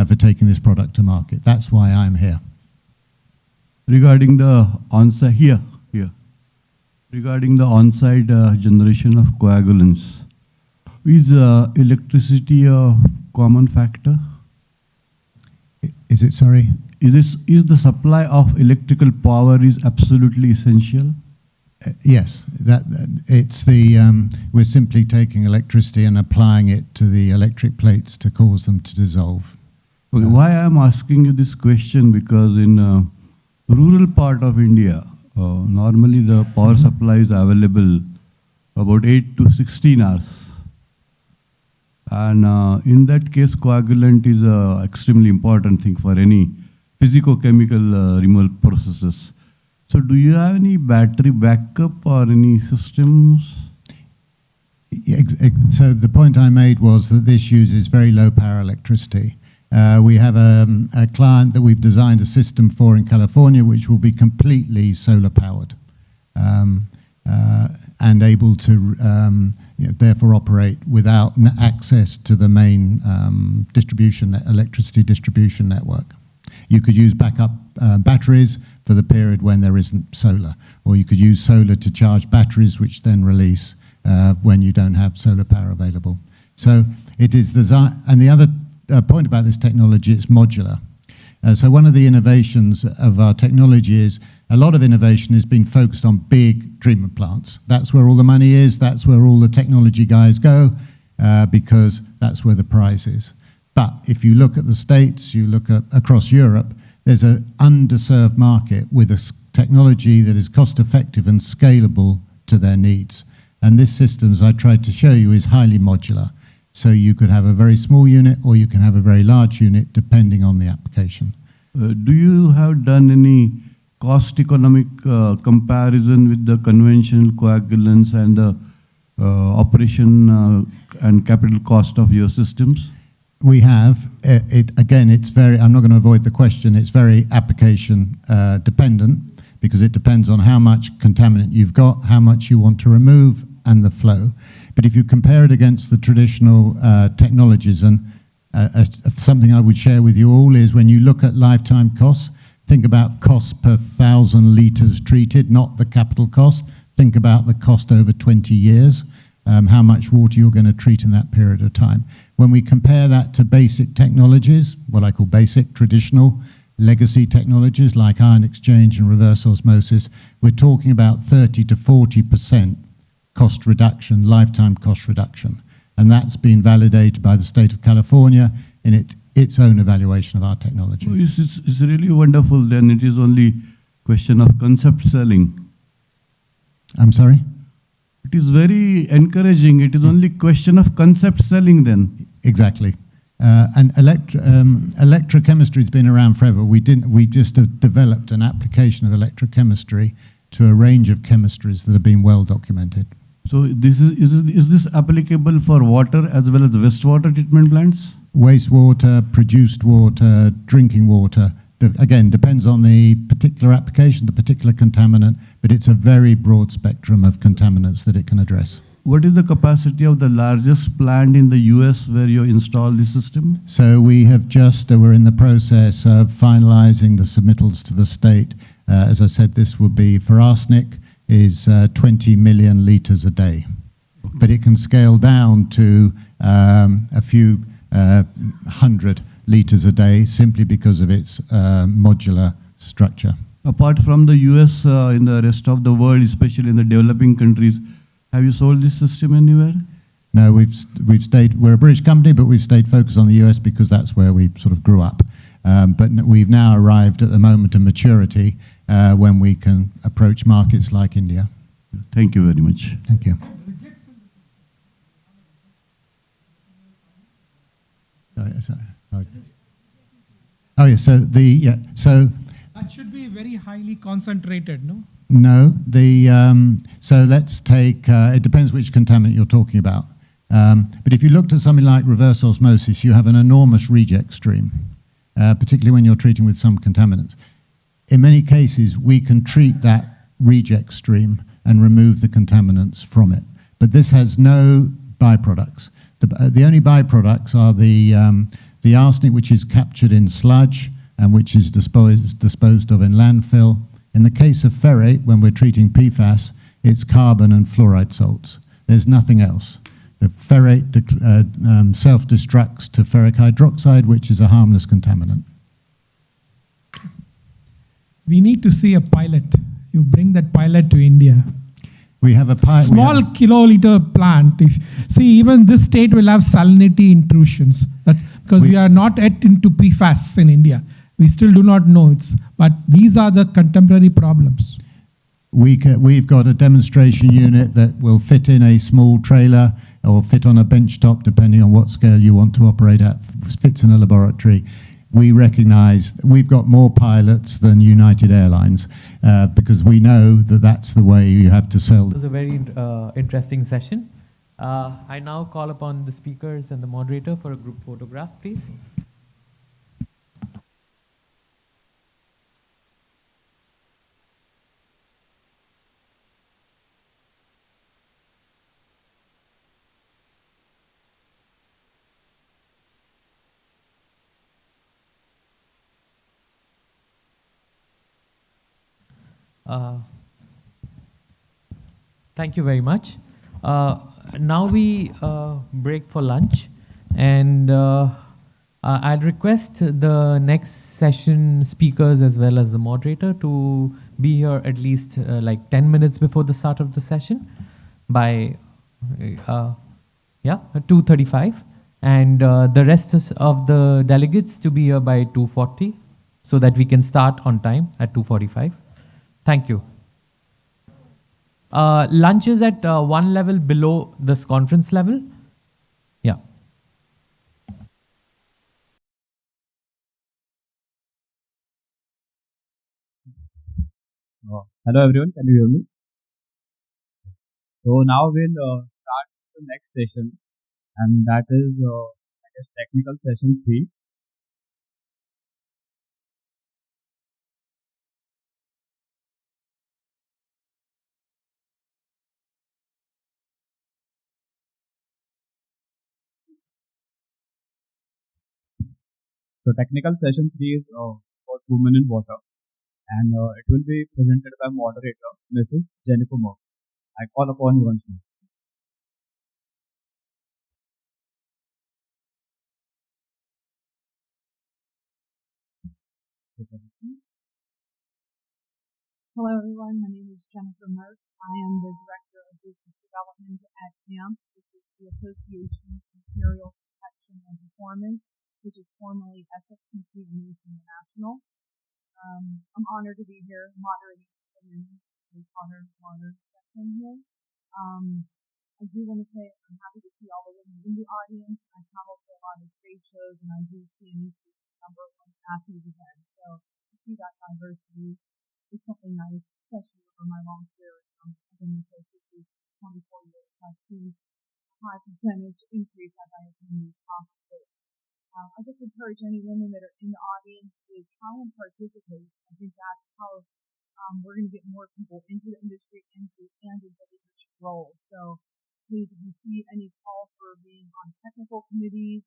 for taking this product to market. That's why I'm here. Regarding the on-site, here. Regarding the on-site generation of coagulants, is electricity a common factor? Is it, sorry? Is the supply of electrical power is absolutely essential? Yes, we're simply taking electricity and applying it to the electric plates to cause them to dissolve. Okay, why I'm asking you this question, because in rural part of India, normally the power supply is available about 8 to 16 hours. And in that case, coagulant is an extremely important thing for any physicochemical removal processes. So do you have any battery backup or any systems? So the point I made was that this uses very low power electricity. We have a client that we've designed a system for in California which will be completely solar powered and able to therefore operate without access to the main electricity distribution network. You could use backup batteries for the period when there isn't solar, or you could use solar to charge batteries which then release when you don't have solar power available. So it is designed, and the other point about this technology, it's modular. So one of the innovations of our technology is a lot of innovation has been focused on big treatment plants. That's where all the money is, that's where all the technology guys go, because that's where the prize is. But if you look at the States, you look at across Europe, there's an underserved market with a technology that is cost effective and scalable to their needs. And this system, as I tried to show you, is highly modular. So you could have a very small unit or you can have a very large unit depending on the application. Do you have done any cost economic comparison with the conventional coagulants and the operation and capital cost of your systems? We have. Again, it's very, I'm not going to avoid the question, it's very application dependent because it depends on how much contaminant you've got, how much you want to remove, and the flow. But if you compare it against the traditional technologies, and something I would share with you all is when you look at lifetime costs, think about costs per 1,000 litres treated, not the capital cost. Think about the cost over 20 years, how much water you're going to treat in that period of time. When we compare that to basic technologies, what I call basic, traditional, legacy technologies like ion exchange and reverse osmosis, we're talking about 30 to 40% cost reduction, lifetime cost reduction. And that's been validated by the state of California in its own evaluation of our technology. Oh, it's really wonderful. Then it is only question of concept selling. I'm sorry? It is very encouraging. It is only question of concept selling then. Exactly. And electrochemistry has been around forever. We just have developed an application of electrochemistry to a range of chemistries that have been well documented. So is this applicable for water as well as wastewater treatment plants? Wastewater, produced water, drinking water. Again, depends on the particular application, the particular contaminant, but it's a very broad spectrum of contaminants that it can address. What is the capacity of the largest plant in the US where you install the system? So we have we're in the process of finalizing the submittals to the state. As I said, this will be for arsenic is 20 million litres a day. But it can scale down to a few hundred litres a day simply because of its modular structure. Apart from the US, in the rest of the world, especially in the developing countries, have you sold this system anywhere? No, we're a British company, but we've stayed focused on the US because that's where we sort of grew up. But we've now arrived at the moment of maturity when we can approach markets like India. Thank you very much. Thank you. Sorry. Oh yeah. So that should be very highly concentrated, no? No. So let's take. It depends which contaminant you're talking about. But if you looked at something like reverse osmosis, you have an enormous reject stream, particularly when you're treating with some contaminants. In many cases, we can treat that reject stream and remove the contaminants from it. But this has no byproducts. The only byproducts are the arsenic which is captured in sludge and which is disposed of in landfill. In the case of ferrate, when we're treating PFAS, it's carbon and fluoride salts. There's nothing else. The ferrate self-destructs to ferric hydroxide, which is a harmless contaminant. We need to see a pilot. You bring that pilot to India. We have a pilot. Small kiloliter plant. See, even this state will have salinity intrusions. That's because we are not yet into PFAS in India. We still do not know it. But these are the contemporary problems. We've got a demonstration unit that will fit in a small trailer or fit on a bench top, depending on what scale you want to operate at, fits in a laboratory. We recognize we've got more pilots than United Airlines because we know that that's the way you have to sell. It was a very interesting session. I now call upon the speakers and the moderator for a group photograph, please. Thank you very much. Now we break for lunch, and I'd request the next session speakers as well as the moderator to be here at least like 10 minutes before the start of the session by 2:35, and the rest of the delegates to be here by 2:40 so that we can start on time at 2:45. Thank you. Lunch is at one level below this conference level. Yeah. Hello everyone, can you hear me? So now we'll start the next session, and that is I guess technical session 3. So technical session 3 is for women in water, and it will be presented by moderator Mrs. Jennifer Moore. I call upon you once more. Hello everyone, my name is Jennifer Merck. I am the Director of Business Development at AMP, which is the Association for Material Protection and Performance, which is formerly SFPC and News International. I'm honored to be here moderating the women's water session here. I do want to say I'm happy to see all the women in the audience. I travel to a lot of trade shows and I do see an increased number of women at these events. So to see that diversity is something nice, especially over my long career. I've been in the business 24 years. I've seen a high percentage increase as I attend these conferences. I just encourage any women that are in the audience to try and participate. I think that's how we're going to get more people into the industry and into leadership roles. So please, if you see any call for being on technical committees,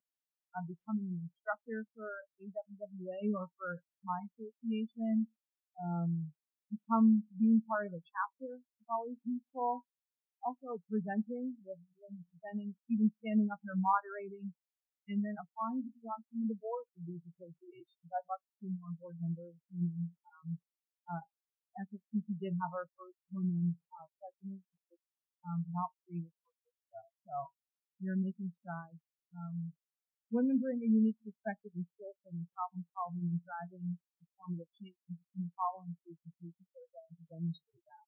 becoming an instructor for AWWA or for my association, being part of a chapter is always useful. Also presenting, even standing up here moderating, and then applying to be on some of the boards of these associations. I'd love to see more board members. SSPC did have our first women president about 3 or 4 years ago. So you're making strides. Women bring a unique perspective and skill set in problem solving and driving transformative change in the following presentations that are going to demonstrate that.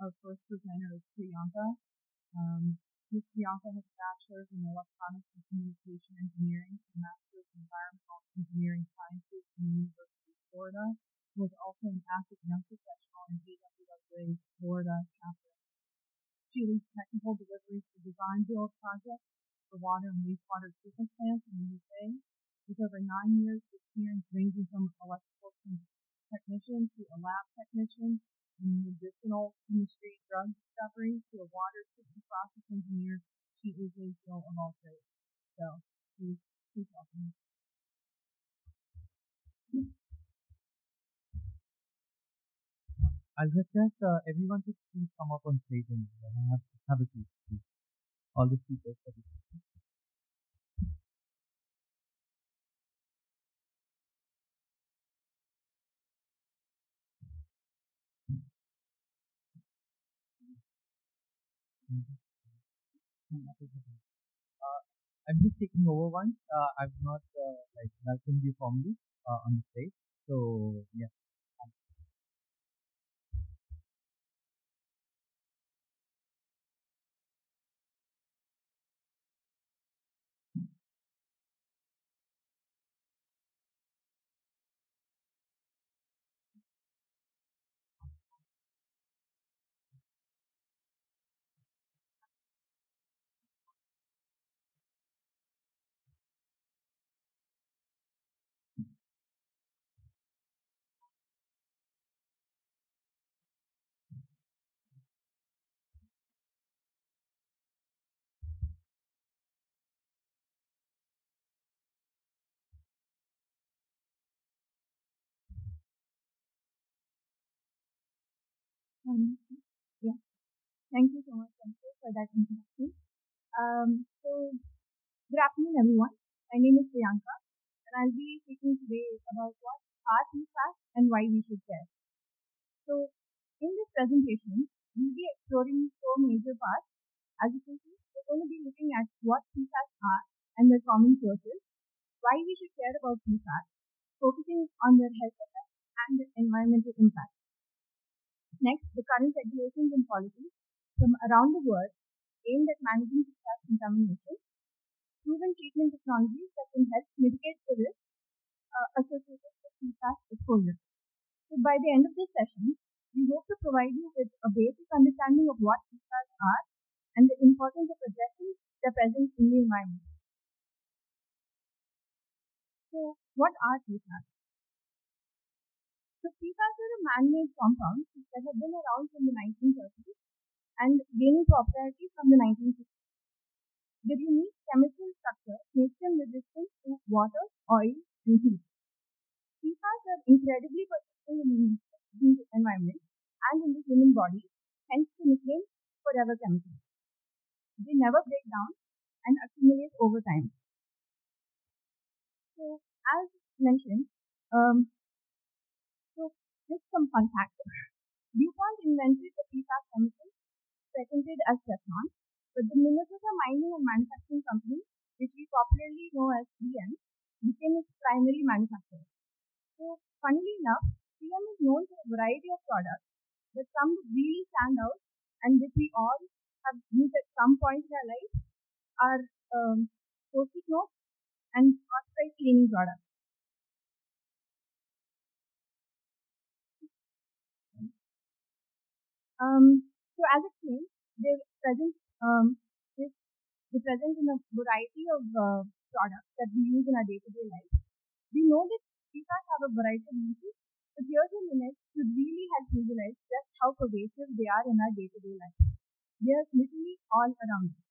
Our first presenter is Priyanka. Ms. Priyanka has a bachelor's in electronics and communication engineering and master's in environmental engineering sciences from the University of Florida. She was also an active young professional in AWWA's Florida chapter. She leads technical deliveries for design build projects for water and wastewater treatment plants in the UK, with over 9 years of experience ranging from electrical technician to a lab technician in medicinal chemistry, drug discovery to a water treatment process engineer. She is a Jill of all trades. So please welcome. I'll request everyone to please come up on stage and have a seat, please. All the speakers for this. Uh, I'm just taking over once. I've not like welcomed you formally on the stage. So yeah. Um, yeah, thank you so much, Sanjay, for that introduction. So, good afternoon, everyone. My name is Priyanka, and I'll be speaking today about what are PFAS and why we should care. So, in this presentation, we'll be exploring four major parts. As you can see, we're going to be looking at what PFAS are and their common sources, why we should care about PFAS, focusing on their health effects and their environmental impact. Next, the current regulations and policies from around the world aimed at managing PFAS contamination, proven treatment technologies that can help mitigate the risks associated with PFAS exposure. So by the end of this session, we hope to provide you with a basic understanding of what PFAS are and the importance of addressing their presence in the environment. So what are PFAS? So PFAS are a man-made compounds that have been around from the 1930s and gaining popularity from the 1960s. Their unique chemical structure makes them resistant to water, oil, and heat. PFAS are incredibly persistent in the environment and in the human body, hence the nickname forever chemicals. They never break down and accumulate over time. So, as mentioned, um, so just some fun facts. DuPont invented the PFAS chemical patented as Teflon, but the Minnesota Mining and Manufacturing Company, which we popularly know as 3M, became its primary manufacturer. So, funnily enough, 3M is known for a variety of products, but some that really stand out and which we all have used at some point in our life are post-it notes and Scotch-Brite cleaning products. So, as explained, they're present, they they're present in a variety of products that we use in our day-to-day life. We know that PFAS have a variety of uses, but here's a limit to really help visualize just how pervasive they are in our day-to-day life. They are literally all around us,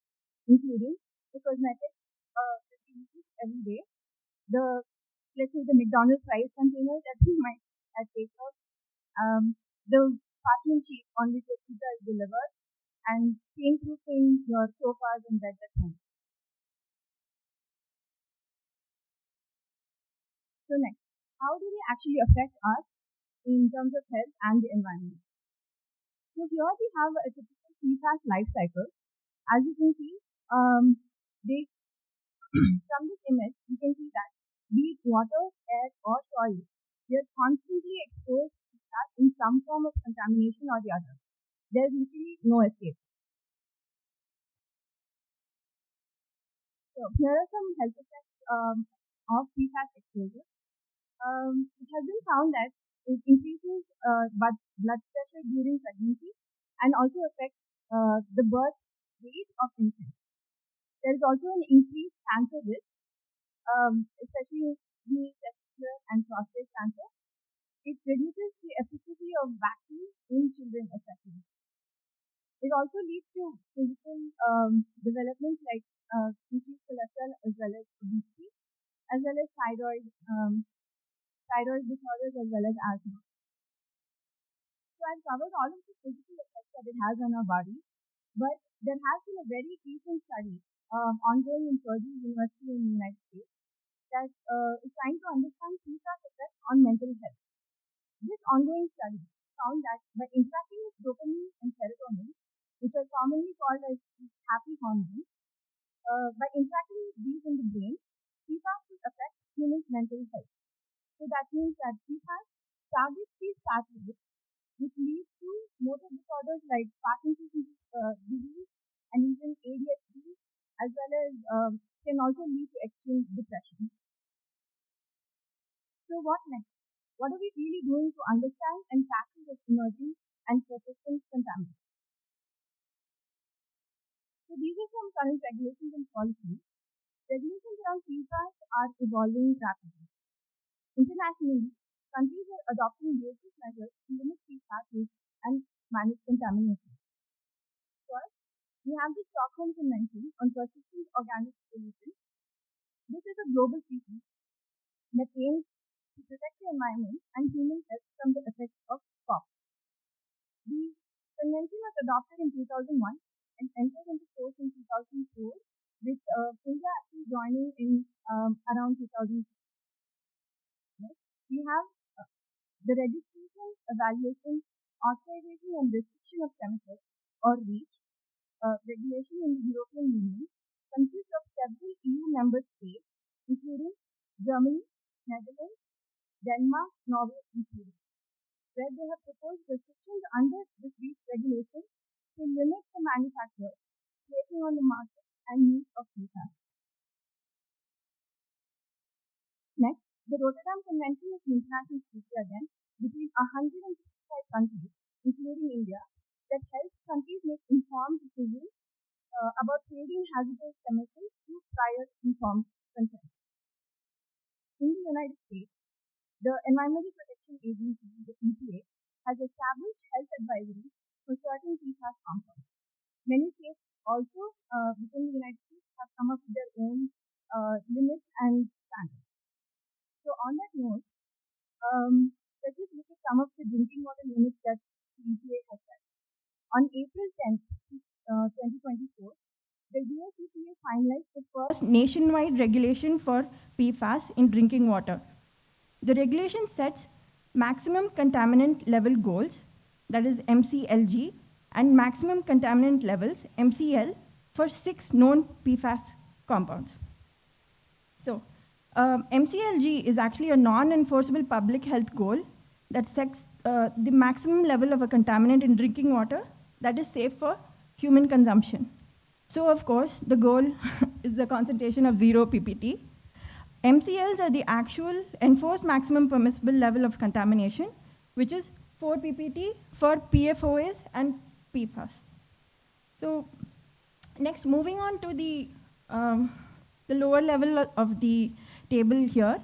including the cosmetics that we use every day, the let's say the McDonald's fries container that we might take out, the parchment sheet on which your pizza is delivered, and stain-proofing your sofas and beds at home. So next, how do they actually affect us in terms of health and the environment? So here we have a typical PFAS life cycle. As you can see, they from this image, you can see that be it water, air, or soil, they are constantly exposed to PFAS in some form of contamination or the other. There's literally no escape. So here are some health effects of PFAS exposure. It has been found that it increases blood pressure during pregnancy and also affects the birth rate of infants. There is also an increased cancer risk, especially the testicular and prostate cancer. It reduces the efficacy of vaccines in children, especially. It also leads to physical developments like increased cholesterol as well as obesity, as well as thyroid disorders as well as asthma. So I've covered all of the physical effects that it has on our body, but there has been a very recent study ongoing in Purdue University in the United States that is trying to understand PFAS effects on mental health. This ongoing study found that by interacting with dopamine and serotonin, which are commonly called as happy hormones, by interacting with these in the brain, PFAS will affect humans' mental health. So that means that PFAS targets these pathways, which leads to motor disorders like Parkinson's disease and even ADHD, as well as can also lead to extreme depression. So what next? What are we really doing to understand and tackle this emerging and persistent contaminants? So these are some current regulations and policies. Regulations around PFAS are evolving rapidly. Internationally, countries are adopting basic measures to limit PFAS use and manage contamination. First, we have the Stockholm Convention on Persistent Organic Pollution. This is a global treaty that aims to protect the environment and human health from the effects of PFAS. The convention was adopted in 2001 and entered into force in 2004, with India actually joining in around 2006. We have the registration, evaluation, authorization, and restriction of chemicals, or REACH, regulation in the European Union, consists of several EU member states, including Germany, Netherlands, Denmark, Norway, and Sweden, where they have proposed restrictions under this REACH regulation to limit the manufacture, placing on the market, and use of PFAS. Next, the Rotterdam Convention is an international treaty again between 165 countries, including India, that helps countries make informed decisions about trading hazardous chemicals through prior informed consent. In the United States, the Environmental Protection Agency, the EPA, has established health advisories for certain PFAS compounds. Many states also within the United States have come up with their own limits and standards. So on that note, let's just look at some of the drinking water limits that the EPA has set. On April 10th, 2024, the US EPA finalized the first nationwide regulation for PFAS in drinking water. The regulation sets maximum contaminant level goals, that is MCLG, and maximum contaminant levels, MCL, for 6 known PFAS compounds. So, MCLG is actually a non-enforceable public health goal that sets the maximum level of a contaminant in drinking water that is safe for human consumption. So, of course, the goal is the concentration of 0 ppt. MCLs are the actual enforced maximum permissible level of contamination, which is 4 ppt for PFOAs and PFAS. So, next, moving on to the lower level of the table here,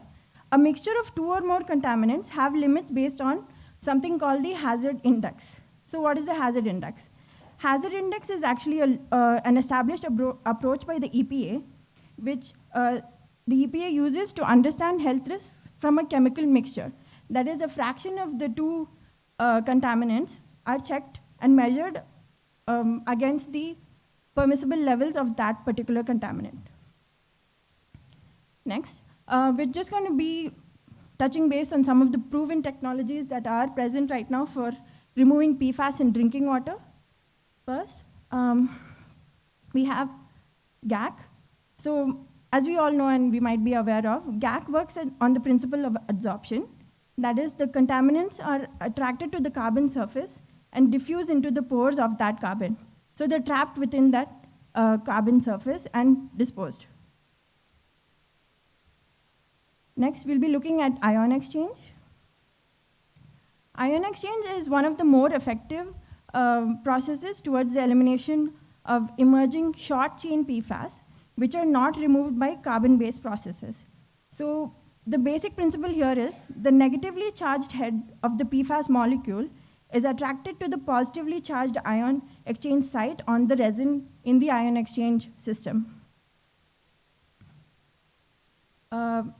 a mixture of 2 or more contaminants have limits based on something called the hazard index. So what is the hazard index? Hazard index is actually an established approach by the EPA, which the EPA uses to understand health risks from a chemical mixture. That is, a fraction of the 2 contaminants are checked and measured against the permissible levels of that particular contaminant. Next, we're just going to be touching base on some of the proven technologies that are present right now for removing PFAS in drinking water. First, we have GAC. So, as we all know and we might be aware of, GAC works on the principle of adsorption. That is, the contaminants are attracted to the carbon surface and diffuse into the pores of that carbon. So they're trapped within that carbon surface and disposed. Next, we'll be looking at ion exchange. Ion exchange is one of the more effective processes towards the elimination of emerging short-chain PFAS, which are not removed by carbon-based processes. So the basic principle here is the negatively charged head of the PFAS molecule is attracted to the positively charged ion exchange site on the resin in the ion exchange system.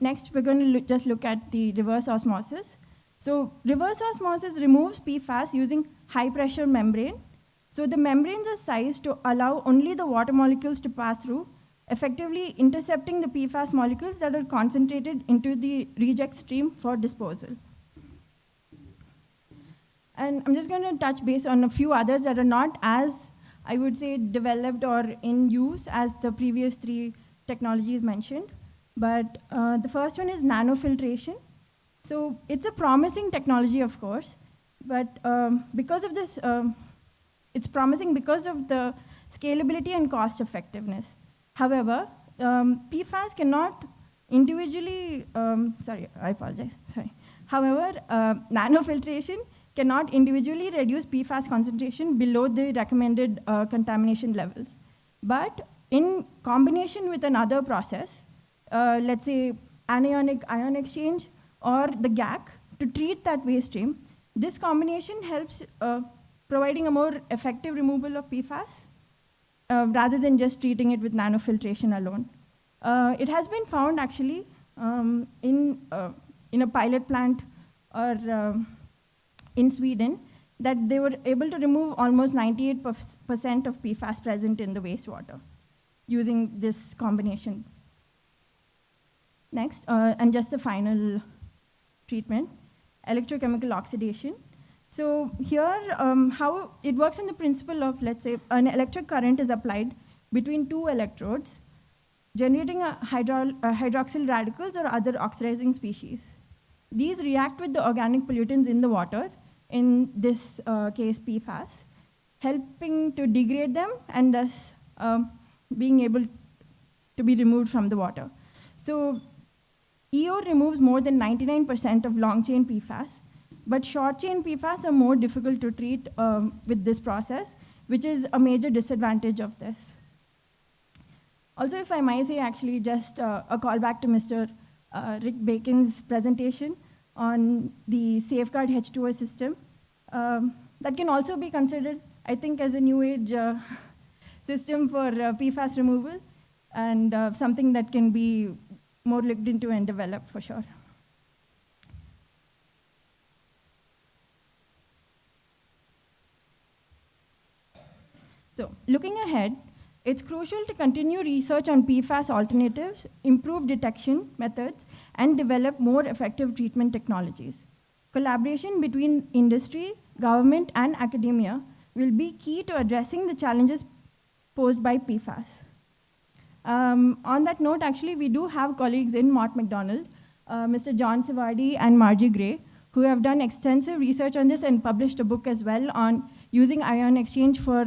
Next, we're going to just look at the reverse osmosis. So reverse osmosis removes PFAS using high pressure membrane. So the membranes are sized to allow only the water molecules to pass through, effectively intercepting the PFAS molecules that are concentrated into the reject stream for disposal. And I'm just going to touch base on a few others that are not as, I would say, developed or in use as the previous three technologies mentioned. But the first one is nanofiltration. So it's a promising technology, of course, but because of this, it's promising because of the scalability and cost effectiveness. However, PFAS cannot individually, sorry, I apologize, sorry. However, nanofiltration cannot individually reduce PFAS concentration below the recommended contamination levels. But in combination with another process, let's say anionic ion exchange or the GAC to treat that waste stream, this combination helps providing a more effective removal of PFAS rather than just treating it with nanofiltration alone. It has been found actually in a pilot plant or in Sweden that they were able to remove almost 98% of PFAS present in the wastewater using this combination. Next, and just the final treatment, electrochemical oxidation. So here, how it works on the principle of, let's say, an electric current is applied between two electrodes, generating hydroxyl radicals or other oxidizing species. These react with the organic pollutants in the water, in this case PFAS, helping to degrade them and thus being able to be removed from the water. So EO removes more than 99% of long-chain PFAS, but short-chain PFAS are more difficult to treat with this process, which is a major disadvantage of this. Also, if I might say, actually, just a callback to Mr. Rick Bacon's presentation on the Safeguard H2O system. That can also be considered, I think, as a new age system for PFAS removal, and something that can be more looked into and developed for sure. So looking ahead, it's crucial to continue research on PFAS alternatives, improve detection methods, and develop more effective treatment technologies. Collaboration between industry, government, and academia will be key to addressing the challenges posed by PFAS. On that note, actually, we do have colleagues in Mott MacDonald, Mr. John Sivardi and Margie Gray, who have done extensive research on this and published a book as well on using ion exchange for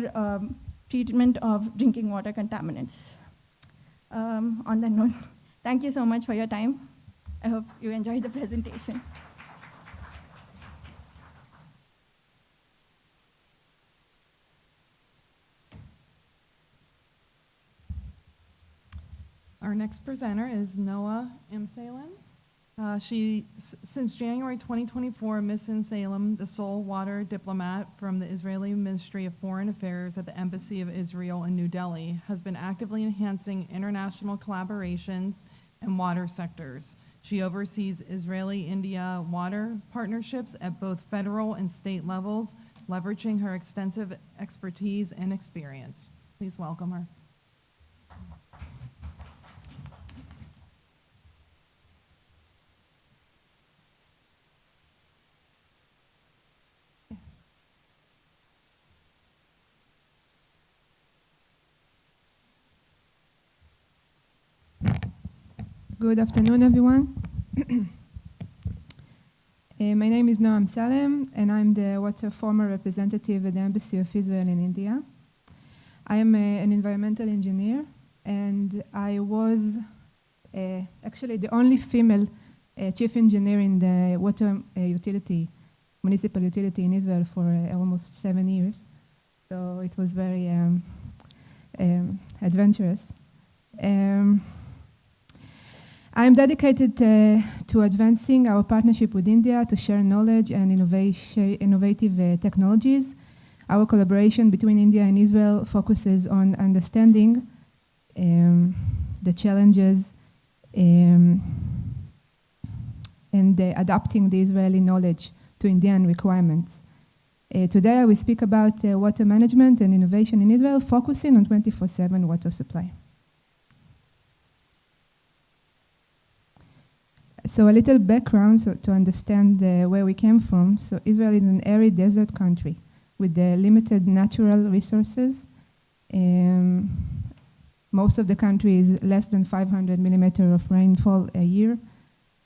treatment of drinking water contaminants. On that note, thank you so much for your time. I hope you enjoyed the presentation. Our next presenter is Noah Salem. Since January 2024, Ms. Salem, the sole water diplomat from the Israeli Ministry of Foreign Affairs at the Embassy of Israel in New Delhi, has been actively enhancing international collaborations in water sectors. She oversees Israeli-India water partnerships at both federal and state levels, leveraging her extensive expertise and experience. Please welcome her. Good afternoon, everyone. My name is Noam Salem, and I'm the water former representative at the Embassy of Israel in India. I am an environmental engineer, and I was actually the only female chief engineer in the water utility, municipal utility in Israel for almost 7 years. So it was very adventurous. I'm dedicated to advancing our partnership with India to share knowledge and innovative technologies. Our collaboration between India and Israel focuses on understanding the challenges and adapting the Israeli knowledge to Indian requirements. Today I will speak about water management and innovation in Israel, focusing on 24/7 water supply. So a little background to understand where we came from. So Israel is an arid desert country with limited natural resources. Most of the country is less than 500 millimeters of rainfall a year.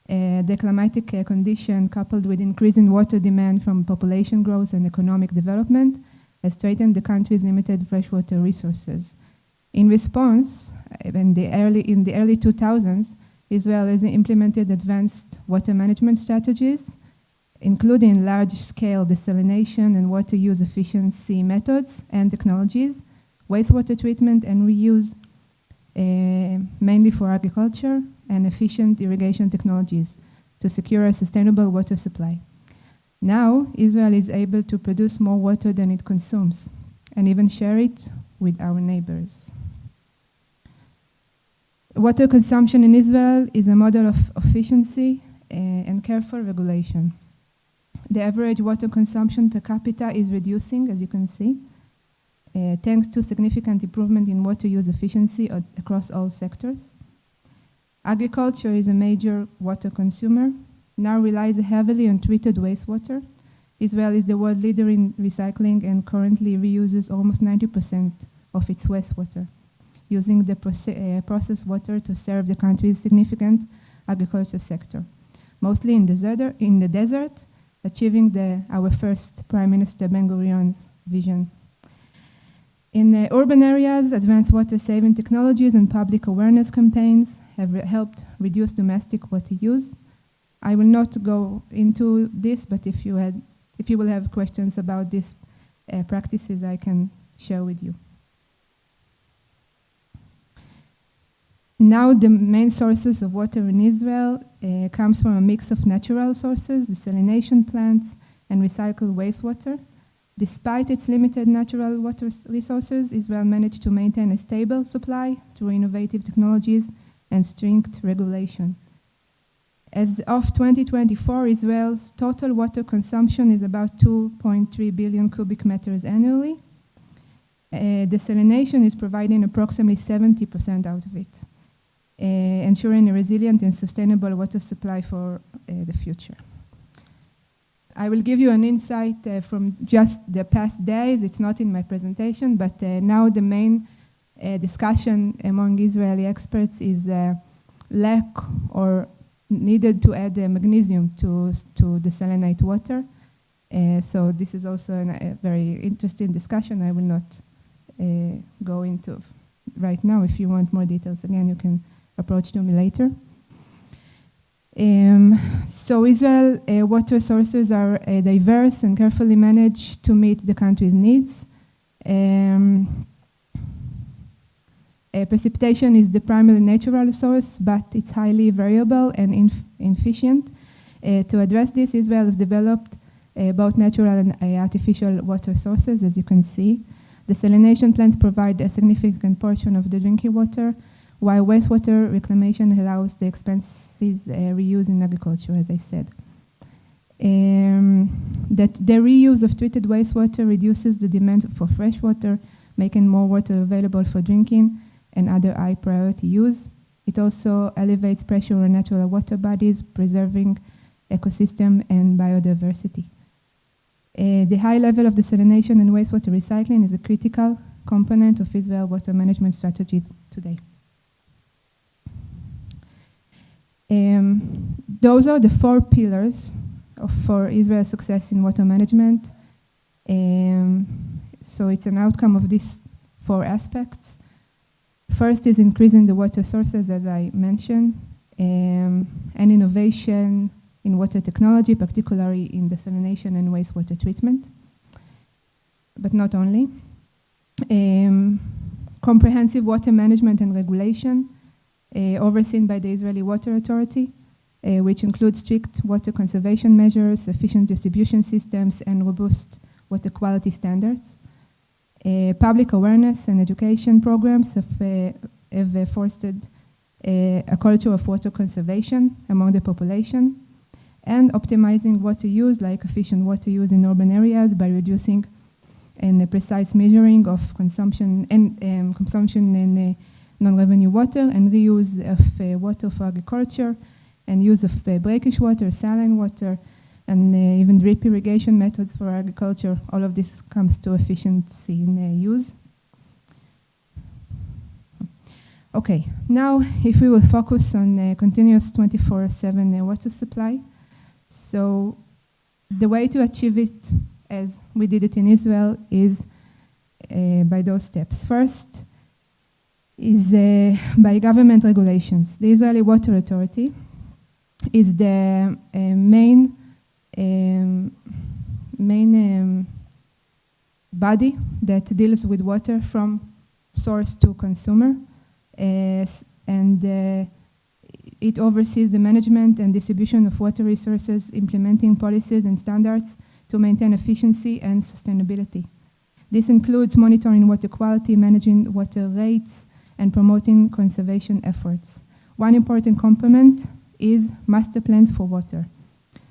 The climatic condition, coupled with increasing water demand from population growth and economic development, has straightened the country's limited freshwater resources. In response, in the early 2000s, Israel has implemented advanced water management strategies, including large-scale desalination and water use efficiency methods and technologies, wastewater treatment and reuse, mainly for agriculture, and efficient irrigation technologies to secure a sustainable water supply. Now, Israel is able to produce more water than it consumes, and even share it with our neighbors. Water consumption in Israel is a model of efficiency and careful regulation. The average water consumption per capita is reducing, as you can see, thanks to significant improvement in water use efficiency across all sectors. Agriculture is a major water consumer, now relies heavily on treated wastewater. Israel is the world leader in recycling and currently reuses almost 90% of its wastewater, using the processed water to serve the country's significant agriculture sector, mostly in the desert, achieving our first Prime Minister Ben-Gurion's vision. In urban areas, advanced water-saving technologies and public awareness campaigns have helped reduce domestic water use. I will not go into this, but if you will have questions about these practices, I can share with you. Now the main sources of water in Israel comes from a mix of natural sources, desalination plants, and recycled wastewater. Despite its limited natural water resources, Israel managed to maintain a stable supply through innovative technologies and strict regulation. As of 2024, Israel's total water consumption is about 2.3 billion cubic meters annually. Desalination is providing approximately 70% out of it, ensuring a resilient and sustainable water supply for the future. I will give you an insight from just the past days. It's not in my presentation, but now the main discussion among Israeli experts is lack or needed to add magnesium to desalinate water. So this is also a very interesting discussion. I will not go into right now. If you want more details, again, you can approach to me later. So Israel water sources are diverse and carefully managed to meet the country's needs. Precipitation is the primary natural source, but it's highly variable and inefficient. To address this, Israel has developed both natural and artificial water sources, as you can see. Desalination plants provide a significant portion of the drinking water, while wastewater reclamation allows the expensive reuse in agriculture, as I said. That the reuse of treated wastewater reduces the demand for fresh water, making more water available for drinking and other high priority use. It also elevates pressure on natural water bodies, preserving ecosystem and biodiversity. The high level of desalination and wastewater recycling is a critical component of Israel water management strategy today. Those are the 4 pillars for Israel's success in water management. So it's an outcome of these 4 aspects. First is increasing the water sources, as I mentioned, and innovation in water technology, particularly in desalination and wastewater treatment, but not only. Comprehensive water management and regulation, overseen by the Israeli Water Authority, which includes strict water conservation measures, efficient distribution systems, and robust water quality standards. Public awareness and education programs have fostered a culture of water conservation among the population. and optimizing water use, like efficient water use in urban areas by reducing and precise measuring of consumption and consumption in non-revenue water, and reuse of water for agriculture, and use of brackish water, saline water, and even drip irrigation methods for agriculture. All of this comes to efficiency in use. Okay, now if we will focus on continuous 24/7 water supply. So the way to achieve it, as we did it in Israel, is by those steps. First is by government regulations. The Israeli Water Authority is the main body that deals with water from source to consumer, and it oversees the management and distribution of water resources, implementing policies and standards to maintain efficiency and sustainability. This includes monitoring water quality, managing water rates, and promoting conservation efforts. One important component is master plans for water.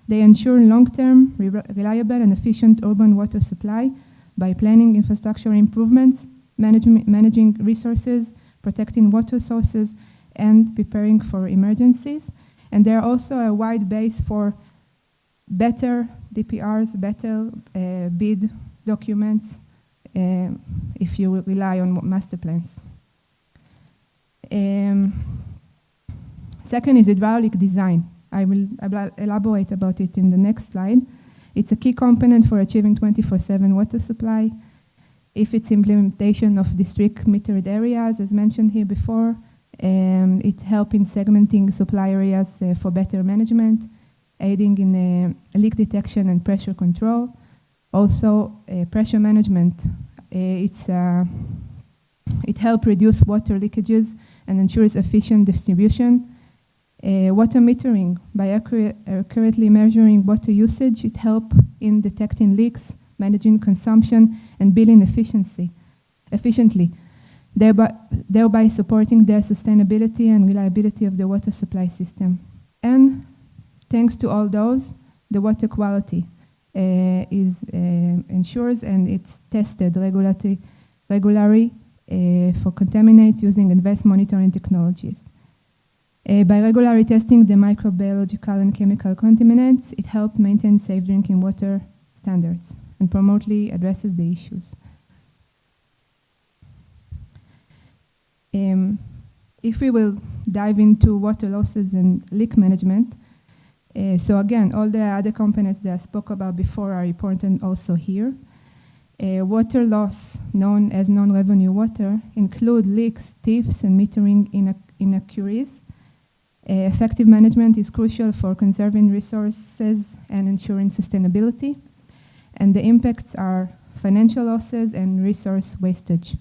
They ensure long-term, reliable, and efficient urban water supply by planning infrastructure improvements, managing resources, protecting water sources, and preparing for emergencies. And there are also a wide base for better DPRs, better bid documents, if you rely on master plans. Second is hydraulic design. I will elaborate about it in the next slide. It's a key component for achieving 24/7 water supply. If it's implementation of district metered areas, as mentioned here before, it helps in segmenting supply areas for better management, aiding in leak detection and pressure control. Also, pressure management. It helps reduce water leakages and ensures efficient distribution. Water metering, by accurately measuring water usage, it helps in detecting leaks, managing consumption, and billing efficiently, thereby supporting the sustainability and reliability of the water supply system. And thanks to all those, the water quality is ensures and it's tested regularly for contaminants using advanced monitoring technologies. By regularly testing the microbiological and chemical contaminants, it helps maintain safe drinking water standards and promptly addresses the issues. If we will dive into water losses and leak management, so again, all the other components that I spoke about before are important also here. Water loss, known as non-revenue water, include leaks, thefts, and metering inaccuracies. Effective management is crucial for conserving resources and ensuring sustainability. And the impacts are financial losses and resource wastage.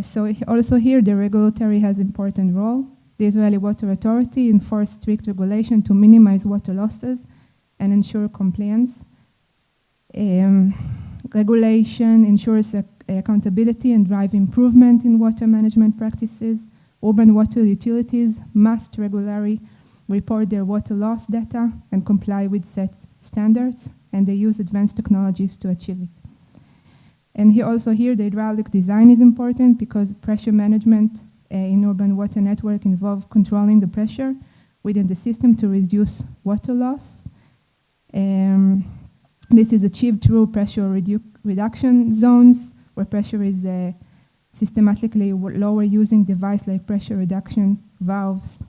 So also here, the regulatory has important role. The Israeli Water Authority enforces strict regulation to minimize water losses and ensure compliance. Regulation ensures accountability and drive improvement in water management practices. Urban water utilities must regularly report their water loss data and comply with set standards, and they use advanced technologies to achieve it. And here, the hydraulic design is important because pressure management in urban water network involves controlling the pressure within the system to reduce water loss. This is achieved through pressure reduction zones, where pressure is systematically lower using devices like pressure reduction valves.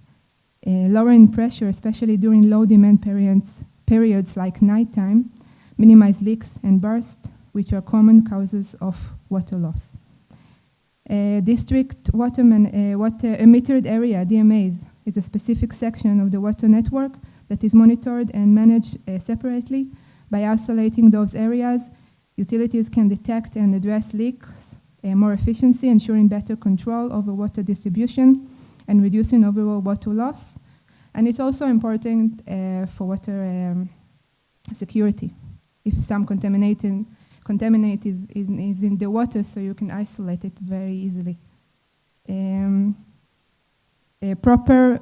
Lowering pressure, especially during low demand periods like nighttime, minimize leaks and bursts, which are common causes of water loss. District water metered area, DMAs, is a specific section of the water network that is monitored and managed separately. By isolating those areas, utilities can detect and address leaks more efficiency, ensuring better control over water distribution and reducing overall water loss. And it's also important for water security. If some contaminant is in the water, so you can isolate it very easily. proper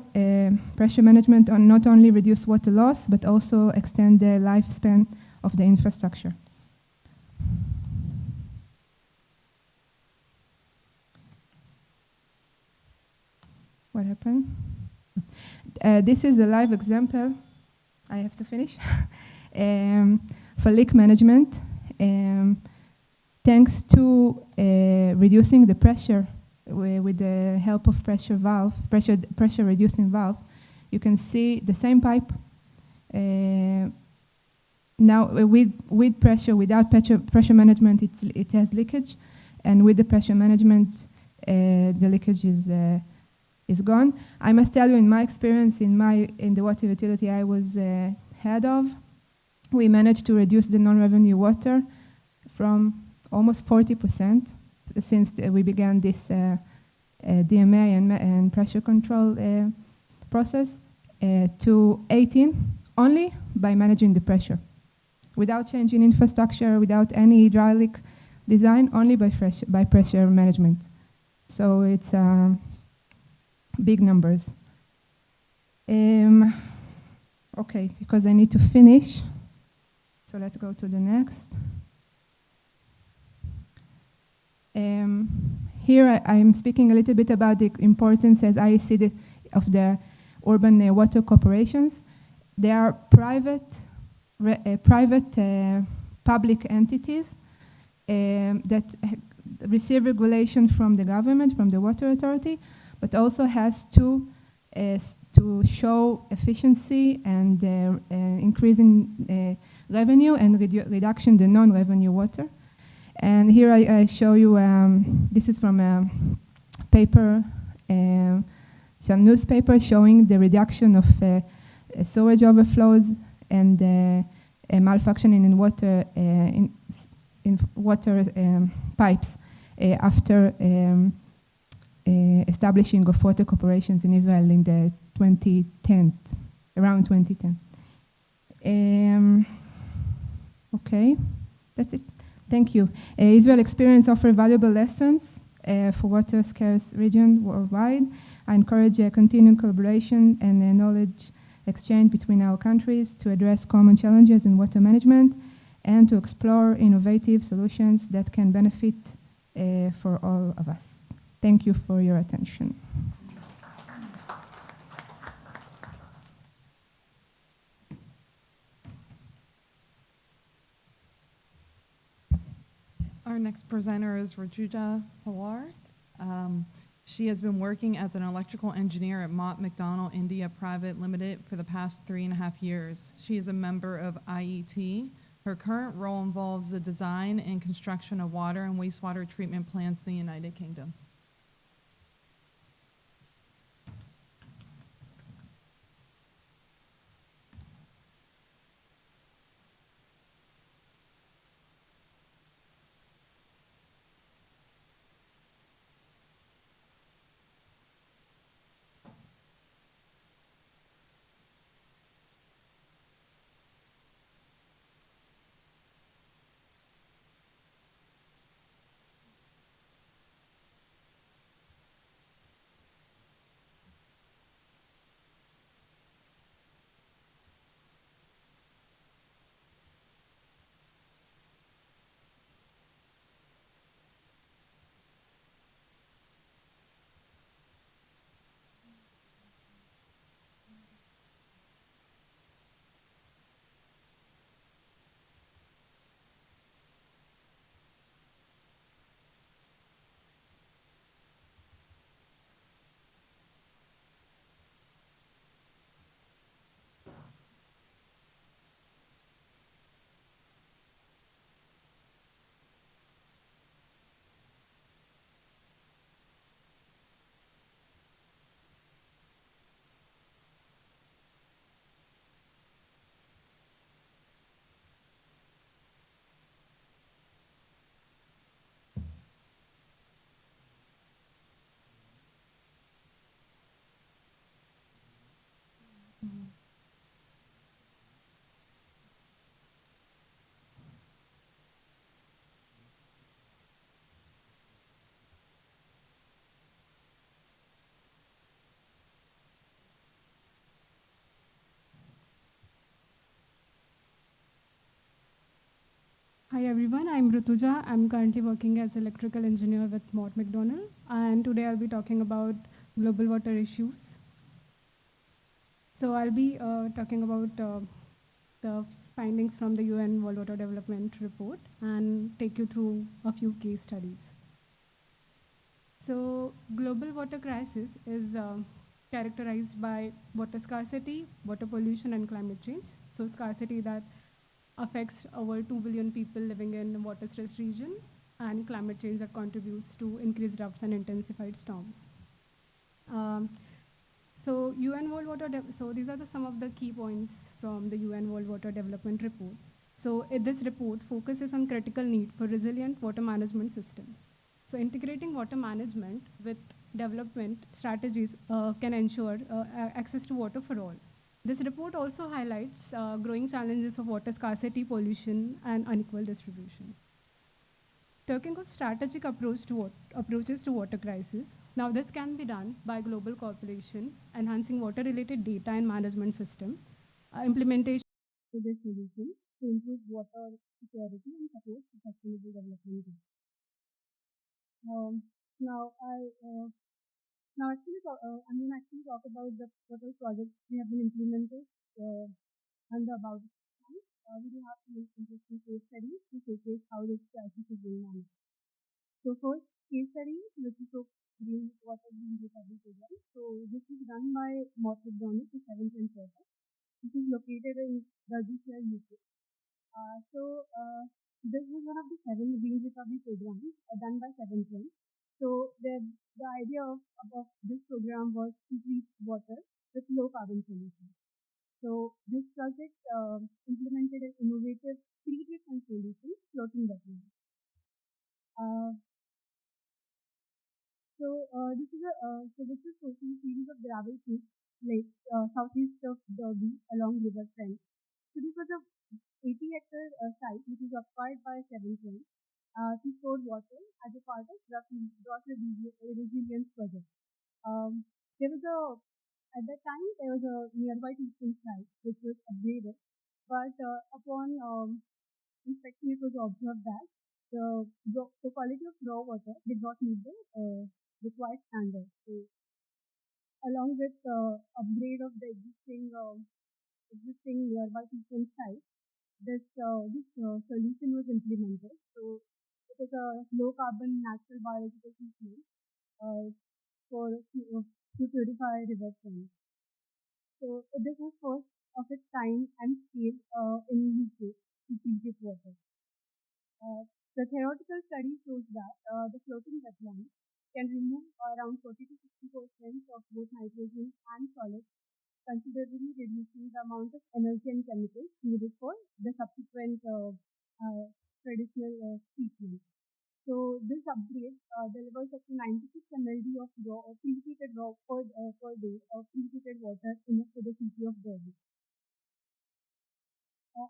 pressure management on not only reduce water loss, but also extend the lifespan of the infrastructure. What happened? This is a live example. I have to finish. For leak management, thanks to reducing the pressure with the help of pressure reducing valves, you can see the same pipe. Now with pressure, without pressure management, it has leakage, and with the pressure management, the leakage is gone. I must tell you, in my experience in the water utility I was head of, we managed to reduce the non-revenue water from almost 40% since we began this DMA and pressure control process to 18 only by managing the pressure, without changing infrastructure, without any hydraulic design, only by pressure management. So it's big numbers. Okay, because I need to finish. So let's go to the next. Here I'm speaking a little bit about the importance, as I see of the urban water corporations. They are private public entities that receive regulation from the government, from the water authority, but also has to show efficiency and increasing revenue and reduction the non-revenue water. And here I show you, this is from a paper, some newspaper showing the reduction of sewage overflows and malfunctioning in water pipes after establishing of water corporations in Israel in the 2010, around 2010. Okay, that's it. Thank you. Israel experience offer valuable lessons for water scarce region worldwide. I encourage continued collaboration and knowledge exchange between our countries to address common challenges in water management and to explore innovative solutions that can benefit for all of us. Thank you for your attention. Our next presenter is Rajuja Pawar. She has been working as an electrical engineer at Mott McDonald India Private Limited for the past 3.5 years. She is a member of IET. Her current role involves the design and construction of water and wastewater treatment plants in the United Kingdom. everyone, I'm Rutuja. I'm currently working as electrical engineer with Mott McDonald, and today I'll be talking about global water issues. So I'll be talking about the findings from the UN World Water Development Report and take you through a few case studies. So global water crisis is characterized by water scarcity, water pollution, and climate change. So scarcity that affects over 2 billion people living in water-stressed region, and climate change that contributes to increased droughts and intensified storms. So UN World Water, so these are some of the key points from the UN World Water Development Report. So this report focuses on critical need for resilient water management system. So integrating water management with development strategies can ensure access to water for all. This report also highlights growing challenges of water scarcity, pollution, and unequal distribution. Talking of strategic approaches to water crisis, now this can be done by global cooperation, enhancing water-related data and management system, implementation of this solution to improve water security and support sustainable development. I'm going to actually talk about what all projects we have been implemented and about we do have some interesting case studies to showcase how this crisis is being managed. So first case study, which is green water green recovery program. So this is run by Mott McDonald, the 7th and Quarter. This is located in Derbyshire, UK. This was one of the 7 green recovery programs done by 7th. So the idea of this program was to treat water with low carbon solutions. So this project implemented an innovative pre-treatment solution, floating wetlands. This is totally a series of gravel pits like southeast of Derby along River Trent. So this was a 80-hectare site which is acquired by 7th to store water as a part of drought resilience project. There was at that time there was a nearby teaching site which was upgraded, but upon inspection it was observed that the quality of raw water did not meet the required standards. So along with upgrade of the existing nearby teaching site, this solution was implemented. So it is a low carbon natural biological treatment to purify river streams. So this was first of its kind and scale in UK to treat water. The theoretical study shows that the floating wetland can remove around 40 to 60% of both nitrogen and solids, considerably reducing the amount of energy and chemicals needed for the subsequent traditional treatment. So this upgrade delivers up to 96 mld of raw or pre-treated raw per day of pre-treated water enough for the city of Derby.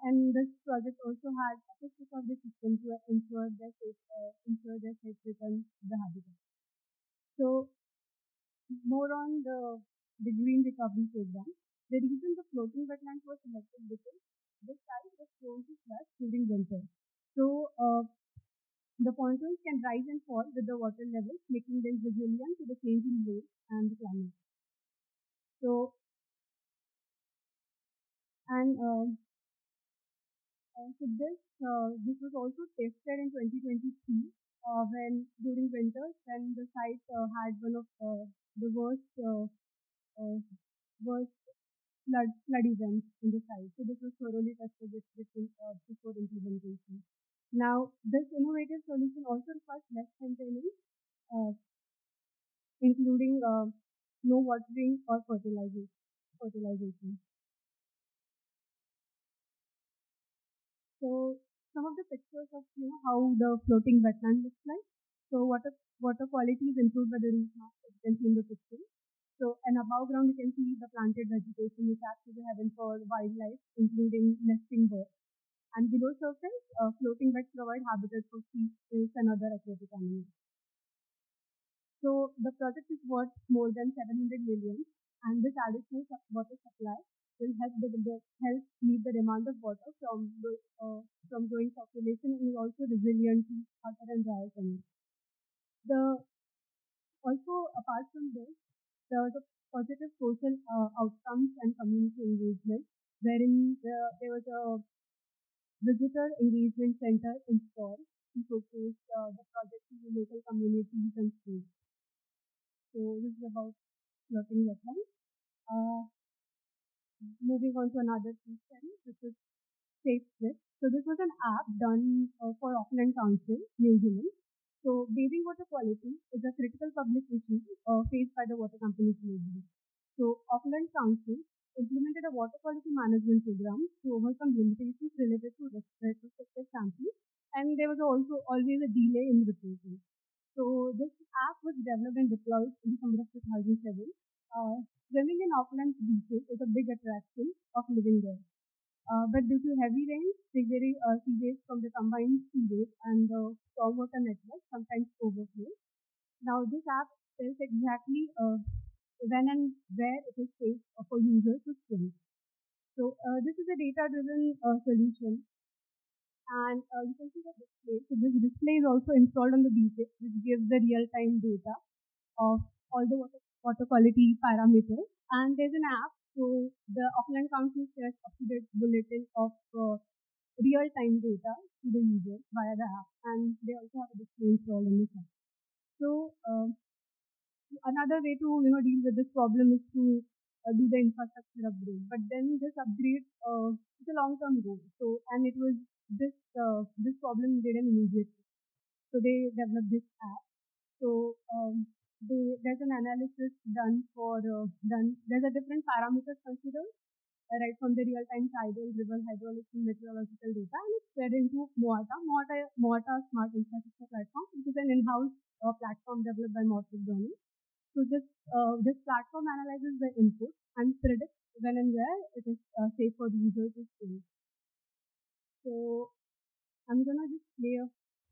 And this project also had a focus of the system to ensure their safe return to the habitat. So more on the green recovery program. The reason the floating wetlands was selected because this site was prone to floods during winter. So the pontoons can rise and fall with the water levels, making them resilient to the changing waves and the climate. So this was also tested in 2023 when during winters when the site had one of the worst flood events in the site. So this was thoroughly tested before implementation. Now this innovative solution also requires less maintenance, including no watering or fertilization. So some of the pictures of how the floating wetland looks like. So water quality is improved by the root mass, as you can see in the picture. So and above ground you can see the planted vegetation which acts as a heaven for wildlife, including nesting birds. And below surface, floating beds provide habitat for fish, and other aquatic animals. So the project is worth more than 700 million, and this additional water supply will help meet the demand of water from growing population and is also resilient to hotter and drier climates. The Also apart from this, there was a positive social outcomes and community engagement, wherein there was a visitor engagement center installed to showcase the project to the local communities and schools. So this is about floating wetlands. Moving on to another case study, which is Safe Swift. So this was an app done for Auckland Council, New Zealand. So bathing water quality is a critical public issue faced by the water companies globally. So Auckland Council implemented a water quality management program to overcome limitations related to retrospective sampling, and there was also always a delay in reporting. So this app was developed and deployed in December of 2007. Swimming in Auckland's beaches is a big attraction of living there. But due to heavy rains, seaways from the combined seaways and the stormwater network sometimes overflow. Now this app tells exactly when and where it is safe for users to swim. So this is a data-driven solution, and you can see the display. So this display is also installed on the beaches, which gives the real-time data of all the water quality parameters. And there's an app, so the Auckland Council shares up-to-date bulletin of real-time data to the user via the app, and they also have a display installed on the app. So another way to deal with this problem is to do the infrastructure upgrade. But then this upgrade is a long-term goal. So and it was this problem needed an immediate fix. So they developed this app. So there's an analysis done for there's a different parameters considered right from the real-time tidal, river hydrology, meteorological data, and it's fed into Moata Smart Infrastructure Platform, which is an in-house platform developed by Morphic Learning. So this platform analyzes the input and predicts when and where it is safe for the user to stream. So I'm gonna just play a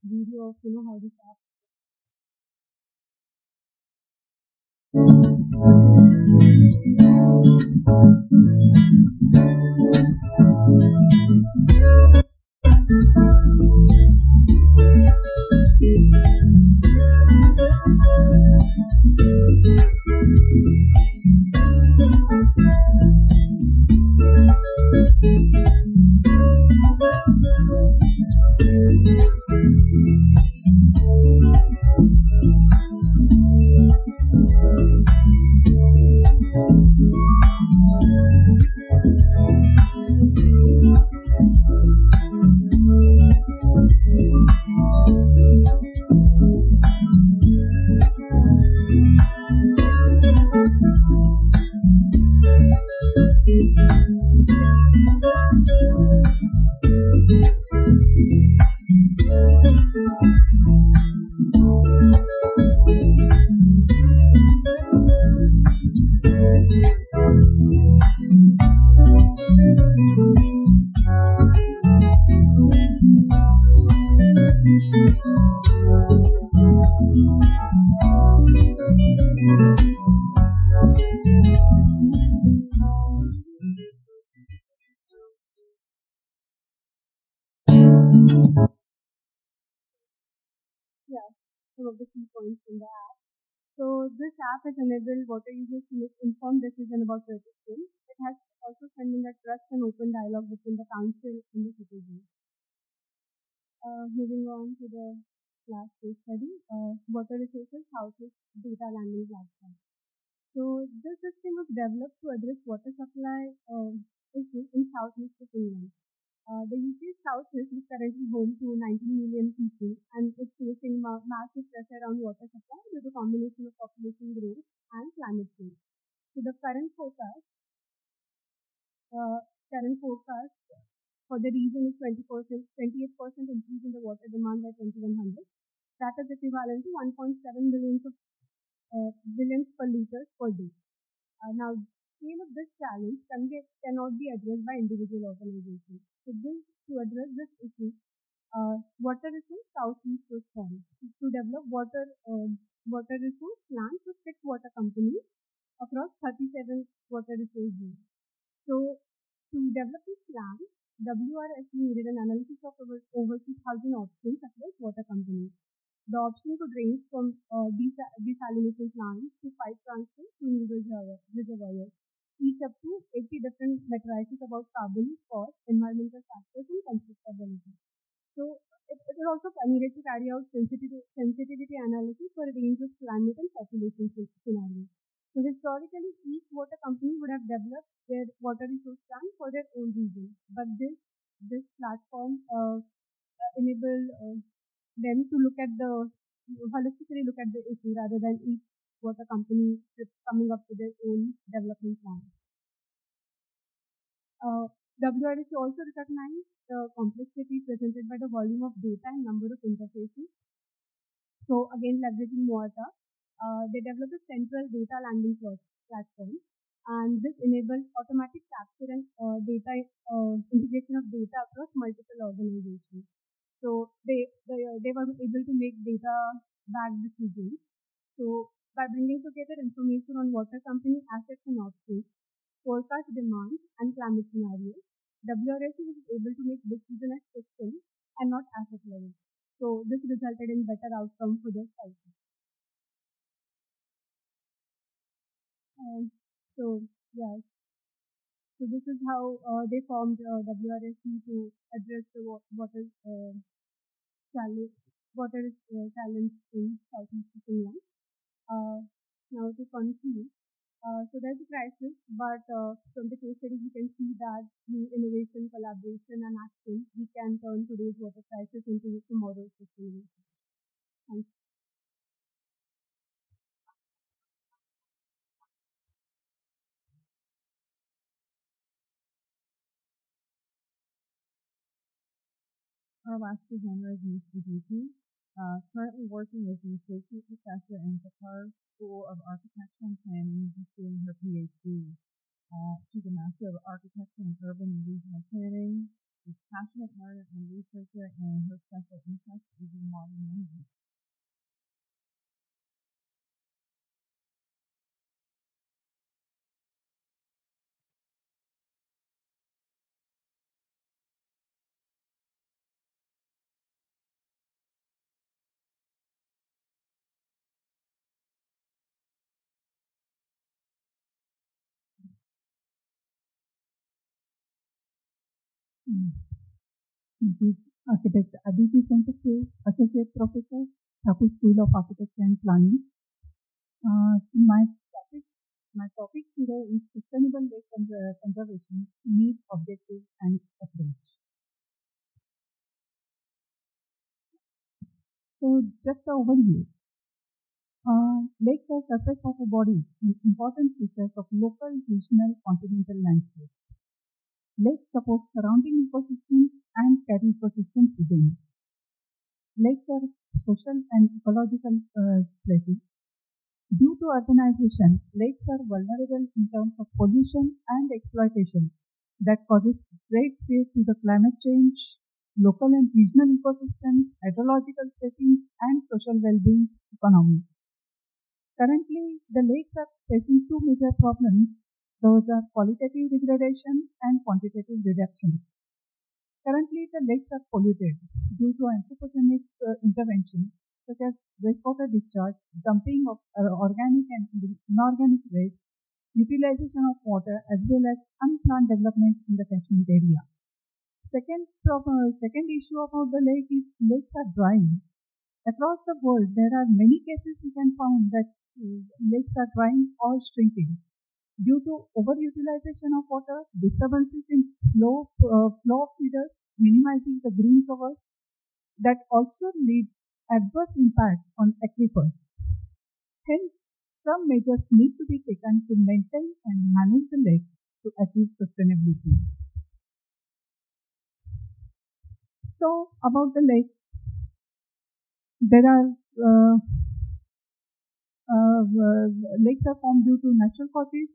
video of how this app. Some of the key points in the app. So this app has enabled water users to make informed decisions about where to swim. It has also strengthened the trust and open dialogue between the council and the citizens. Moving on to the last case study, water resources houses data landing platform. So this system was developed to address water supply issues in southeast of England. The UK's southeast is currently home to 19 million people and is facing massive pressure on water supply due to a combination of population growth and climate change. So the current forecast for the region is 28% increase in the water demand by 2100. That is equivalent to 1.7 billions per liters per day. Now, scale of this challenge cannot be addressed by individual organizations. So to address this issue, Water Resource Southeast was formed to develop water resource plans with 6 water companies across 37 water resource zones. So to develop this plan, WRSU needed an analysis of over 2,000 options across water companies. The option could range from desalination plants to pipe transfer to new reservoirs, each up to 80 different metrics about carbon, cost, environmental factors, and constructability. So it will also needed to carry out sensitivity analysis for a range of climate and population scenarios. So historically, each water company would have developed their water resource plan for their own region, but this platform enable them to look at the holistically look at the issue rather than each water company just coming up with their own development plan. WRSC also recognized the complexity presented by the volume of data and number of interfaces. So again, leveraging Moata, they developed a central data landing platform, and this enables automatic capture and data integration of data across multiple organizations. So they were able to make data-backed decisions. So by bringing together information on water company assets and options, forecast demand and climate scenarios, WRSC was able to make decisions at system and not asset level. So this resulted in better outcome for their cycle. So yeah, so this is how they formed WRSC to address the water challenge, challenge in Southeast Asia. Now to conclude, so there's a crisis, but from the case study we can see that through innovation, collaboration, and action, we can turn today's water crisis into tomorrow's sustainability. Thank you. Our last presenter is Ms. Viduti, currently working as an associate professor in Qatar School of Architecture and Planning, pursuing her PhD. She's a Master of Architecture in Urban and Regional Planning, is passionate learner and researcher, and her special interest is in modern management. Architect AICE24, Associate Professor, Thakur School of Architecture and Planning. My topic today is sustainable lake conservation, need, objectives, and approach. So just an overview. Lakes are surface water bodies and important features of local, regional, continental landscapes. Lakes support surrounding ecosystems and carry ecosystems within. Lakes are social and ecological places. Due to urbanization, lakes are vulnerable in terms of pollution and exploitation that causes great threat to the climate change, local and regional ecosystems, hydrological settings, and social well-being economy. Currently, the lakes are facing two major problems. Those are qualitative degradation and quantitative reduction. Currently, the lakes are polluted due to anthropogenic intervention, such as wastewater discharge, dumping of organic and inorganic waste, utilization of water, as well as unplanned development in the catchment area. Second issue about the lake is lakes are drying. Across the world, there are many cases we can find that lakes are drying or shrinking due to overutilization of water, disturbances in flow of feeders, minimizing the green covers, that also leads adverse impact on aquifers. Hence, some measures need to be taken to maintain and manage the lake to achieve sustainability. So, about the lakes, there are lakes are formed due to natural causes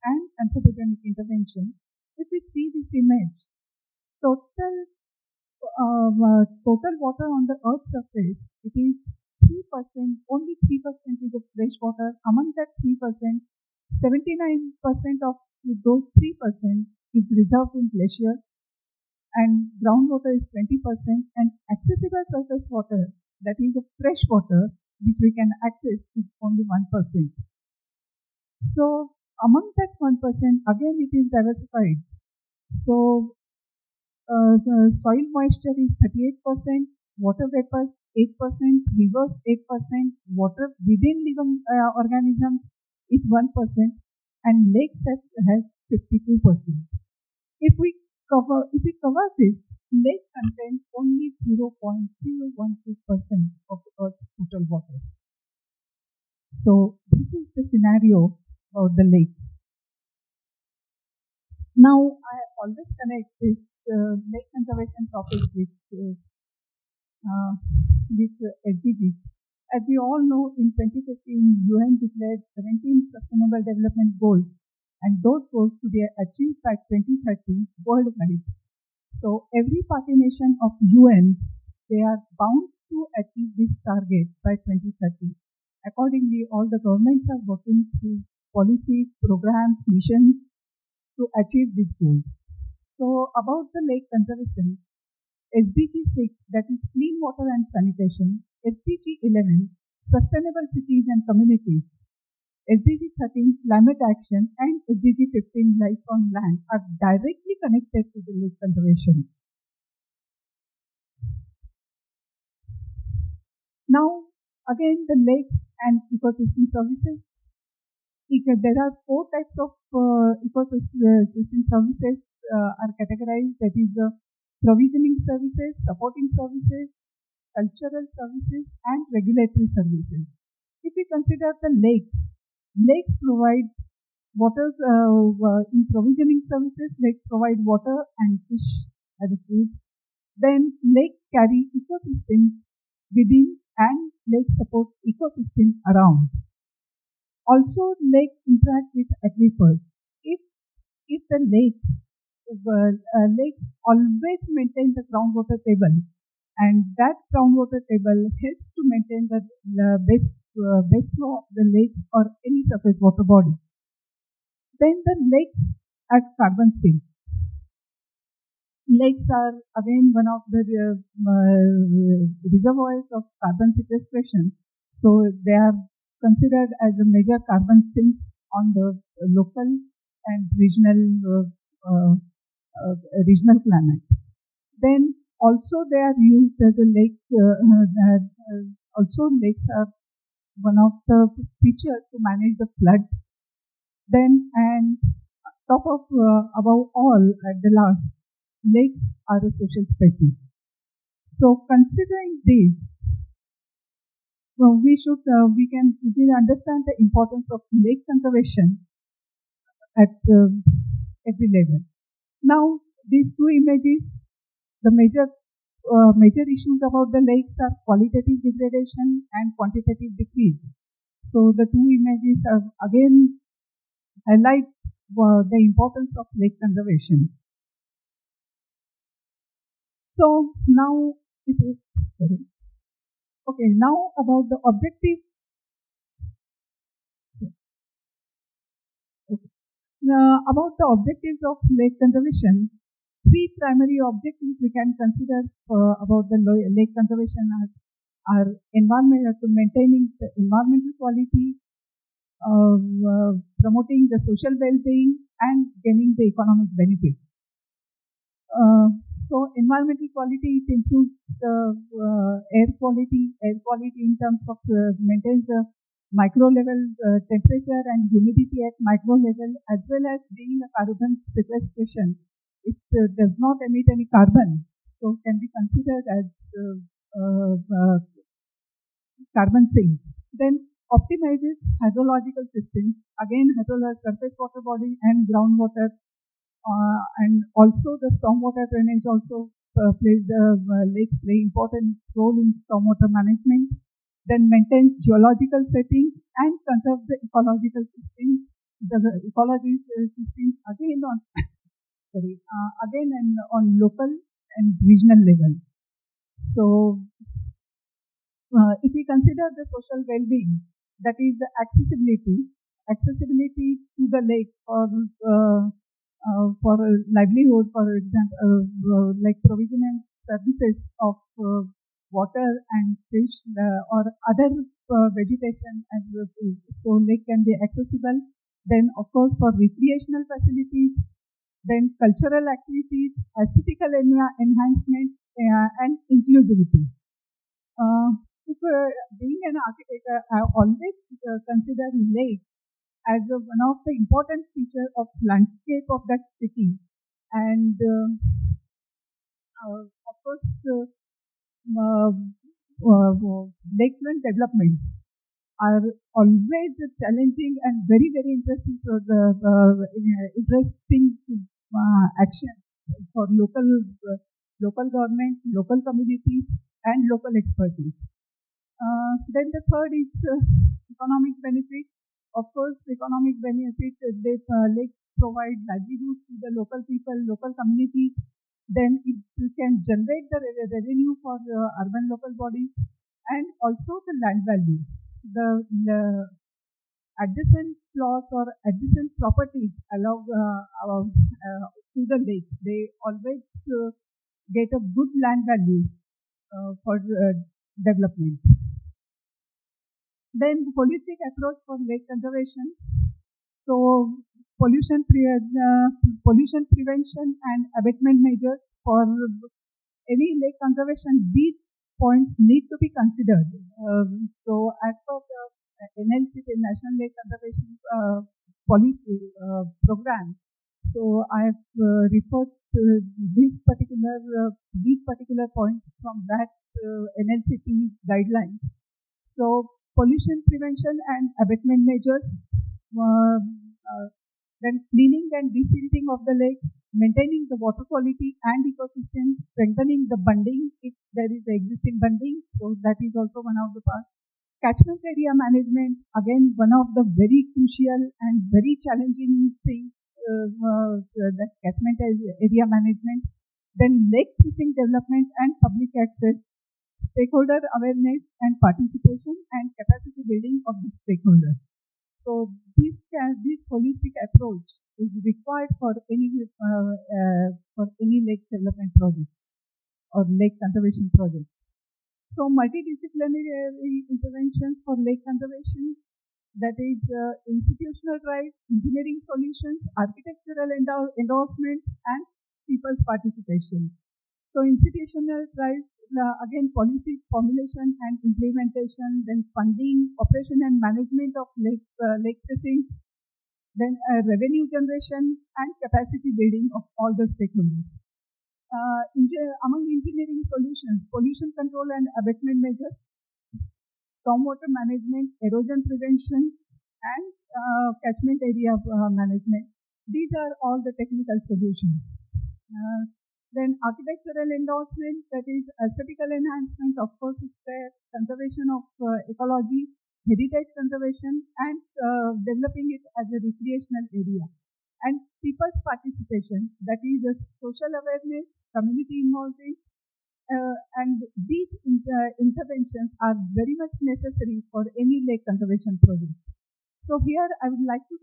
and anthropogenic intervention. If we see this image, total water on the Earth's surface, it is 3%, only 3% is of fresh water. Among that 3%, 79% of those 3% is reserved in glaciers, and groundwater is 20%, and accessible surface water, that is the fresh water, which we can access, is only 1%. So among that 1%, again it is diversified. So the soil moisture is 38%, water vapors 8%, rivers 8%, water within living organisms is 1%, and lakes has 52%. If we cover this, lake contains only 0.012% of the Earth's total water. So this is the scenario about the lakes. Now I always connect this lake conservation topic with SDGs. As we all know, in 2015, UN declared 17 Sustainable Development Goals, and those goals to be achieved by 2030 worldwide. So every party nation of UN, they are bound to achieve this target by 2030. Accordingly, all the governments are working through policies, programs, missions to achieve these goals. So about the lake conservation, SDG 6, that is clean water and sanitation, SDG 11, sustainable cities and communities, SDG 13, climate action, and SDG 15, life on land, are directly connected to the lake conservation. Now, again, the lakes and ecosystem services. There are 4 types of ecosystem services are categorized. That is provisioning services, supporting services, cultural services, and regulatory services. If we consider the lakes provide water in provisioning services. Lakes provide water and fish as a food. Then lakes carry ecosystems within, and lakes support ecosystem around. Also, lakes interact with aquifers. If the lakes always maintain the groundwater table, and that groundwater table helps to maintain the base flow of the lakes or any surface water body. Then the lakes as carbon sink. Lakes are again one of the reservoirs of carbon sequestration. So they are considered as a major carbon sink on the local and regional climate. Then also they are used as a lake. Also lakes are one of the features to manage the flood. Then and top of above all, at the last, lakes are a social species. So considering this, we can understand the importance of lake conservation at every level. Now, these 2 images, the major issues about the lakes are qualitative degradation and quantitative decrease. So the 2 images are again highlight the importance of lake conservation. So now now about the objectives. About the objectives of lake conservation, 3 primary objectives we can consider about the lake conservation are maintaining the environmental quality, promoting the social well-being, and gaining the economic benefits. So environmental quality, it includes air quality in terms of maintains the micro level temperature and humidity at micro level, as well as being a carbon sequestration. It does not emit any carbon, so can be considered as carbon sinks. Then optimizes hydrological systems, again surface water body and groundwater. And also the stormwater drainage also lakes play important role in stormwater management. Then maintain geological settings and conserve the ecological systems. The ecological systems again on local and regional level. So if we consider the social well-being, that is the accessibility, accessibility to the lakes for livelihood, for example, like provision and services of water and fish or other vegetation as well. So lake can be accessible. Then of course for recreational facilities, then cultural activities, aesthetical enhancement and inclusivity. If, being an architect, I always consider lake as one of the important features of landscape of that city. And of course, lakefront developments are always challenging and very, very interesting for the interesting actions for local government, local communities, and local expertise. Then the third is economic benefit. Of course, economic benefit, lakes provide livelihood to the local people, local communities. Then it can generate the revenue for urban local bodies and also the land value. The adjacent plots or adjacent properties allow to the lakes. They always get a good land value for development. Then holistic approach for lake conservation. So pollution prevention and abatement measures for any lake conservation. These points need to be considered. So as per the NLCP, National Lake Conservation Policy Program, so I have referred to these particular points from that NLCP guidelines. So pollution prevention and abatement measures, then cleaning and desilting of the lakes, maintaining the water quality and ecosystems, strengthening the bunding if there is existing bunding, so that is also one of the parts. Catchment area management, again one of the very crucial and very challenging things, that catchment area management. Then lake fishing development and public access, stakeholder awareness and participation, and capacity building of the stakeholders. So this holistic approach is required for any lake development projects or lake conservation projects. So multidisciplinary interventions for lake conservation, that is institutional drive, engineering solutions, architectural endorsements, and people's participation. So institutional drive, again policy formulation and implementation, then funding, operation and management of lake precincts, then revenue generation and capacity building of all the stakeholders. Among engineering solutions, pollution control and abatement measures, stormwater management, erosion preventions, and catchment area management. These are all the technical solutions. Then architectural endorsement, that is aesthetical enhancement, of course it's there, conservation of ecology, heritage conservation, and developing it as a recreational area. And people's participation, that is a social awareness, community involvement, and these interventions are very much necessary for any lake conservation project. So here I would like to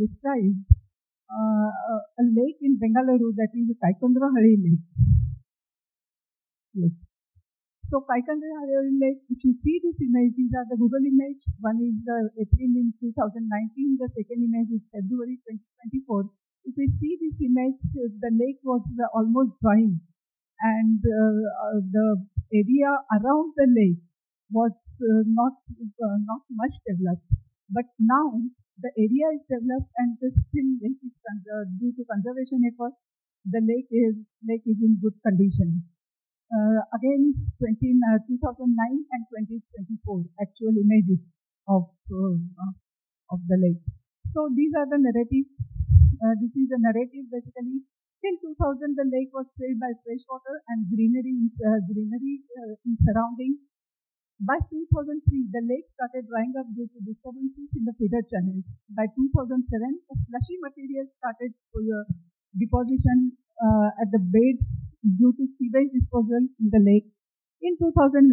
describe a lake in Bengaluru, that is Kaikondrahari Lake. Yes. So Kaikondrahari Lake, if you see this image, these are the Google image. One is the April in 2019, the second image is February 2024. If you see this image, the lake was almost drying, and the area around the lake was not much developed. But now the area is developed, and the still lake is due to conservation efforts, the lake is in good condition. Again, 2009 and 2024 actual images of the lake. So these are the narratives. This is a narrative basically. Till 2000, the lake was filled by fresh water and greenery in surrounding. By 2003, the lake started drying up due to disturbances in the feeder channels. By 2007, a slushy material started deposition at the bed due to sewage disposal in the lake. In 2000,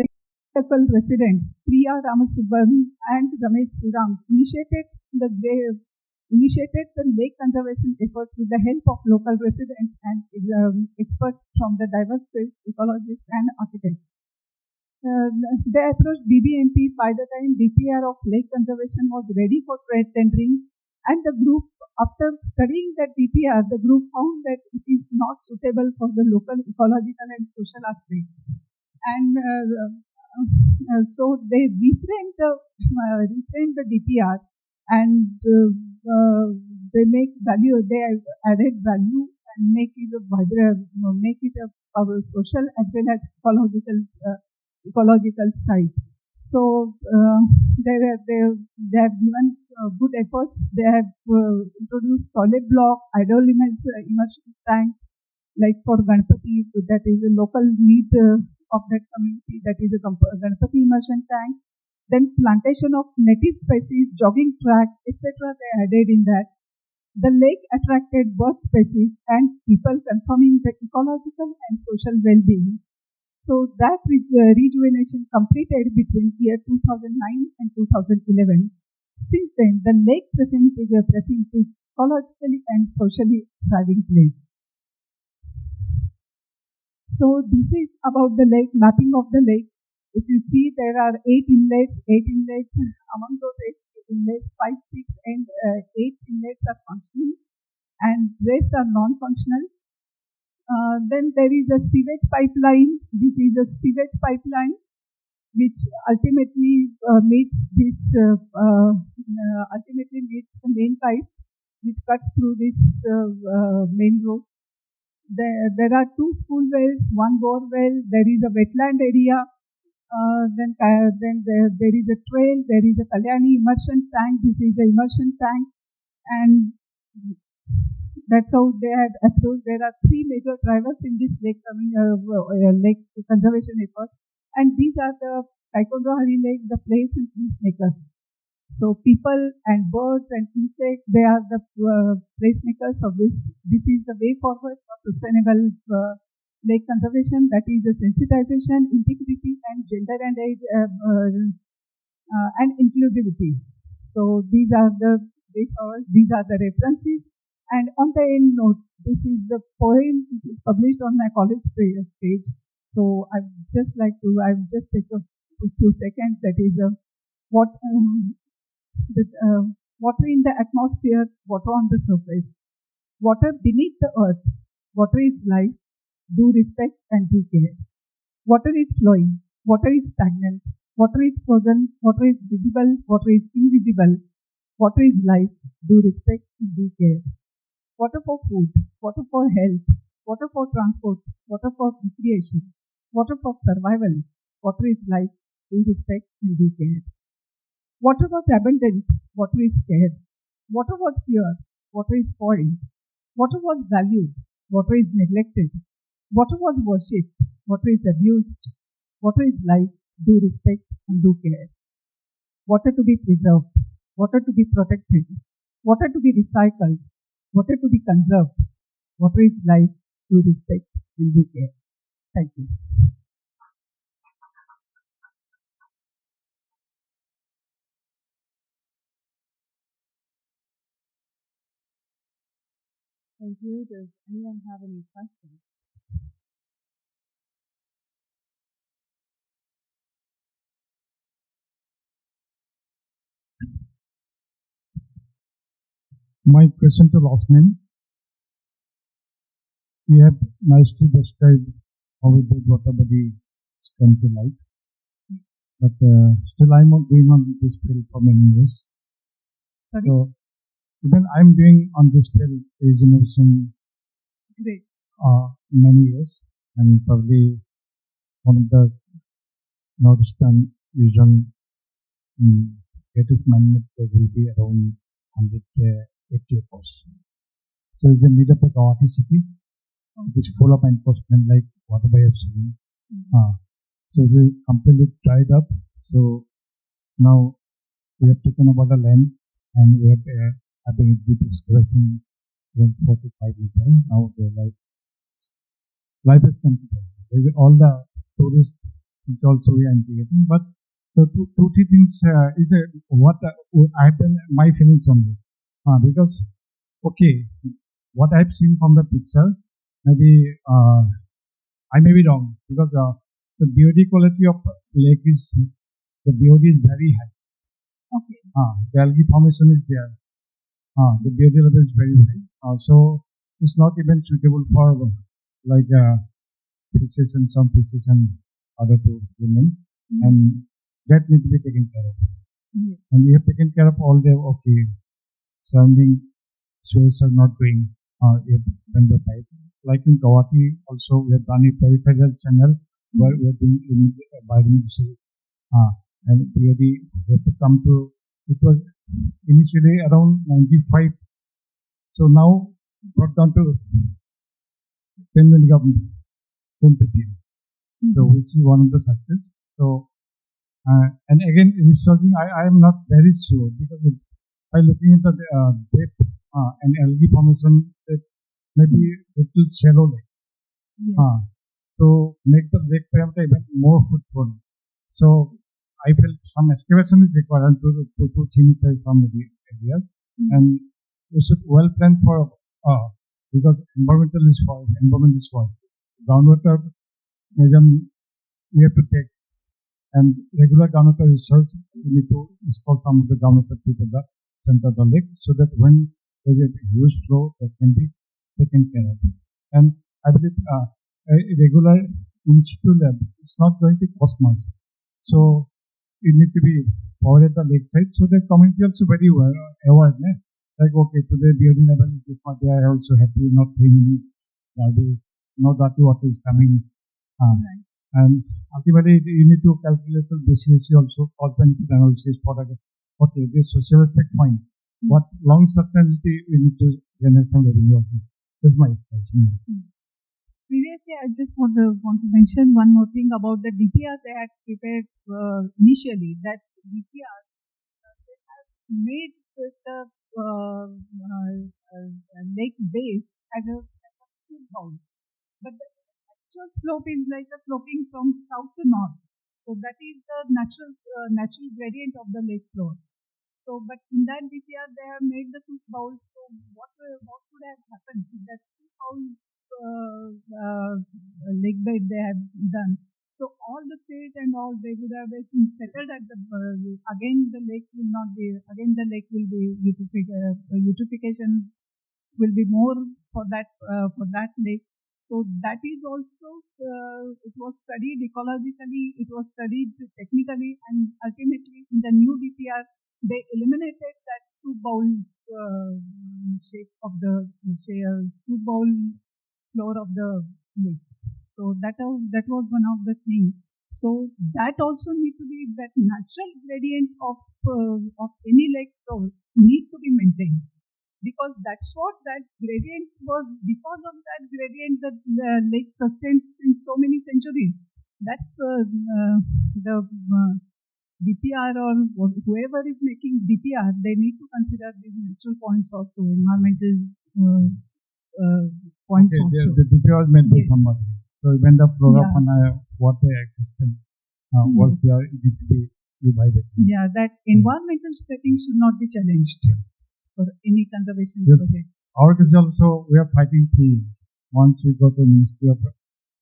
local residents, Priya Ramasubban and Ramesh Sriram, initiated the lake conservation efforts with the help of local residents and experts from the diverse fields, ecologists and architects. They approached BBMP by the time DPR of lake conservation was ready for tendering, and the group, after studying that DPR, the group found that it is not suitable for the local ecological and social aspects. And so they reframed the DPR, and they make value. They added value and make it a social as well as ecological site. So they have given good efforts. They have introduced solid block, idle immersion tank, like for Ganpati, that is a local need of that community, that is a Ganpati immersion tank. Then plantation of native species, jogging track, etc. they added in that. The lake attracted bird species and people confirming the ecological and social well-being. So that rejuvenation completed between year 2009 and 2011. Since then, the lake precinct is ecologically and socially thriving place. So this is about the lake, mapping of the lake. If you see, there are 8 inlets. Among those 8 inlets, 5, 6, and 8 inlets are functional, and rest are non-functional. Then there is a sewage pipeline. This is a sewage pipeline which ultimately meets the main pipe, which cuts through this main road. There are 2 school wells, 1 bore well. There is a wetland area. Then there is a trail. There is a Kalyani immersion tank. This is the immersion tank, and that's how they had approached. There are 3 major drivers in this lake conservation effort, and these are the Kaikondahari Lake, the place and peacemakers. So people and birds and insects, they are the placemakers of this. This is the way forward for sustainable lake conservation. That is the sensitization, integrity, and gender and age and inclusivity. So these are the references. And on the end note, this is the poem which is published on my college page. So I'd just take a few seconds. That is water in the atmosphere, water on the surface, water beneath the earth. Water is life. Do respect and do care. Water is flowing. Water is stagnant. Water is frozen. Water is visible. Water is invisible. Water is life. Do respect and do care. Water for food, water for health, water for transport, water for recreation, water for survival. Water is life. Do respect and do care. Water was abundant. Water is scarce. Water was pure. Water is spoiled. Water was valued. Water is neglected. Water was worshipped. Water is abused. Water is life. Do respect and do care. Water to be preserved. Water to be protected. Water to be recycled. Water to be conserved. Water is life. Do respect and do care. Thank you. Thank you. Does anyone have any questions? My question to Rosman. You have nicely described how the water body come to light, but still I'm not doing on this field for many years. Sorry? So even I'm doing on this field regeneration Great. Many years, and probably one of the northeastern region greatest man-made lake will be around 180 acres. So it's a made up like Guwahati city. It is full of enforcement like what I have seen. So it is completely dried up. So now we have taken about the land and we have having deep excavation around 45 meters. Now the life has come to them. All the tourists which also we are integrating. But the two three things is what I have done my feelings on it. Because okay, what I have seen from the picture, maybe I may be wrong because the BOD quality of lake is the BOD is very high. Okay. The algae formation is there. The BOD level is very high. So it's not even suitable for like fishes and some fishes and other to remain. And that need to be taken care of. Yes. And we have taken care of all the surrounding soils are not going when the pipe. Like in Kawati also we have done a peripheral channel where we are doing biodiversity. And BOD we have to come to, it was initially around 95. So now brought down to 10 milligram, 10 to 10. So which is one of the success. So and again researching, I am not very sure because by looking at the depth and algae formation, it may be little shallow lake. To make the lake parameter even more fruitful. So I felt some excavation is required to thin some areas, and we should well plan for because environment is first. Groundwater measurement we have to take, and regular groundwater research we need to install some of the groundwater to the center of the lake so that when there is a huge flow that can be taken care of. And I believe a regular in situ lab, it's not going to cost much. So it need to be powered at the lakeside. So the community also very aware. Like okay, today BOD level is this much. They are also happy, not paying any garbage, no dirty water is coming. And ultimately you need to calculate the basis also cost benefit analysis for the okay, this social aspect fine. What long sustainability we need to generate some revenue also. That's my exercise. Yes. Previously, I just want to mention one more thing about the DPR they had prepared initially. That DPR they have made the lake base as a steep bound, but the actual slope is like a sloping from south to north. So that is the natural gradient of the lake floor. So, but in that DPR they have made the soup bowl. So, what would have happened if that soup bowl lake bed they have done? So, all the silt and all they would have been settled at the again the lake will not be again the lake will be eutrophication will be more for that lake. So that is also it was studied ecologically, it was studied technically, and ultimately in the new DPR they eliminated that soup bowl shape of the soup bowl floor of the lake. So that was one of the things. So that also need to be that natural gradient of any lake floor need to be maintained. Because that's what that gradient was. Because of that gradient, the lake sustains in so many centuries. That the DPR or whoever is making DPR, they need to consider these natural points also, environmental points also. The DPR is meant for somebody. So when the flora fauna, what they existed, was there, it need to be revived. Yeah, that environmental setting should not be challenged. For any conservation projects. Our case also, we are fighting 3 years. Once we go to Ministry of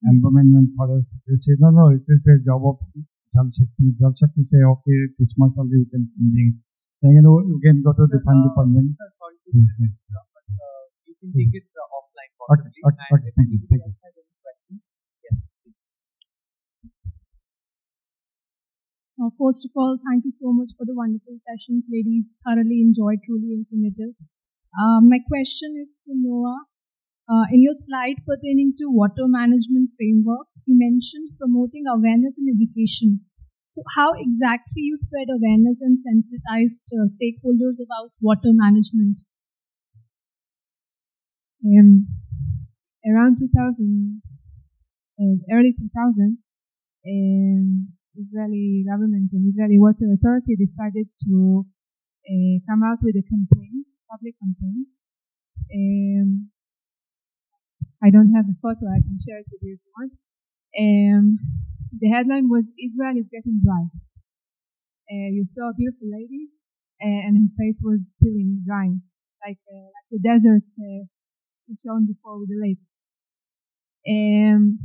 Environment and Forest, they say, no, it is a job of Jal Shakti. Jal Shakti say, okay, this much only we can finish. Then you can go to different department. You can take it offline. Okay, thank you. First of all, thank you so much for the wonderful sessions, ladies. Thoroughly enjoyed, truly informative. My question is to Noah. In your slide pertaining to water management framework, you mentioned promoting awareness and education. So how exactly you spread awareness and sensitized stakeholders about water management? Around 2000, early 2000, Israeli government and Israeli Water Authority decided to come out with a campaign, public campaign. I don't have the photo, I can share it with you if you want. The headline was Israel is getting dry. You saw a beautiful lady, and her face was peeling, drying, like the desert shown before with the lake. And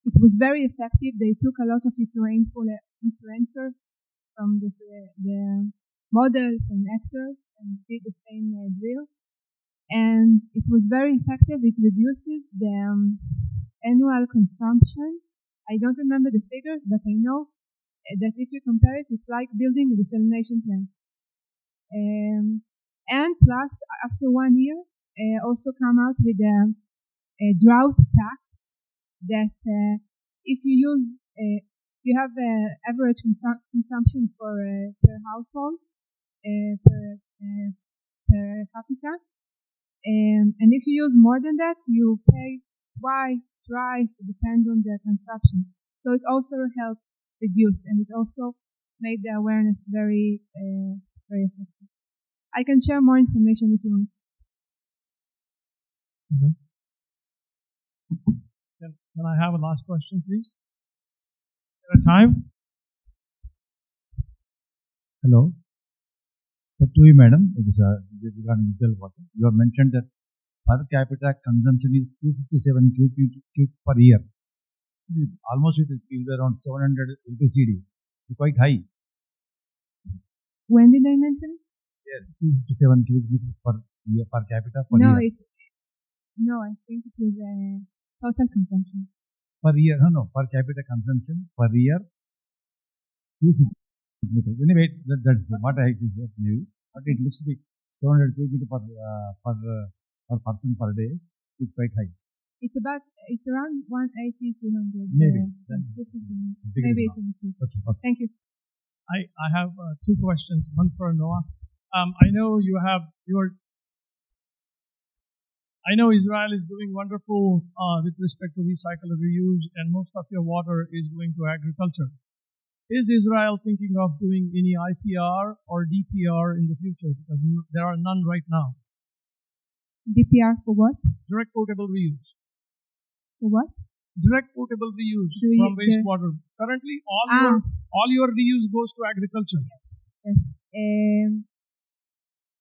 it was very effective. They took a lot of influencers from the models and actors and did the same drill. And it was very effective. It reduces the annual consumption. I don't remember the figures, but I know that if you compare it, it's like building a desalination plant. And plus, after 1 year, also come out with a drought tax that if you use, you have average consumption for per household per capita, and if you use more than that, you pay twice, thrice, depends on the consumption. So it also helped reduce, and it also made the awareness very effective. I can share more information if you want. Mm-hmm. Can I have a last question, please? At a time? Hello. So to you, madam, it is regarding Israel water. You have mentioned that per capita consumption is 257 cubic per year. Almost it will be around 700 LPCD. It's quite high. When did I mention it? Yes, 257 cubic meters per year per capita per year. No, I think it was total consumption. Per year, no, per capita consumption per year, 250 meters. Anyway, that's what I is that maybe. But it looks to be 700 cubic meters per person per day. It's quite high. It's around 180, 200. Maybe. This is maybe it's a mistake. Okay. Thank you. I have two questions. One for Noah. I know I know Israel is doing wonderful with respect to recycle and reuse, and most of your water is going to agriculture. Is Israel thinking of doing any IPR or DPR in the future? Because there are none right now. DPR for what? Direct potable reuse. For what? Direct potable reuse from wastewater. Currently, all your reuse goes to agriculture. Yes.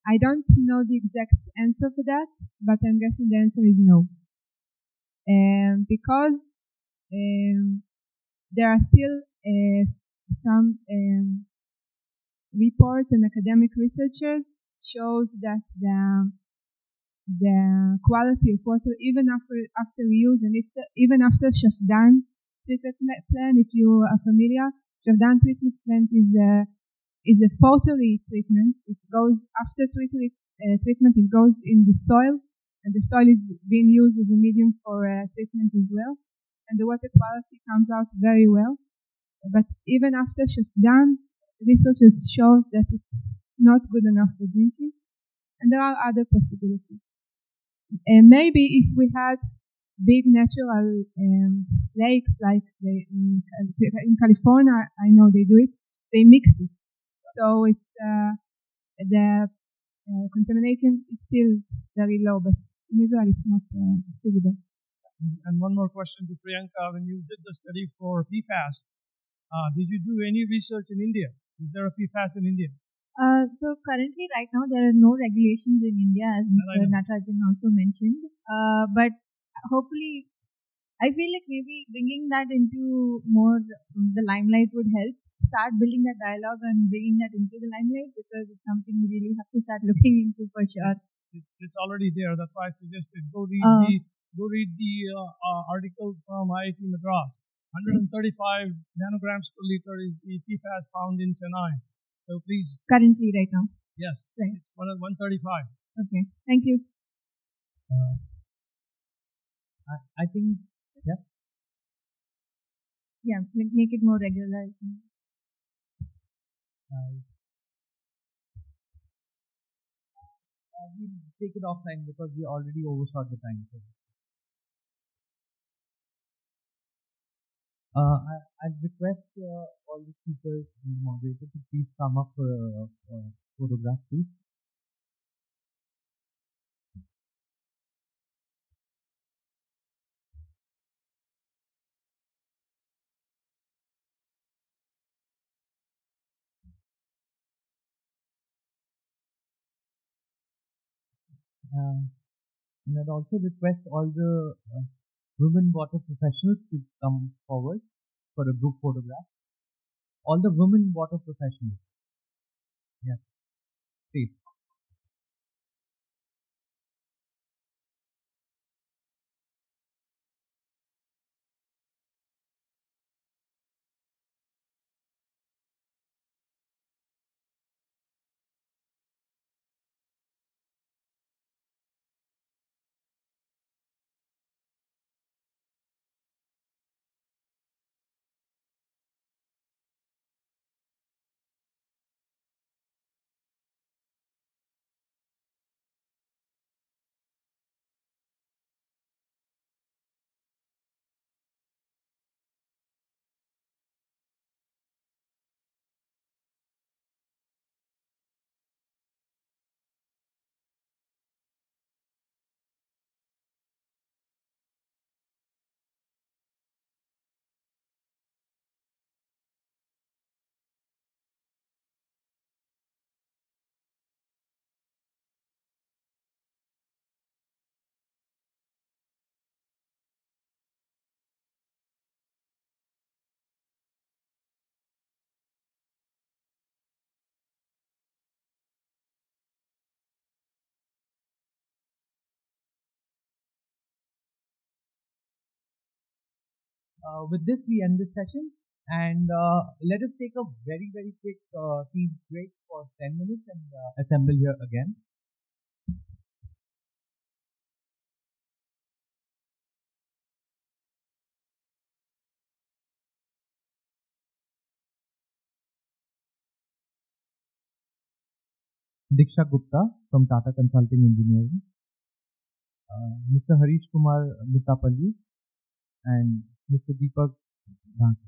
I don't know the exact answer for that, but I'm guessing the answer is no. Because there are still some reports and academic researchers shows that the quality of water, even after reuse and even after Shafdan treatment plant, if you are familiar, Shafdan treatment plant is a photo-treatment. It goes after treatment. It goes in the soil, and the soil is being used as a medium for treatment as well. And the water quality comes out very well. But even after Shafdan, researchers shows that it's not good enough for drinking, and there are other possibilities. And maybe if we had big natural lakes like in California, I know they do it. They mix it. So it's the contamination is still very low, but in Israel it's not feasible. And one more question to Priyanka. When you did the study for PFAS, did you do any research in India? Is there a PFAS in India? So currently, right now, there are no regulations in India, as Mr. Natarajan also mentioned. But hopefully, I feel like maybe bringing that into more the limelight would help. Start building that dialogue and bringing that into the limelight, because it's something we really have to start looking into for sure. It's already there. That's why I suggested go read the articles from IIT Madras. 135 nanograms per liter is the PFAS found in Chennai. So please. Currently, right now. Yes, right. It's 135. Okay, thank you. I think, yeah. Yeah, make it more regular. We'll take it offline because we already overshot the time. So. I'd request all the speakers and moderators to please come up for a photograph, please. And I'd also request all the women water professionals to come forward for a group photograph. All the women water professionals. Yes, please. With this, we end this session, and let us take a very, very quick tea break for 10 minutes and assemble here again. Diksha Gupta from Tata Consulting Engineering, Mr. Harish Kumar Mittapalli, and Mr. Deepak Dhanke.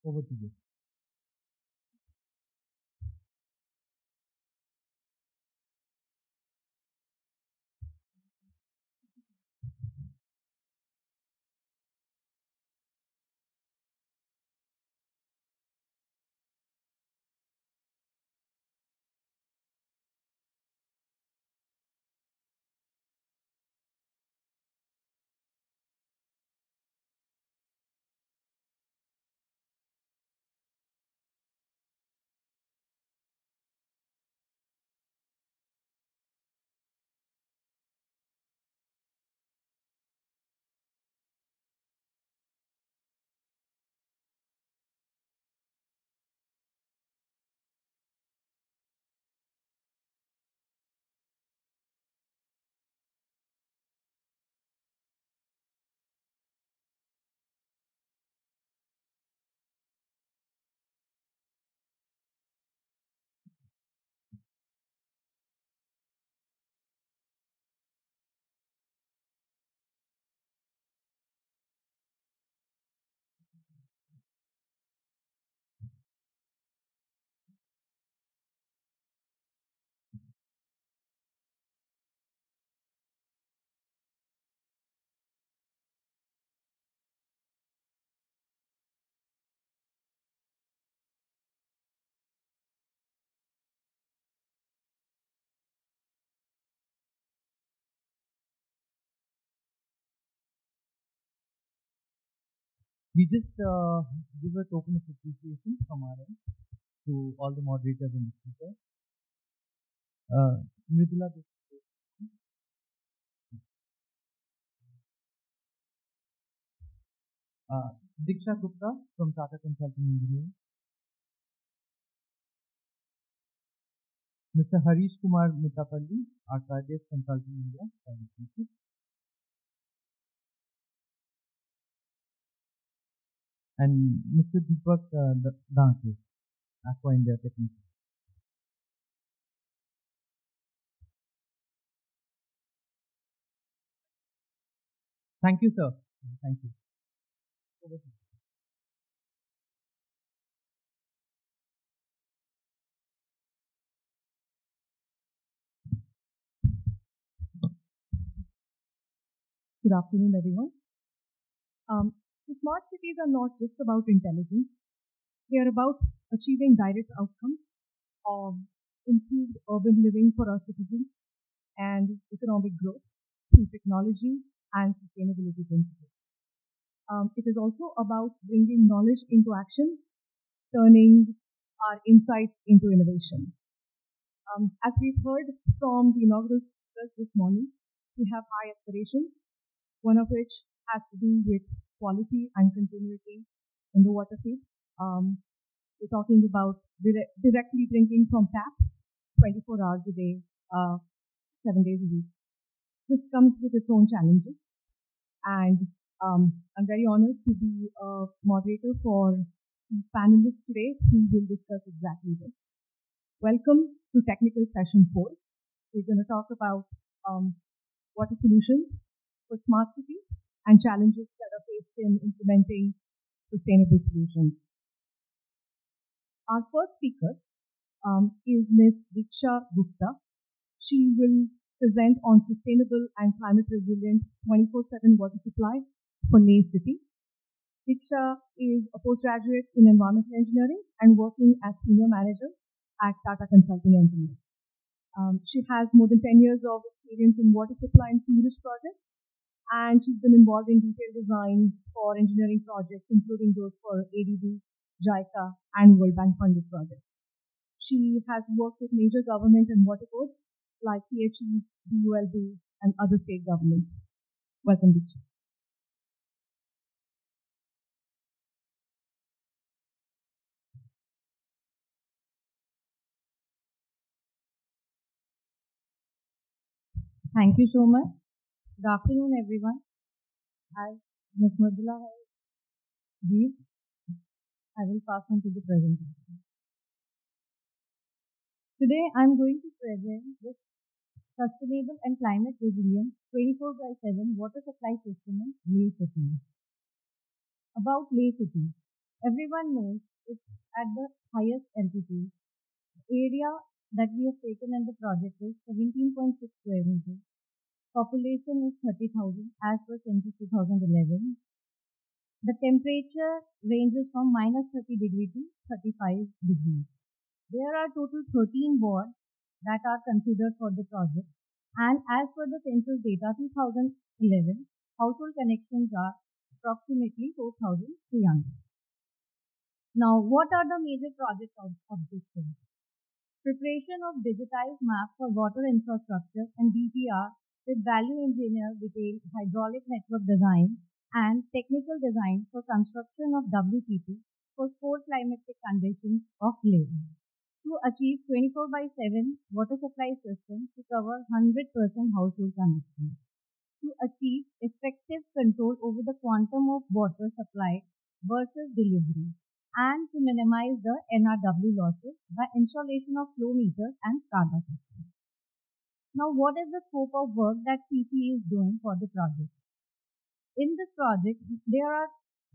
Over to you. We just give a token of appreciation from our end to all the moderators and the speakers. Mridula, Diksha Gupta from Tata Consulting Engineering, Mr. Harish Kumar Mittapalli, Arcadius Consulting India, Private Limited, and Mr. Deepak Dhanke, Aqua India Technical. Thank you, sir. Thank you. Over to you. Good afternoon, everyone. The smart cities are not just about intelligence, they are about achieving direct outcomes of improved urban living for our citizens and economic growth through technology and sustainability principles. It is also about bringing knowledge into action, turning our insights into innovation. As we've heard from the inaugural speakers this morning, we have high aspirations, one of which has to do with quality and continuity in the water field. We're talking about directly drinking from tap 24 hours a day, 7 days a week. This comes with its own challenges, and I'm very honored to be a moderator for these panelists today who will discuss exactly this. Welcome to Technical Session 4. We're going to talk about water solutions for smart cities and challenges that are faced in implementing sustainable solutions. Our first speaker is Ms. Diksha Gupta. She will present on sustainable and climate resilient 24/7 water supply for Leh City. Diksha is a postgraduate in environmental engineering and working as senior manager at Tata Consulting Engineers. She has more than 10 years of experience in water supply and sewerage projects, and she's been involved in detailed design for engineering projects, including those for ADB, JICA, and World Bank funded projects. She has worked with major government and water boards like PHEs, DULB, and other state governments. Welcome, Diksha. Thank you so much. Good afternoon, everyone. As Ms. Murdula has briefed, I will pass on to the presentation. Today, I'm going to present the sustainable and climate resilient 24/7 water supply system in Leh City. About Leh City, everyone knows it's at the highest altitude. The area that we have taken in the project is 17.6 square meters. Population is 30,000 as per census 2011. The temperature ranges from minus 30 degrees to 35 degrees. There are total 13 wards that are considered for the project, and as per the census data 2011, household connections are approximately 4,300. Now, what are the major project objectives? Preparation of digitized map for water infrastructure and DPR with value engineer detailed hydraulic network design and technical design for construction of WTP for 4 climatic conditions of Leh to achieve 24/7 water supply system to cover 100% household connection, to achieve effective control over the quantum of water supplied versus delivery, and to minimize the NRW losses by installation of flow meters and SCADA systems. Now, what is the scope of work that CCE is doing for the project? In this project, there are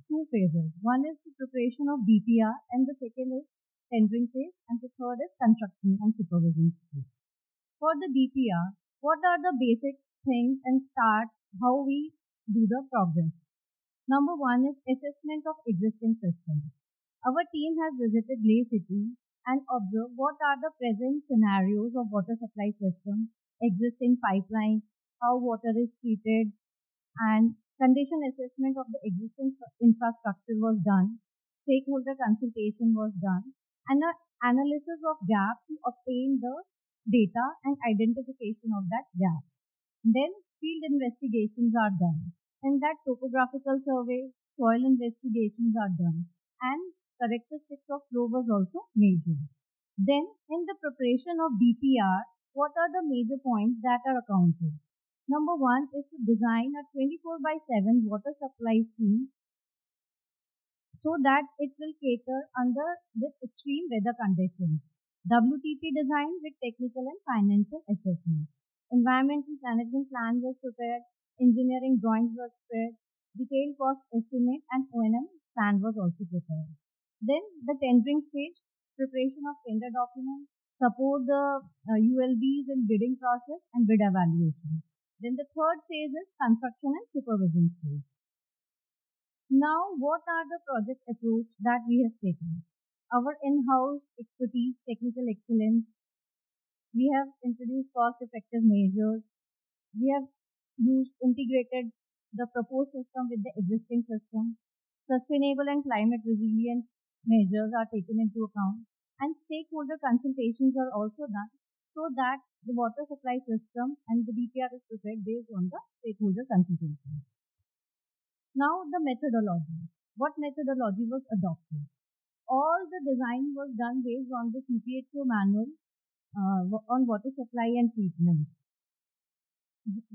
2 phases. One is the preparation of DPR, and the second is tendering phase, and the third is construction and supervision phase. For the DPR, what are the basic things and start how we do the progress? Number 1 is assessment of existing systems. Our team has visited Leh City and observed what are the present scenarios of water supply system, existing pipeline, how water is treated, and condition assessment of the existing infrastructure was done, stakeholder consultation was done, and an analysis of gap to obtain the data and identification of that gap. Then field investigations are done. In that topographical survey, soil investigations are done, and characteristics of flow was also measured. Then in the preparation of DPR, what are the major points that are accounted? Number 1 is to design a 24/7 water supply scheme so that it will cater under the extreme weather conditions. WTP design with technical and financial assessment. Environmental management plan was prepared, engineering drawings were prepared, detailed cost estimate and O&M plan was also prepared. Then the tendering stage, preparation of tender documents, support the ULBs in bidding process and bid evaluation. Then the third phase is construction and supervision stage. Now, what are the project approach that we have taken? Our in-house expertise, technical excellence, we have introduced cost-effective measures, we have used integrated the proposed system with the existing system, sustainable and climate resilient measures are taken into account, and stakeholder consultations are also done so that the water supply system and the DPR is prepared based on the stakeholder consultation. Now the methodology. What methodology was adopted? All the design was done based on the CPHO manual on water supply and treatment.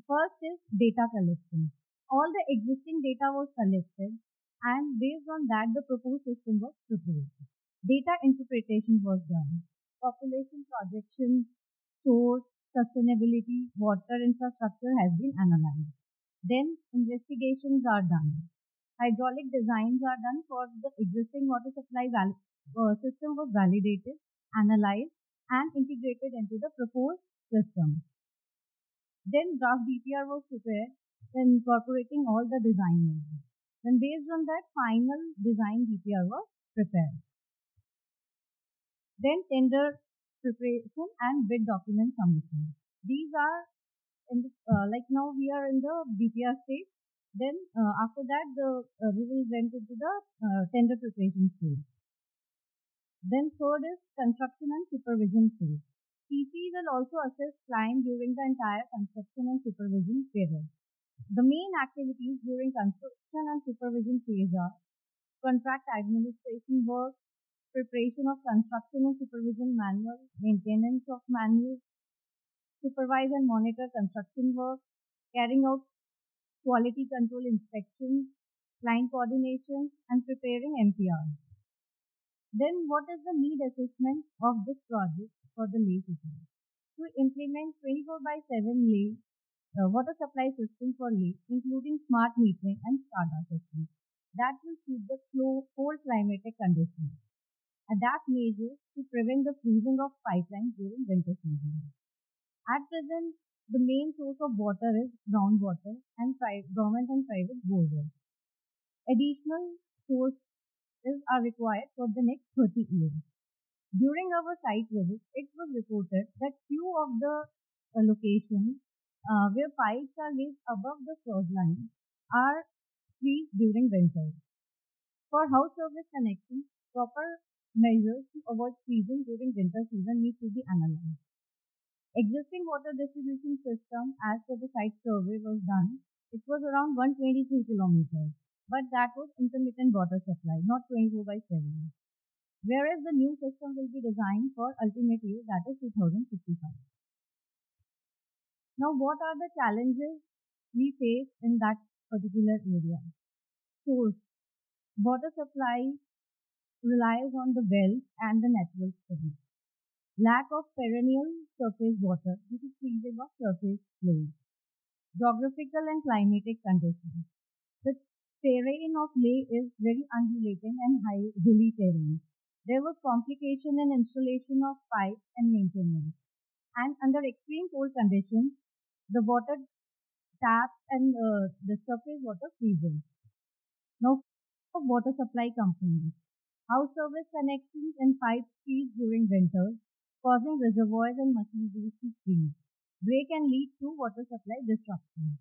First is data collection. All the existing data was collected and based on that the proposed system was prepared. Data interpretation was done. Population projection, source, sustainability, water infrastructure has been analyzed. Then investigations are done. Hydraulic designs are done for the existing water supply system was validated, analyzed and integrated into the proposed system. Then draft DPR was prepared, incorporating all the design measures. Then based on that, final design DPR was prepared. Then tender preparation and bid document submission. These are in the, like now we are in the DPR stage. Then after that, we will went into the tender preparation stage. Then third is construction and supervision phase. TC will also assist client during the entire construction and supervision period. The main activities during construction and supervision phase are contract administration work, preparation of construction and supervision manual, maintenance of manual, supervise and monitor construction work, carrying out quality control inspections, client coordination, and preparing MPR. Then what is the need assessment of this project for the Leh city? To implement 24 by 7 Leh water supply system for Leh, including smart metering and SCADA systems that will suit the cold climatic conditions. Adapt measures to prevent the freezing of pipelines during winter season. At present, the main source of water is groundwater and government and private borewells. Additional sources are required for the next 30 years. During our site visit, it was reported that few of the locations where pipes are laid above the shoreline are freeze during winter. For house service connections, proper measures to avoid freezing during winter season need to be analyzed. Existing water distribution system as per the site survey was done. It was around 123 kilometers, but that was intermittent water supply, not 24 by 7. Whereas the new system will be designed for ultimate year, that is 2055. Now, what are the challenges we face in that particular area? Source. Water supply relies on the wells and the natural springs. Lack of perennial surface water due to freezing of surface flows. Geographical and climatic conditions. The terrain of Leh is very undulating and hilly terrain. There was complication in installation of pipes and maintenance. And under extreme cold conditions, the water taps and the surface water freezes. Now, water supply components. House service connections and pipes freeze during winter, causing reservoirs and machineries to freeze. Break and leak to water supply disruption.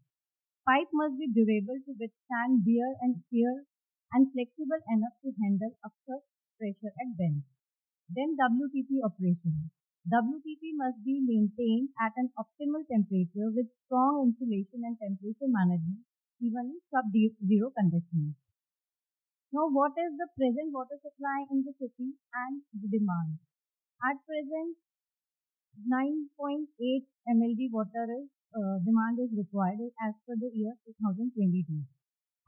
Pipe must be durable to withstand wear and tear and flexible enough to handle upsurge pressure at bends. Then WTP operation. WTP must be maintained at an optimal temperature with strong insulation and temperature management even in sub-zero conditions. Now, what is the present water supply in the city and the demand? At present, 9.8 mld water demand is required as per the year 2022.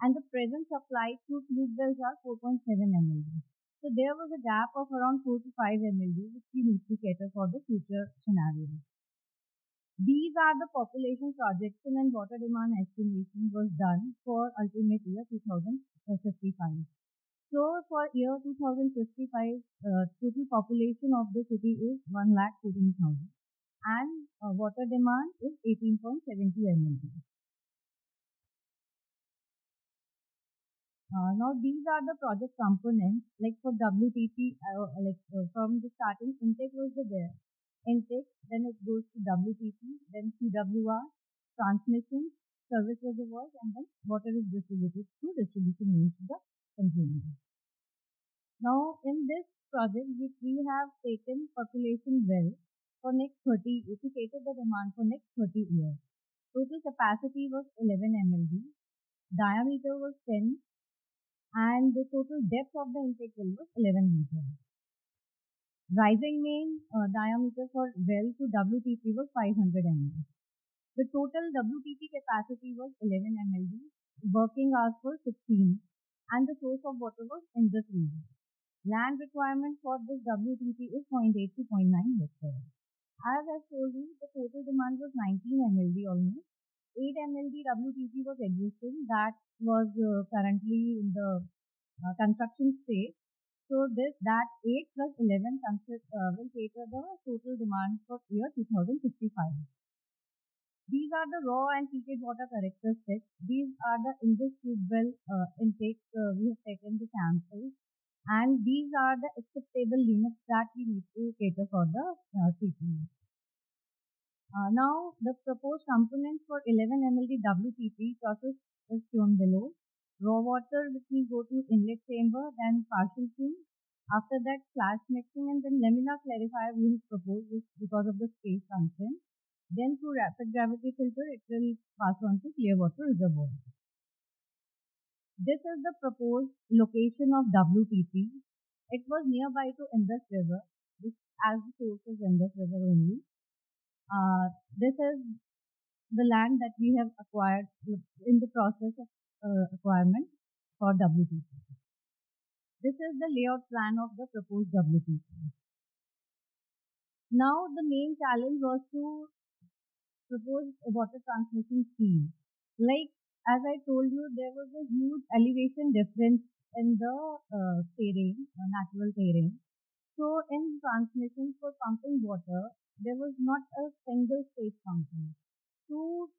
And the present supply through tube wells are 4.7 mld. So there was a gap of around 4 to 5 mld which we need to cater for the future scenario. These are the population projection and water demand estimation was done for ultimate year 2055. So for year 2055, total population of the city is 1,14,000 and water demand is 18.70 mld. Now these are the project components. Like for WTP, from the starting, intake was there. Intake, then it goes to WTP, then CWR, transmission, service reservoirs, and then water is distributed through distribution units to the consumer. Now in this project, we have taken population well for next 30, if we cater the demand for next 30 years. Total capacity was 11 MLD, diameter was 10, and the total depth of the intake well was 11 meters. Rising main diameter for well to WTP was 500 ml. The total WTP capacity was 11 mld, working hours were 16, and the source of water was in this region. Land requirement for this WTP is 0.8 to 0.9 hectares. As I told you, the total demand was 19 mld almost. 8 mld WTP was existing, that was currently in the construction stage. So that 8 plus 11 will cater the total demand for year 2055. These are the raw and treated water characteristics. These are the industry well intake. We have taken the samples, and these are the acceptable limits that we need to cater for the treatment. Now, the proposed components for 11 mld WTP process is shown below. Raw water, which will go to inlet chamber, then partial fume. After that, flash mixing, and then laminar clarifier we have proposed because of the space constraint. Then through rapid gravity filter, it will pass on to clear water reservoir. This is the proposed location of WTP. It was nearby to Indus River, which as the source is Indus River only. This is the land that we have acquired in the process of acquirement for WTP. This is the layout plan of the proposed WTP. Now the main challenge was to propose a water transmission scheme. Like as I told you, there was a huge elevation difference in the terrain, natural terrain. So in transmission for pumping water, there was not a single stage pumping. To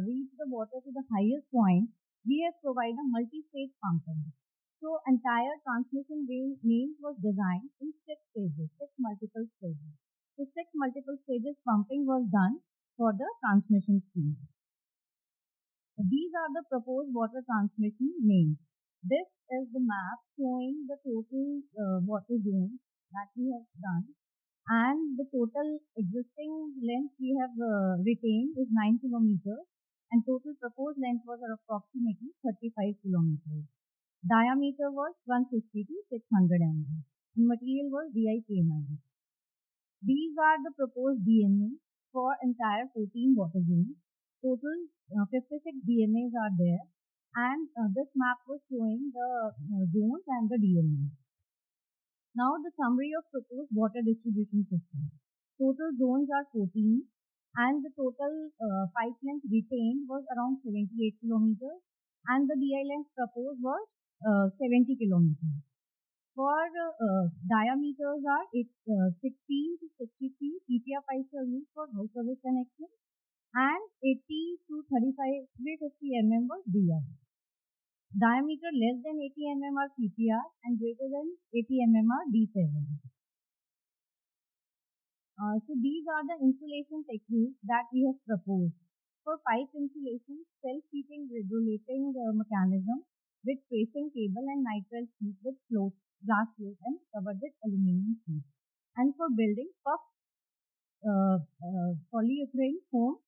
reach the water to the highest point, we have provided a multi-stage pumping. So entire transmission main was designed in 6 stages, 6 multiple stages. So 6 multiple stages pumping was done for the transmission scheme. These are the proposed water transmission mains. This is the map showing the total water zones that we have done, and the total existing length we have retained is 9 kilometers, and total proposed length was approximately 35 kilometers. Diameter was 150 to 600 mm, and material was DIK-. These are the proposed DMA for entire 14 water zones. Total 56 DMAs are there, and this map was showing the zones and the DMA. Now the summary of proposed water distribution system. Total zones are 14, and the total pipe length retained was around 78 kilometers, and the DI length proposed was 70 kilometers. For diameters are 16 to 63 PPR pipes are used for house service connection, and 80 to 350 mm was DI. Diameter less than 80 mm are PPR, and greater than 80 mm are D7. So these are the insulation techniques that we have proposed. For pipe insulation, self-heating regulating mechanism with tracing cable and nitrile sheet with float, glass float, and covered with aluminum sheet. And for building, puff polyurethane foam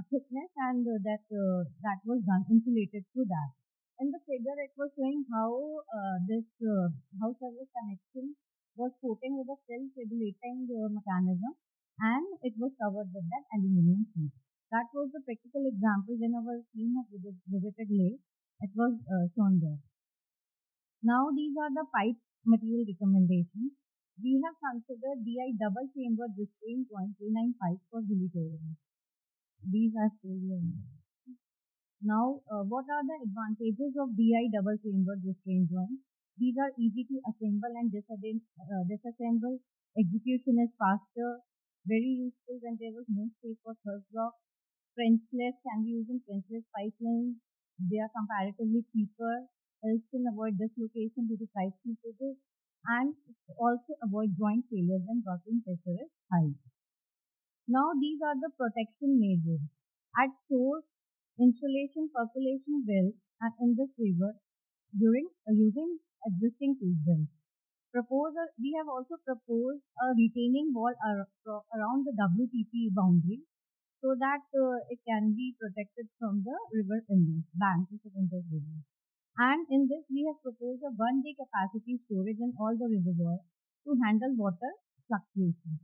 thickness, and that was done insulated through that. In the figure, it was showing how this house service connection was coated with a self-regulating mechanism, and it was covered with that aluminum sheet. That was the practical example when our team has visited Leh. It was shown there. Now these are the pipe material recommendations. We have considered DI double chamber restraint joint 39 pipes for hilly terrain. These are still here. Now, what are the advantages of DI double chamber restraint joint? These are easy to assemble and disassemble. Execution is faster, very useful when there was no space for third block. Trenchless, can be used in trenchless pipelines. They are comparatively cheaper. helps in avoid dislocation due to pipe leakages, and also avoid joint failures when working pressure is high. Now these are the protection measures. At source, installation percolation wells and in this river during using existing tube wells. We have also proposed a retaining wall around the WTP boundary so that it can be protected from the river inlet, banks of Indus River. And in this, we have proposed a 1 day capacity storage in all the reservoirs to handle water fluctuations.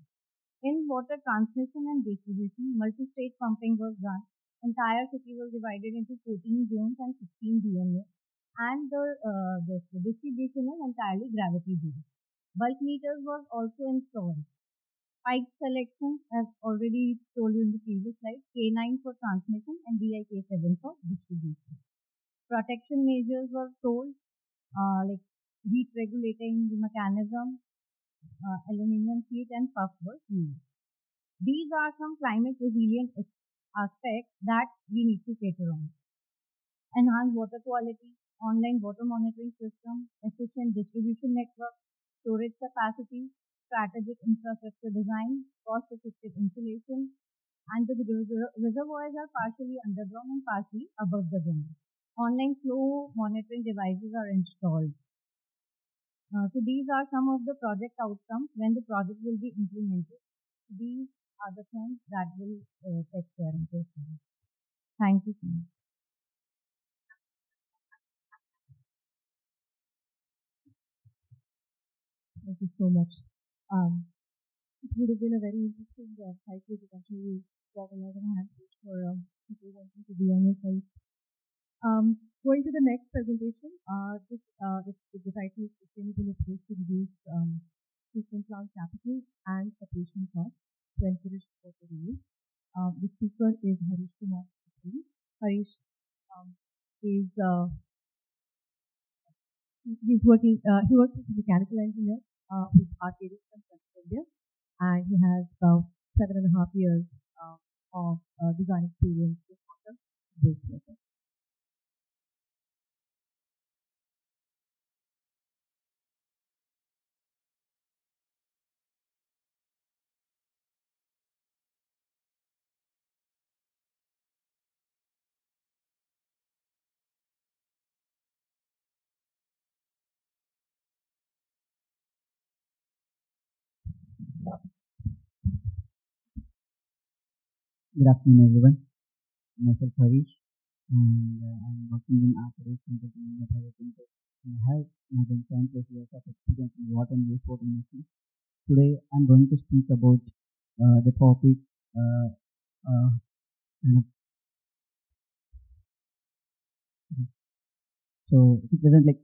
In water transmission and distribution, multi-stage pumping was done. Entire city was divided into 14 zones and 16 DMA, and the distribution is entirely gravity based. Bulk meters was also installed. Pipe selection, as already told you in the previous slide, K9 for transmission and DIK7 for distribution. Protection measures were told, like heat regulating mechanism, aluminum sheet and puff were used. These are some climate resilient aspects that we need to cater on. Enhanced water quality, online water monitoring system, efficient distribution network, storage capacity, strategic infrastructure design, cost-effective insulation, and the reservoirs are partially underground and partially above the ground. Online flow monitoring devices are installed. So these are some of the project outcomes when the project will be implemented. These are the things that will take care of this. Thank you so much. Thank you so much. It would have been a very interesting site visit actually to organize a hand for people wanting to be on your site. Going to the next presentation, the title is Sustainable Approach to Reduce Treatment Plant Capital and Operational Costs to Encourage Water Reuse. The speaker is Harish Kumar. Harish is he works as a mechanical engineer with RKD from Central India, and he has about 7.5 years of design experience with water, wastewater. Good afternoon, everyone. Myself Harish, and I'm working in RKD Central India Private Limited. I have more than 7+ years of experience in water and wastewater industry. Today, I'm going to speak about the topic so to present like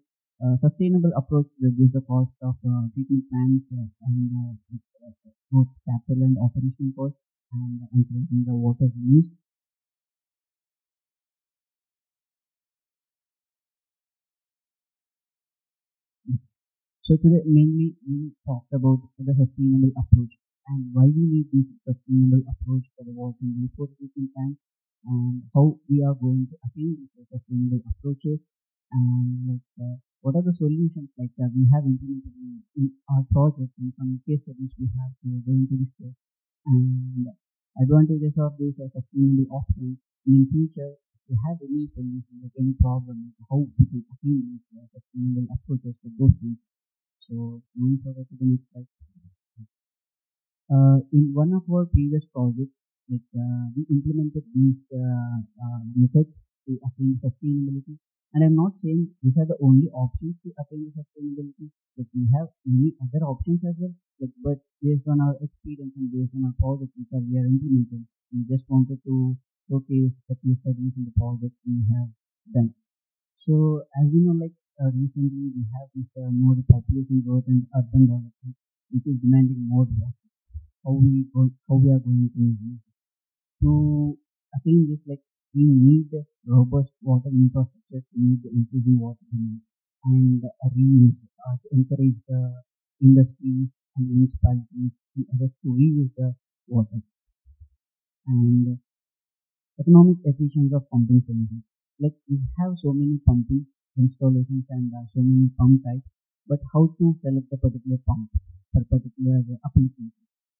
sustainable approach to reduce the cost of treatment plants and both capital and operational costs and increasing the water use. So today mainly we talked about the sustainable approach and why we need this sustainable approach for the water and wastewater treatment plants and how we are going to attain these sustainable approaches and what are the solutions we have implemented in our project and some case studies we have to going to discuss and advantages of these sustainable options in future. If you have any solution, like any problem, how we can attain these sustainable approaches for those things. So moving forward to the next slide. In one of our previous projects, we implemented these methods to attain sustainability. And I'm not saying these are the only options to attain the sustainability. But we have many other options as well. But based on our experience and based on our project which we are implementing, we just wanted to showcase the case studies in the project we have done. So as you know, recently we have this more population growth and urban development, which is demanding more water. How we are going to use it. To attain this, we need robust water infrastructure to meet the increasing water demand and reuse to encourage the industries and municipalities and others to reuse the water and economic efficiency of pumping solutions. We have so many pumping installations and so many pump types, but how to select a particular pump for particular application.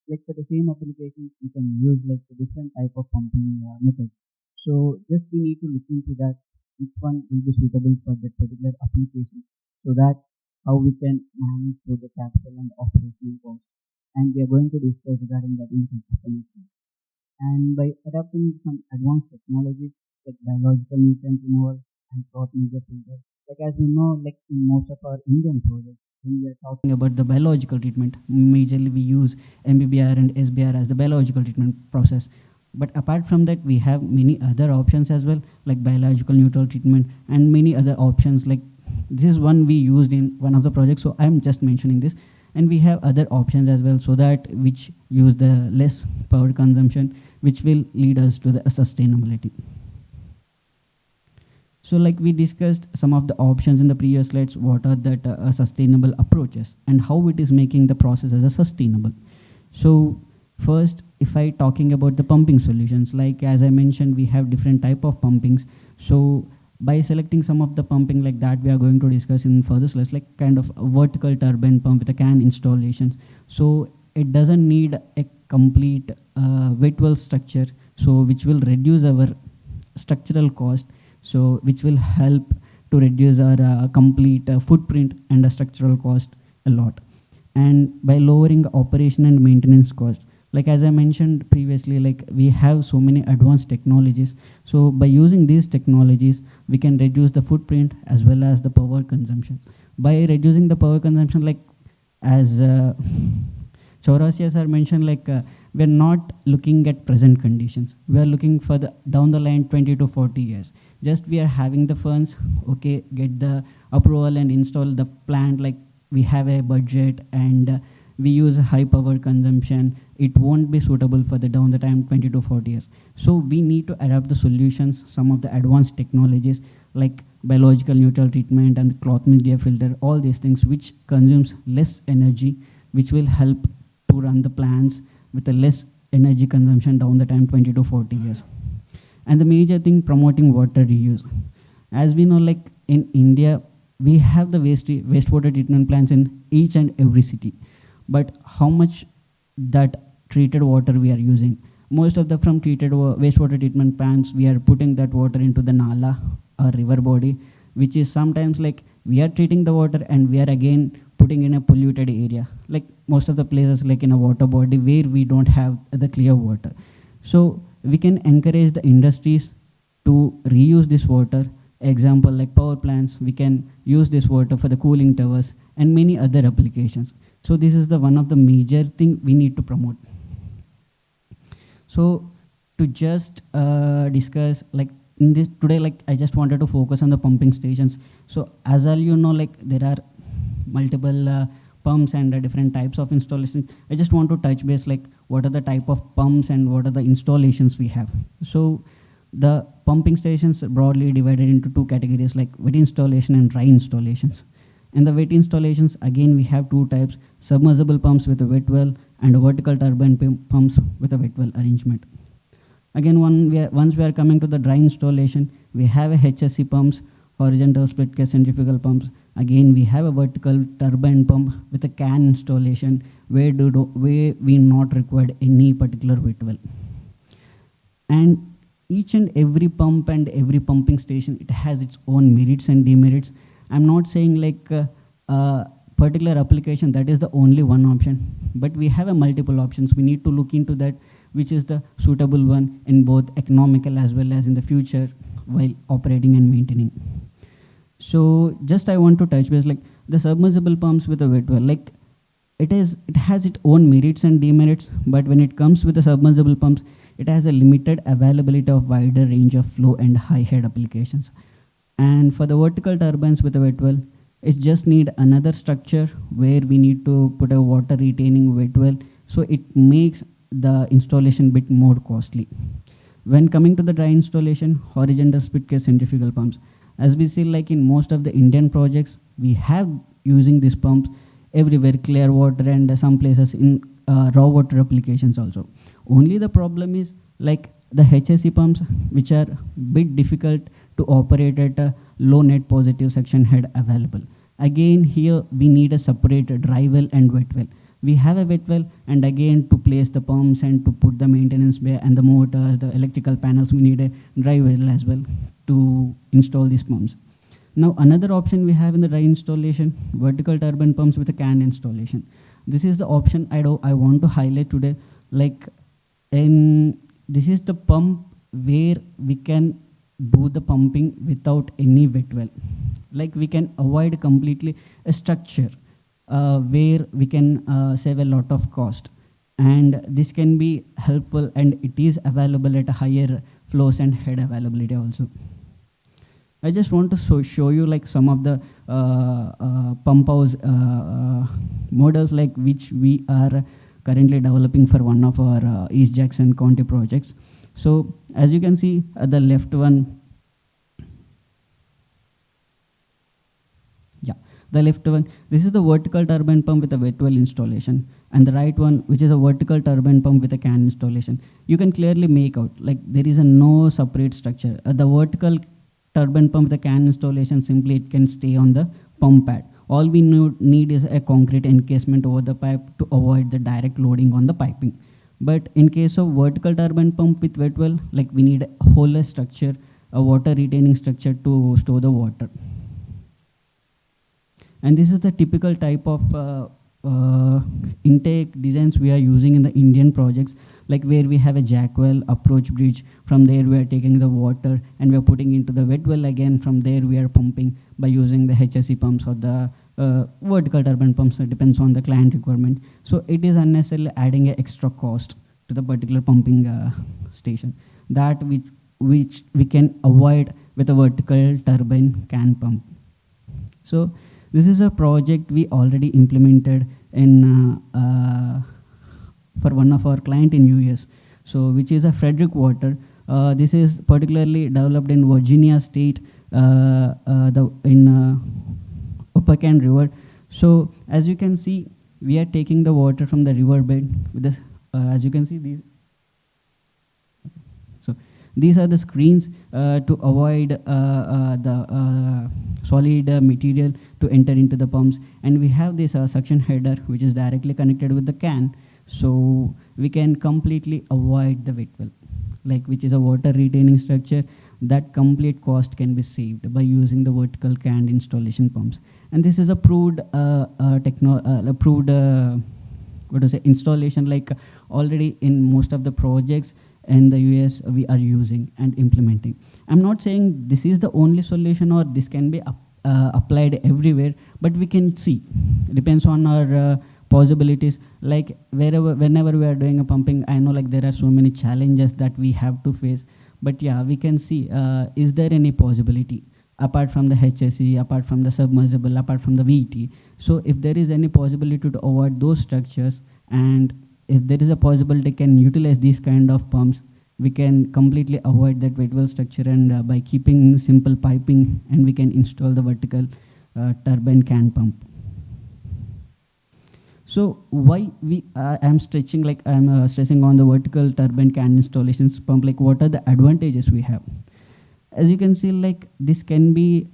Like for the same application, we can use like a different type of pumping methods. So just we need to look into that which one will be suitable for that particular application, so that how we can manage through the capital and operational costs. And we are going to discuss regarding that in some definition. And by adapting some advanced technologies like biological nutrient removal and crop media filter, like as we know, like in most of our Indian projects, when we are talking about the biological treatment, majorly we use MBBR and SBR as the biological treatment process. But apart from that, we have many other options as well, like biological neutral treatment and many other options. Like this is one we used in one of the projects, so I'm just mentioning this. And we have other options as well, so that which use the less power consumption, which will lead us to the sustainability. So like we discussed some of the options in the previous slides, what are that sustainable approaches and how it is making the process as a sustainable. So first, if I talking about the pumping solutions, like as I mentioned, we have different type of pumpings. So by selecting some of the pumping like that, we are going to discuss in further slides, like kind of a vertical turbine pump with a can installations. So it doesn't need a complete wet well structure, so which will reduce our structural cost, so which will help to reduce our complete footprint and the structural cost a lot. And by lowering operation and maintenance cost, like as I mentioned previously, like we have so many advanced technologies. So by using these technologies, we can reduce the footprint as well as the power consumption. By reducing the power consumption, like as Chaurasia sir mentioned, like we're not looking at present conditions. We are looking for the down the line 20 to 40 years. Just we are having the funds, okay, get the approval and install the plant, like we have a budget and we use high power consumption, it won't be suitable for the down the time 20 to 40 years. So we need to adapt the solutions, some of the advanced technologies like biological neutral treatment and cloth media filter, all these things which consumes less energy, which will help to run the plants with a less energy consumption down the time 20 to 40 years. And the major thing, promoting water reuse. As we know, like in India, we have the wastewater treatment plants in each and every city. But how much that treated water we are using? Most of the from treated wastewater treatment plants, we are putting that water into the nala or river body, which is sometimes like we are treating the water and we are again putting in a polluted area. Like most of the places like in a water body where we don't have the clear water. So we can encourage the industries to reuse this water. Example like power plants, we can use this water for the cooling towers and many other applications. So this is the one of the major thing we need to promote. So to just discuss like in this today, like I just wanted to focus on the pumping stations. So as all you know, like there are multiple pumps and different types of installations. I just want to touch base like what are the type of pumps and what are the installations we have. So the pumping stations are broadly divided into two categories, like wet installation and dry installations. In the wet installations, again we have two types, submersible pumps with a wet well and vertical turbine pumps with a wet well arrangement. Again, once we are coming to the dry installation, we have a HSC pumps, horizontal split case centrifugal pumps. Again, we have a vertical turbine pump with a can installation where we not required any particular wet well. And each and every pump and every pumping station, it has its own merits and demerits. I'm not saying like a particular application that is the only one option, but we have a multiple options. We need to look into that, which is the suitable one in both economical as well as in the future while operating and maintaining. So just I want to touch base like the submersible pumps with a wet well, like it has its own merits and demerits, but when it comes with the submersible pumps, it has a limited availability of wider range of flow and high head applications. And for the vertical turbines with a wet well, it just need another structure where we need to put a water retaining wet well, so it makes the installation bit more costly. When coming to the dry installation, horizontal split case centrifugal pumps, as we see like in most of the Indian projects, we have using these pumps everywhere, clear water and some places in raw water applications also. Only the problem is like the HSE pumps, which are bit difficult to operate at a low net positive suction head available. Again, here we need a separate dry well and wet well. We have a wet well, and again to place the pumps and to put the maintenance bay and the motors, the electrical panels, we need a dry well as well to install these pumps. Now another option we have in the dry installation, vertical turbine pumps with a can installation. This is the option I want to highlight today. Like, this is the pump where we can do the pumping without any wet well. Like, we can avoid completely a structure where we can save a lot of cost. And this can be helpful, and it is available at a higher flows and head availability also. I just want to show you like some of the pump house models like which we are currently developing for one of our East Jackson County projects. So as you can see, the left one, the left one, this is the vertical turbine pump with a wet well installation, and the right one, which is a vertical turbine pump with a can installation. You can clearly make out like there is no separate structure. The vertical turbine pump with a can installation, simply it can stay on the pump pad. All we need is a concrete encasement over the pipe to avoid the direct loading on the piping. But in case of vertical turbine pump with wet well, like we need a whole structure, a water retaining structure to store the water. And this is the typical type of intake designs we are using in the Indian projects, like where we have a jack well, approach bridge. From there we are taking the water and we are putting into the wet well again. From there we are pumping by using the HSE pumps or the vertical turbine pumps. It depends on the client requirement. So it is unnecessarily adding an extra cost to the particular pumping station, that which we can avoid with a vertical turbine can pump. So this is a project we already implemented in for one of our client in US, so which is a Frederick Water. This is particularly developed in Virginia State, in Upper River. So as you can see, we are taking the water from the riverbed with this. As you can see, these. So these are the screens to avoid the solid material to enter into the pumps, and we have this suction header which is directly connected with the can, so we can completely avoid the wet well, like which is a water retaining structure. That complete cost can be saved by using the vertical can installation pumps. And this is approved installation, like already in most of the projects in the US we are using and implementing. I'm not saying this is the only solution or this can be applied everywhere, but we can see, depends on our possibilities. Like whenever we are doing a pumping, I know like there are so many challenges that we have to face, but yeah, we can see, is there any possibility apart from the HSE, apart from the submersible, apart from the VT? So if there is any possibility to avoid those structures, and if there is a possibility can utilize these kind of pumps, we can completely avoid that wet well structure, and by keeping simple piping, and we can install the vertical turbine can pump. So why I'm stressing on the vertical turbine can installations pump, like what are the advantages we have? As you can see, like this can be,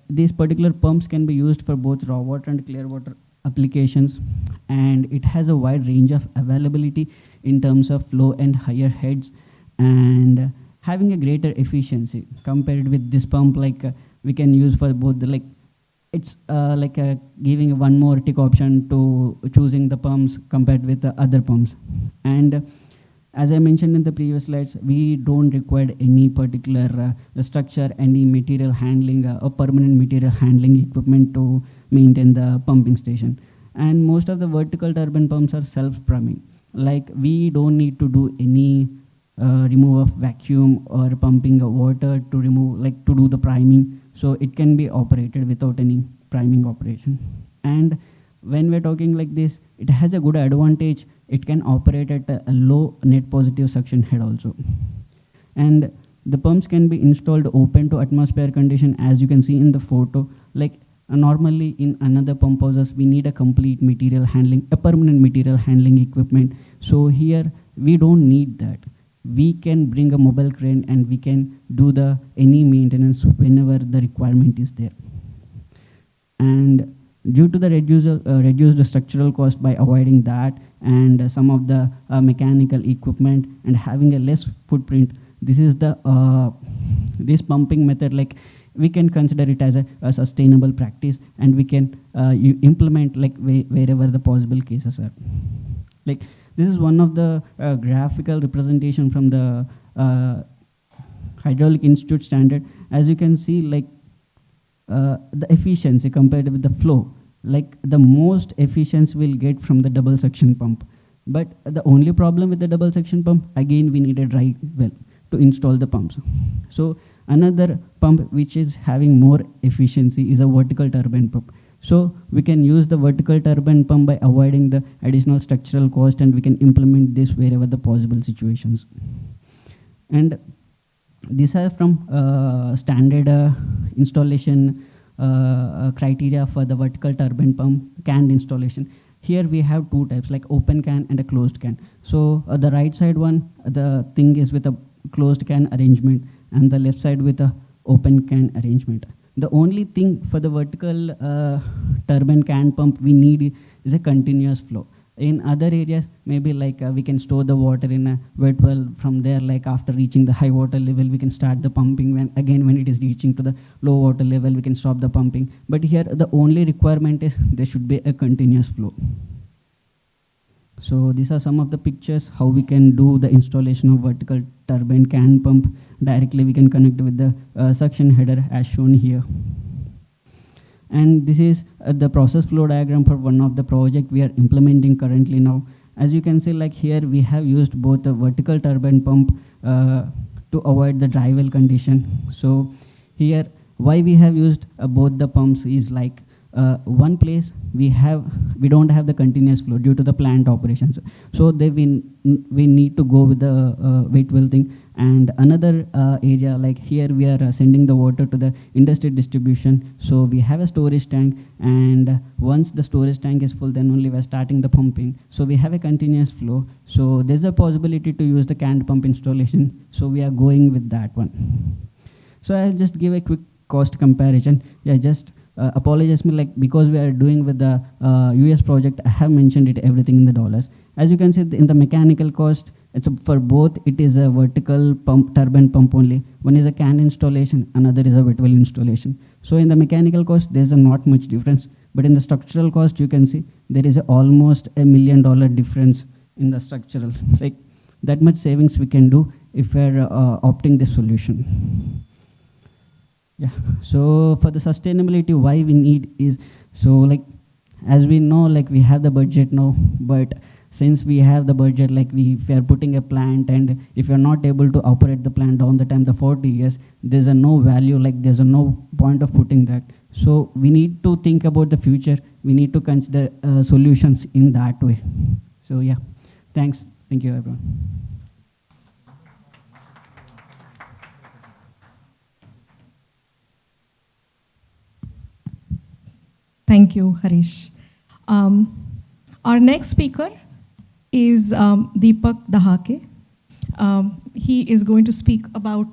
these particular pumps can be used for both raw water and clear water applications, and it has a wide range of availability in terms of flow and higher heads, and having a greater efficiency compared with this pump. Like we can use for both the, like it's giving one more tick option to choosing the pumps compared with the other pumps. And as I mentioned in the previous slides, we don't require any particular structure, any material handling or permanent material handling equipment to maintain the pumping station. And most of the vertical turbine pumps are self-priming. Like we don't need to do any remove of vacuum or pumping of water to remove, like to do the priming. So it can be operated without any priming operation. And when we're talking like this, it has a good advantage. It can operate at a low net positive suction head also. And the pumps can be installed open to atmosphere condition, as you can see in the photo. Like normally in another pump houses, we need a complete material handling, a permanent material handling equipment. So here we don't need that. we can bring a mobile crane and we can do any maintenance whenever the requirement is there. And due to the reduced structural cost by avoiding that and some of the mechanical equipment and having a less footprint, this is this pumping method, like we can consider it as a sustainable practice, and we can implement like wherever the possible cases are. Like this is one of the graphical representation from the Hydraulic Institute standard. As you can see, like the efficiency compared with the flow, like the most efficiency we'll get from the double suction pump. But the only problem with the double suction pump, again, we need a dry well to install the pumps. So another pump which is having more efficiency is a vertical turbine pump. So we can use the vertical turbine pump by avoiding the additional structural cost, and we can implement this wherever the possible situations. And these are from standard installation criteria for the vertical turbine pump canned installation. Here we have two types, like open can and a closed can. So the right side one, the thing is with a closed can arrangement, and the left side with a open can arrangement. The only thing for the vertical turbine can pump we need is a continuous flow. In other areas, maybe like we can store the water in a wet well. From there, like after reaching the high water level, we can start the pumping. When it is reaching to the low water level, we can stop the pumping. But here, the only requirement is there should be a continuous flow. So these are some of the pictures how we can do the installation of vertical turbine can pump. Directly, we can connect with the suction header as shown here. And this is the process flow diagram for one of the project we are implementing currently now. As you can see, like here we have used both a vertical turbine pump to avoid the dry well condition. So here, why we have used both the pumps is like one place we don't have the continuous flow due to the plant operations. So we need to go with the wet well thing. And another area, like here we are sending the water to the industry distribution. So we have a storage tank, and once the storage tank is full, then only we're starting the pumping. So we have a continuous flow. So there's a possibility to use the canned pump installation. So we are going with that one. So I'll just give a quick cost comparison. Yeah, just apologize me, like because we are doing with the US project, I have mentioned it everything in the dollars. As you can see in the mechanical cost, it's for both, it is a vertical pump, turbine pump only. One is a can installation, another is a wet well installation. So in the mechanical cost, there's not much difference. But in the structural cost, you can see there is almost $1 million difference in the structural. Like that much savings we can do if we're opting this solution. Yeah, so for the sustainability, why we need is, so like, as we know, like we have the budget now, but since we have the budget, like if we are putting a plant, and if you're not able to operate the plant down the time, the 40 years, there's no value, like there's no point of putting that. So we need to think about the future. We need to consider solutions in that way. So yeah, thanks. Thank you, everyone. Thank you, Harish. Our next speaker is Deepak Dahake. He is going to speak about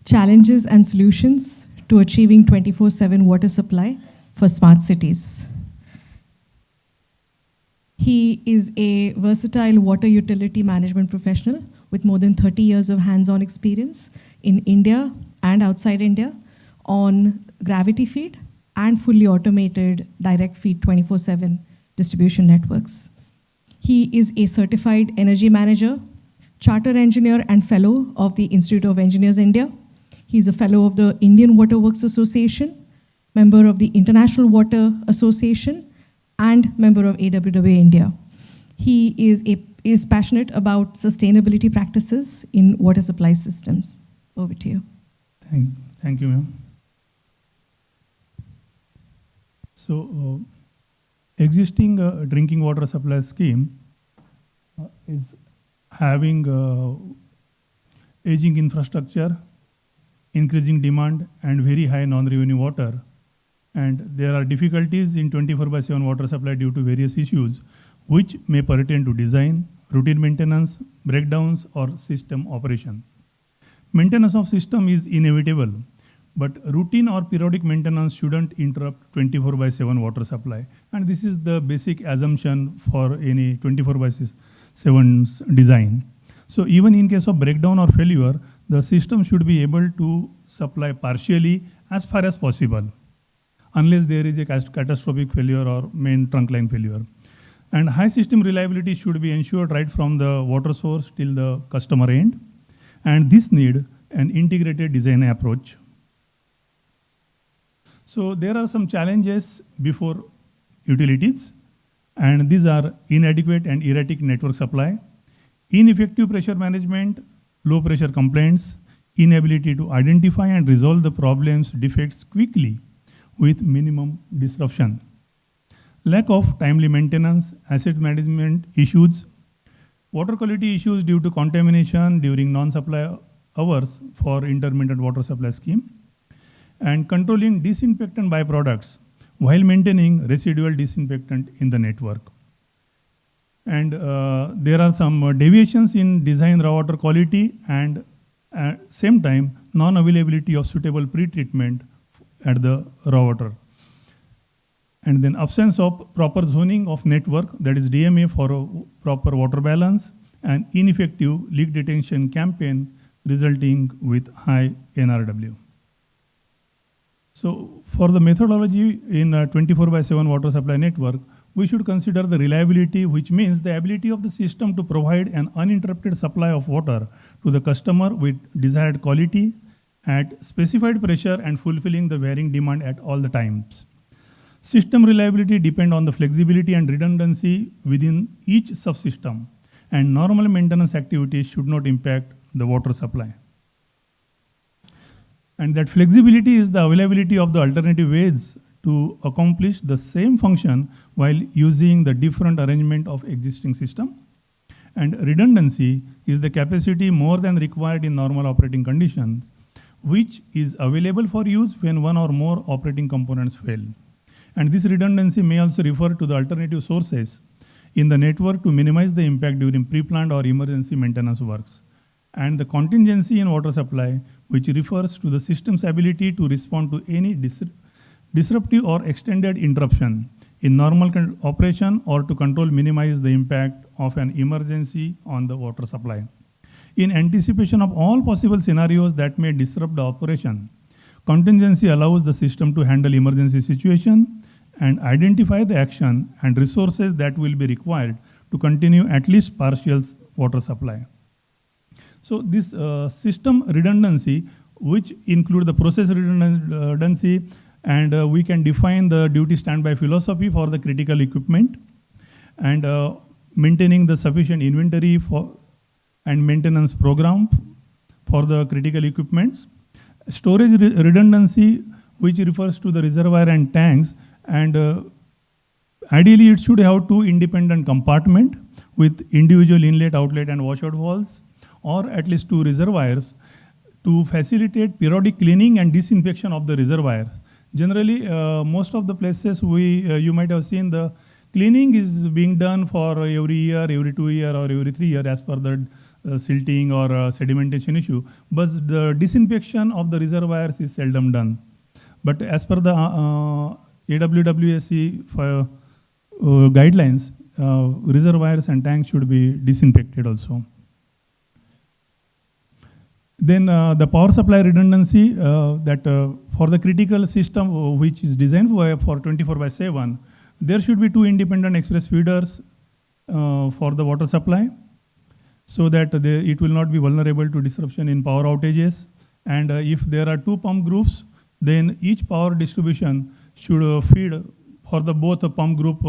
challenges and solutions to achieving 24/7 water supply for smart cities. He is a versatile water utility management professional with more than 30 years of hands-on experience in India and outside India on gravity feed and fully automated direct feed 24/7 distribution networks. He is a certified energy manager, chartered engineer and fellow of the Institute of Engineers India. He's a fellow of the Indian Water Works Association, member of the International Water Association, and member of AWWA India. He is passionate about sustainability practices in water supply systems. Over to you. Thank you, ma'am. So, existing drinking water supply scheme is having aging infrastructure, increasing demand, and very high non-revenue water. And there are difficulties in 24/7 water supply due to various issues, which may pertain to design, routine maintenance, breakdowns, or system operation. Maintenance of system is inevitable, but routine or periodic maintenance shouldn't interrupt 24/7 water supply. And this is the basic assumption for any 24/7 design. So even in case of breakdown or failure, the system should be able to supply partially as far as possible, unless there is a catastrophic failure or main trunk line failure. And high system reliability should be ensured right from the water source till the customer end. And this need an integrated design approach. So there are some challenges before utilities, and these are inadequate and erratic network supply, ineffective pressure management, low pressure complaints, inability to identify and resolve the problems, defects quickly with minimum disruption, lack of timely maintenance, asset management issues, water quality issues due to contamination during non-supply hours for intermittent water supply scheme, and controlling disinfectant byproducts while maintaining residual disinfectant in the network. And there are some deviations in design raw water quality, and at same time non-availability of suitable pre-treatment at the raw water. And then absence of proper zoning of network, that is DMA, for a proper water balance, and ineffective leak detection campaign resulting with high NRW. So for the methodology in a 24/7 water supply network, we should consider the reliability, which means the ability of the system to provide an uninterrupted supply of water to the customer with desired quality at specified pressure and fulfilling the varying demand at all the times. System reliability depends on the flexibility and redundancy within each subsystem, and normal maintenance activities should not impact the water supply. And that flexibility is the availability of the alternative ways to accomplish the same function while using the different arrangement of existing system. And redundancy is the capacity more than required in normal operating conditions, which is available for use when one or more operating components fail. And this redundancy may also refer to the alternative sources in the network to minimize the impact during pre-planned or emergency maintenance works. And the contingency in water supply, which refers to the system's ability to respond to any disruptive or extended interruption in normal operation or to minimize the impact of an emergency on the water supply. In anticipation of all possible scenarios that may disrupt the operation, contingency allows the system to handle emergency situation and identify the action and resources that will be required to continue at least partial water supply. So this system redundancy, which include the process redundancy, and we can define the duty standby philosophy for the critical equipment, and maintaining the sufficient inventory for and maintenance program for the critical equipments. Storage redundancy, which refers to the reservoir and tanks, and ideally it should have two independent compartments with individual inlet, outlet, and washout valves, or at least two reservoirs to facilitate periodic cleaning and disinfection of the reservoirs. Generally, most of the places you might have seen the cleaning is being done for every year, every 2 years, or every 3 years as per the silting or sedimentation issue. But the disinfection of the reservoirs is seldom done. But as per the AWWSC guidelines, reservoirs and tanks should be disinfected also. Then the power supply redundancy, that for the critical system which is designed for 24/7, there should be two independent express feeders for the water supply, so that it will not be vulnerable to disruption in power outages. And if there are two pump groups, then each power distribution should feed for the both pump group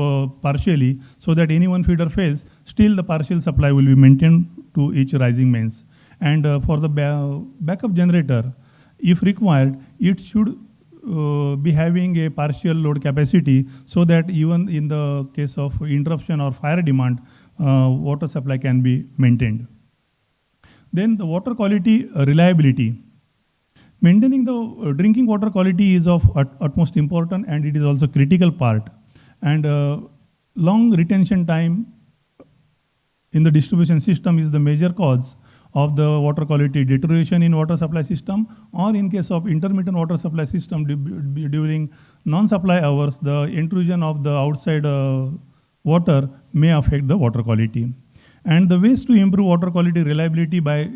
partially, so that any one feeder fails, still the partial supply will be maintained to each rising mains. And for the backup generator, if required, it should be having a partial load capacity, so that even in the case of interruption or fire demand, water supply can be maintained. Then the water quality reliability. Maintaining the drinking water quality is of utmost importance, and it is also critical part. And long retention time in the distribution system is the major cause of the water quality deterioration in water supply system, or in case of intermittent water supply system during non-supply hours, the intrusion of the outside water may affect the water quality. And the ways to improve water quality reliability by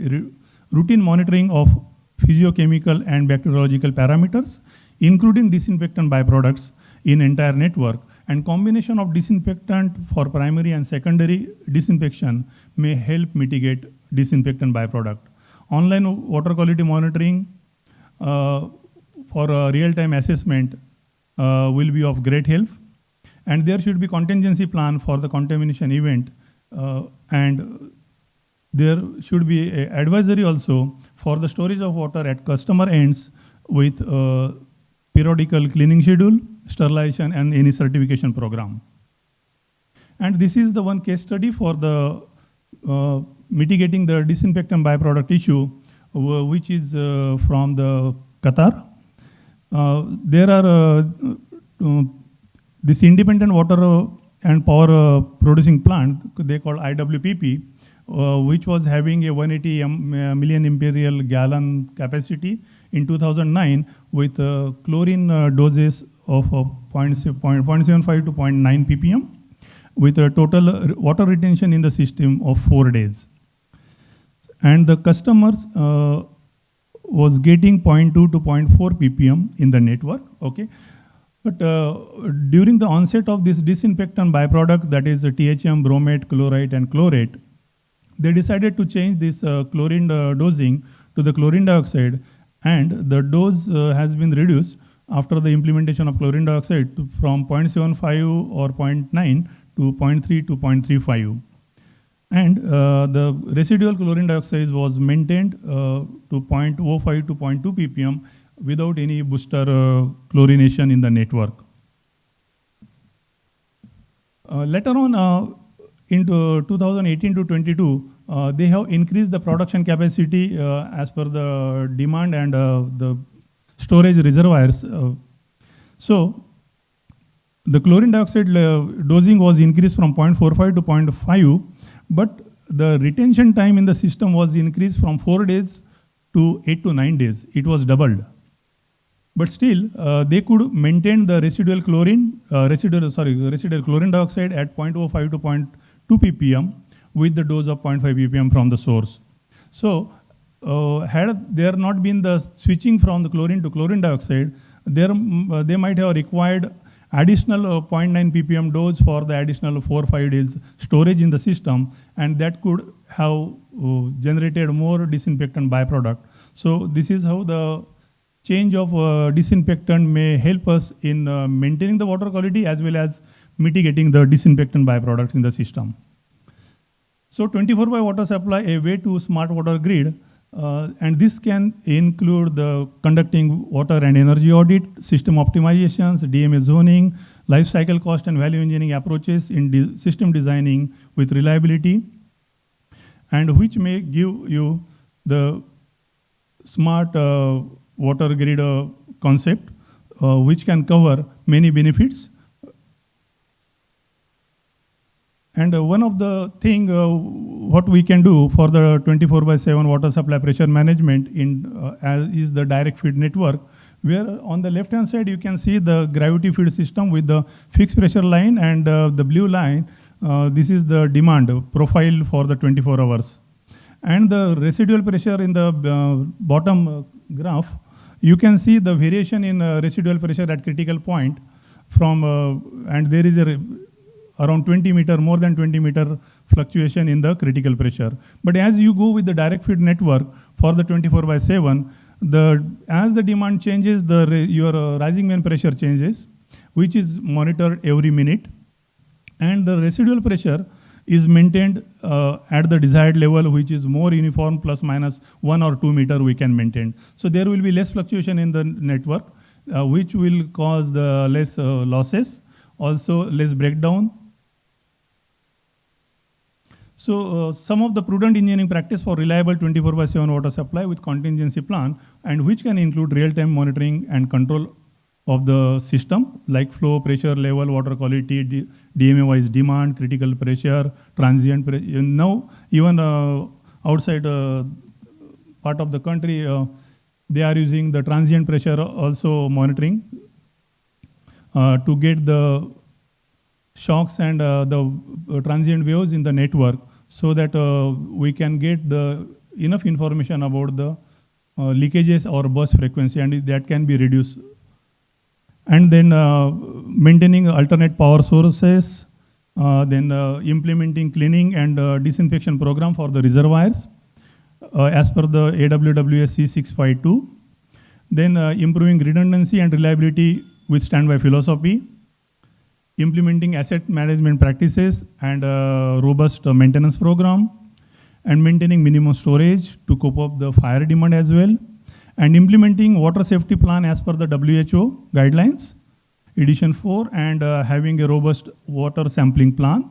routine monitoring of physiochemical and bacteriological parameters, including disinfectant byproducts in entire network, and combination of disinfectant for primary and secondary disinfection may help mitigate disinfectant byproduct. Online water quality monitoring for real-time assessment will be of great help. And there should be contingency plan for the contamination event, and there should be a advisory also for the storage of water at customer ends with periodical cleaning schedule, sterilization, and any certification program. And this is the one case study for the mitigating the disinfectant byproduct issue, which is from the Qatar. There are this independent water and power producing plant, they call IWPP, which was having a 180 million imperial gallon capacity in 2009 with chlorine doses of 0.75 to 0.9 ppm with a total water retention in the system of 4 days. And the customers was getting 0.2 to 0.4 ppm in the network, okay? But during the onset of this disinfectant byproduct, that is THM, bromate, chloride, and chlorate, they decided to change this chlorine dosing to the chlorine dioxide, and the dose has been reduced after the implementation of chlorine dioxide from 0.75 or 0.9 to 0.3 to 0.35. And the residual chlorine dioxide was maintained to 0.05 to 0.2 ppm without any booster chlorination in the network. Later on, into 2018 to 22, they have increased the production capacity as per the demand and the storage reservoirs. So the chlorine dioxide dosing was increased from 0.45 to 0.5, but the retention time in the system was increased from 4 days to 8 to 9 days. It was doubled. But still, they could maintain the residual chlorine dioxide at 0.05 to 0.2 ppm with the dose of 0.5 ppm from the source. So, had there not been the switching from the chlorine to chlorine dioxide, they might have required additional 0.9 ppm dose for the additional 4-5 days storage in the system, and that could have generated more disinfectant byproduct. So this is how the change of disinfectant may help us in maintaining the water quality as well as mitigating the disinfectant byproducts in the system. So 24/7 water supply, a way to smart water grid, and this can include the conducting water and energy audit, system optimizations, DMA zoning, life cycle cost and value engineering approaches in system designing with reliability, and which may give you the smart water grid concept, which can cover many benefits. And one of the thing what we can do for the 24/7 water supply pressure management is the direct feed network, where on the left hand side you can see the gravity feed system with the fixed pressure line, and the blue line, this is the demand profile for the 24 hours. And the residual pressure in the bottom graph, you can see the variation in residual pressure at critical point from, and there is around 20 meter, more than 20 meter fluctuation in the critical pressure. But as you go with the direct feed network for the 24/7, as the demand changes, your rising main pressure changes, which is monitored every minute. And the residual pressure is maintained at the desired level, which is more uniform, plus minus 1 or 2 meter we can maintain. So there will be less fluctuation in the network, which will cause the less losses, also less breakdown. So some of the prudent engineering practice for reliable 24/7 water supply with contingency plan, and which can include real-time monitoring and control of the system, like flow, pressure, level, water quality, DMA-wise demand, critical pressure, transient pressure. Now, even outside part of the country, they are using the transient pressure also monitoring to get the shocks and the transient waves in the network, so that we can get the enough information about the leakages or burst frequency, and that can be reduced. And then maintaining alternate power sources, then implementing cleaning and disinfection program for the reservoirs as per the AWWS C652. Then improving redundancy and reliability with standby philosophy, implementing asset management practices and robust maintenance program, and maintaining minimum storage to cope up the fire demand as well, and implementing water safety plan as per the WHO guidelines, edition 4, and having a robust water sampling plan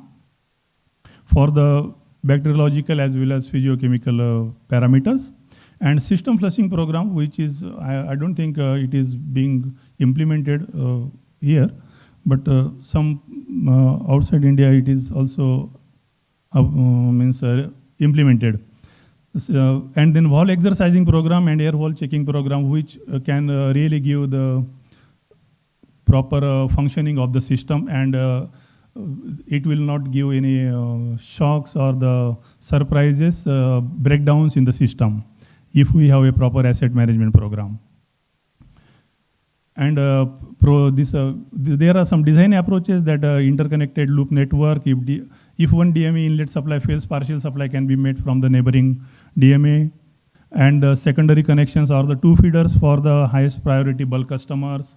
for the bacteriological as well as physiochemical parameters, and system flushing program, which is, I don't think it is being implemented here, but some outside India it is also implemented. And then wall exercising program and air wall checking program, which can really give the proper functioning of the system, and it will not give any shocks or the surprises, breakdowns in the system if we have a proper asset management program. And there are some design approaches that interconnected loop network. If one DMA inlet supply fails, partial supply can be made from the neighboring DMA. And the secondary connections are the two feeders for the highest priority bulk customers.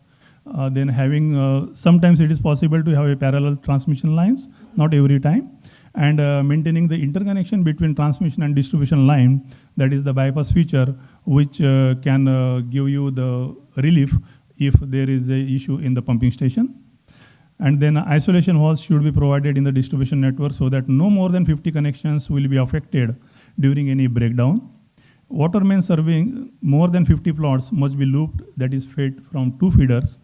Then having, sometimes it is possible to have a parallel transmission lines, not every time. And maintaining the interconnection between transmission and distribution line, that is the bypass feature, which can give you the relief if there is a issue in the pumping station. And then isolation walls should be provided in the distribution network so that no more than 50 connections will be affected during any breakdown. Water main serving more than 50 plots must be looped, that is fed from two feeders.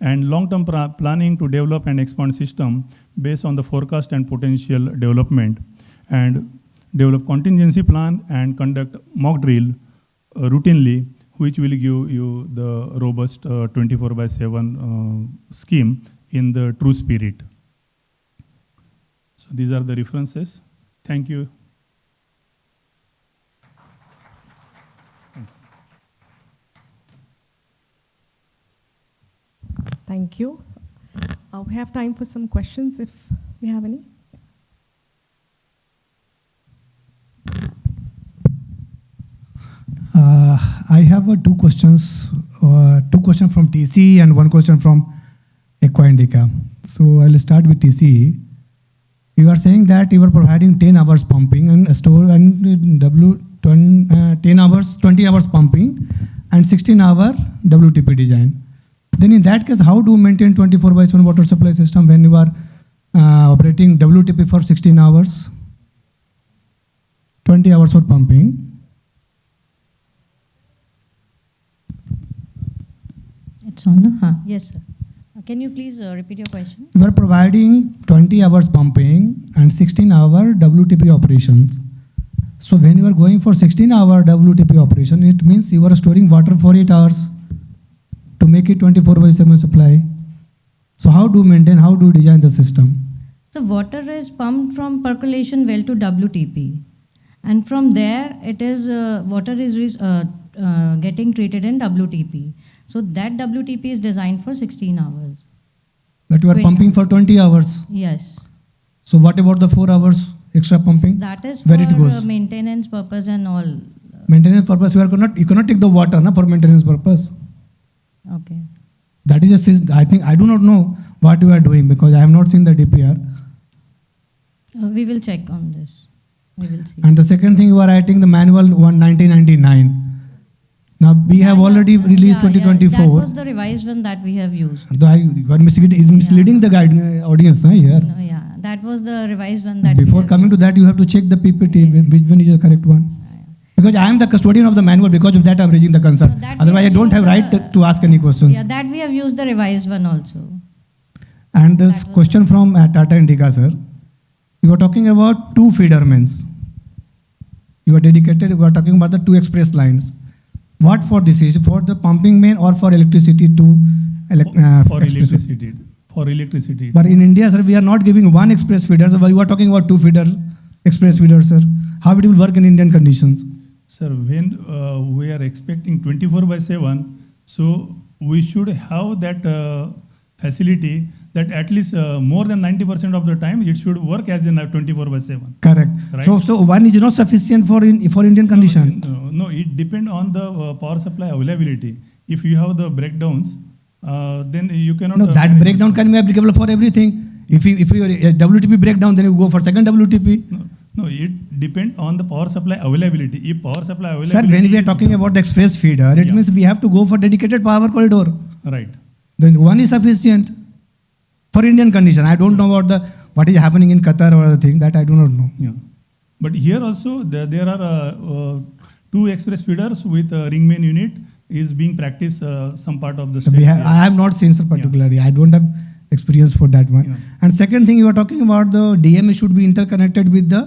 And long-term planning to develop and expand system based on the forecast and potential development, and develop contingency plan and conduct mock drill routinely, which will give you the robust 24/7 scheme in the true spirit. So these are the references. Thank you. Thank you. We have time for some questions if we have any. I have two questions from TCE and one question from Equa-Indica. So I'll start with TCE. You are saying that you are providing 10 hours pumping and store and 10 hours, 20 hours pumping and 16-hour WTP design. Then in that case, how do you maintain 24/7 water supply system when you are operating WTP for 16 hours, 20 hours for pumping? It's on, huh? Yes, sir. Can you please repeat your question? You are providing 20 hours pumping and 16-hour WTP operations. So when you are going for 16-hour WTP operation, it means you are storing water for 8 hours to make it 24/7 supply. So how do you maintain, how do you design the system? So water is pumped from percolation well to WTP. And from there, it is water is getting treated in WTP. So that WTP is designed for 16 hours. But you are pumping for 20 hours. Yes. So what about the 4 hours extra pumping? That is where for it goes? Maintenance purpose and all. Maintenance purpose, you cannot take the water for maintenance purpose. Okay. That is just, I think, I do not know what you are doing because I have not seen the DPR. We will check on this. We will see. And the second thing, you are writing the manual 1999. Now we have already released 2024. That was the revised one that we have used. You are misleading the audience here. No, yeah, that was the revised one that. Before coming to that, you have to check the PPT, which one is the correct one. Because I am the custodian of the manual, because of that I'm raising the concern. No, Otherwise, I don't have right to ask any questions. Yeah, that we have used the revised one also. And this question from Tata Indica, sir. You are talking about 2 feeder mains. You are dedicated, you are talking about the 2 express lines. What for this is? For the pumping main or for electricity to for electricity. For electricity. But in India, sir, we are not giving 1 express feeder. So you are talking about 2 feeder, express feeder, sir. How it will work in Indian conditions? Sir, when we are expecting 24/7, so we should have that facility that at least more than 90% of the time it should work as in 24/7. Correct. Right? So 1 is not sufficient for Indian condition. No, it depends on the power supply availability. If you have the breakdowns, then you cannot. No, that breakdown can be applicable for everything. If you WTP breakdown, then you go for second WTP. No, it depends on the power supply availability. If power supply availability. Sir, when we are talking about the express feeder, it means we have to go for dedicated power corridor. Right. Then 1 is sufficient for Indian condition. I don't know about what is happening in Qatar or other thing, that I do not know. Yeah. But here also there are 2 express feeders with ring main unit is being practiced some part of the state. I have not seen, sir, particularly. I don't have experience for that one. And second thing, you are talking about the DMA should be interconnected with the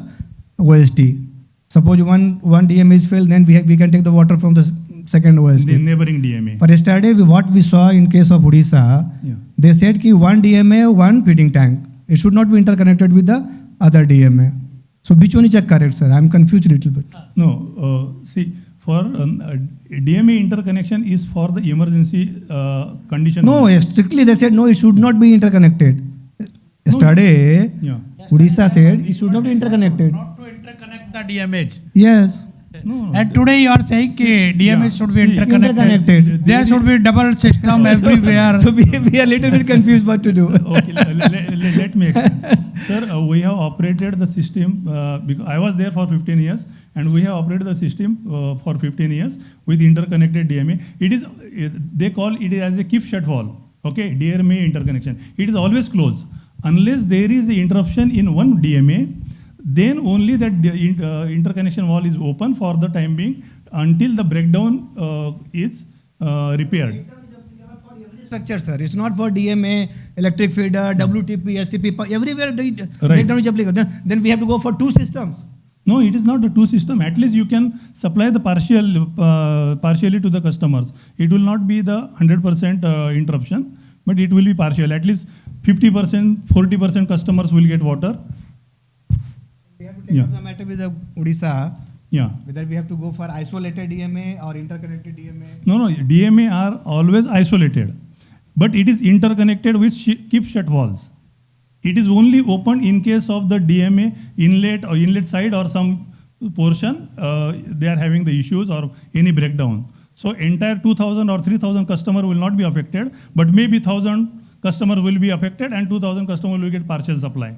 OST. Suppose one DMA is failed, then we can take the water from the second OST. The neighboring DMA. But yesterday, what we saw in case of Odisha, they said ki 1 DMA, 1 feeding tank. It should not be interconnected with the other DMA. So which one is correct, sir? I am confused a little bit. No, see, for DMA interconnection is for the emergency condition. No, strictly they said no, it should not be interconnected. Yesterday, Odisha said it should not be interconnected. Not to interconnect the DMH. Yes. And today you are saying that DMH should be interconnected. There should be double system everywhere. So we are a little bit confused what to do. Okay, let me explain. Sir, we have operated the system, because I was there for 15 years, and we have operated the system for 15 years with interconnected DMA. They call it as a keep shut valve. Okay, DMA interconnection. It is always closed. Unless there is an interruption in one DMA, then only that interconnection wall is open for the time being until the breakdown is repaired. Structure, sir. It's not for DMA, electric feeder, WTP, STP, everywhere breakdown is applicable. Then we have to go for 2 systems. No, it is not the 2 system. At least you can supply the partially to the customers. It will not be the 100% interruption, but it will be partial. At least 50%, 40% customers will get water. We have to take up the matter with the Odisha. Yeah. Whether we have to go for isolated DMA or interconnected DMA. No, DMA are always isolated, but it is interconnected with keep shut valves. It is only open in case of the DMA inlet or inlet side or some portion they are having the issues or any breakdown. So entire 2,000 or 3,000 customer will not be affected, but maybe 1,000 customers will be affected and 2,000 customers will get partial supply.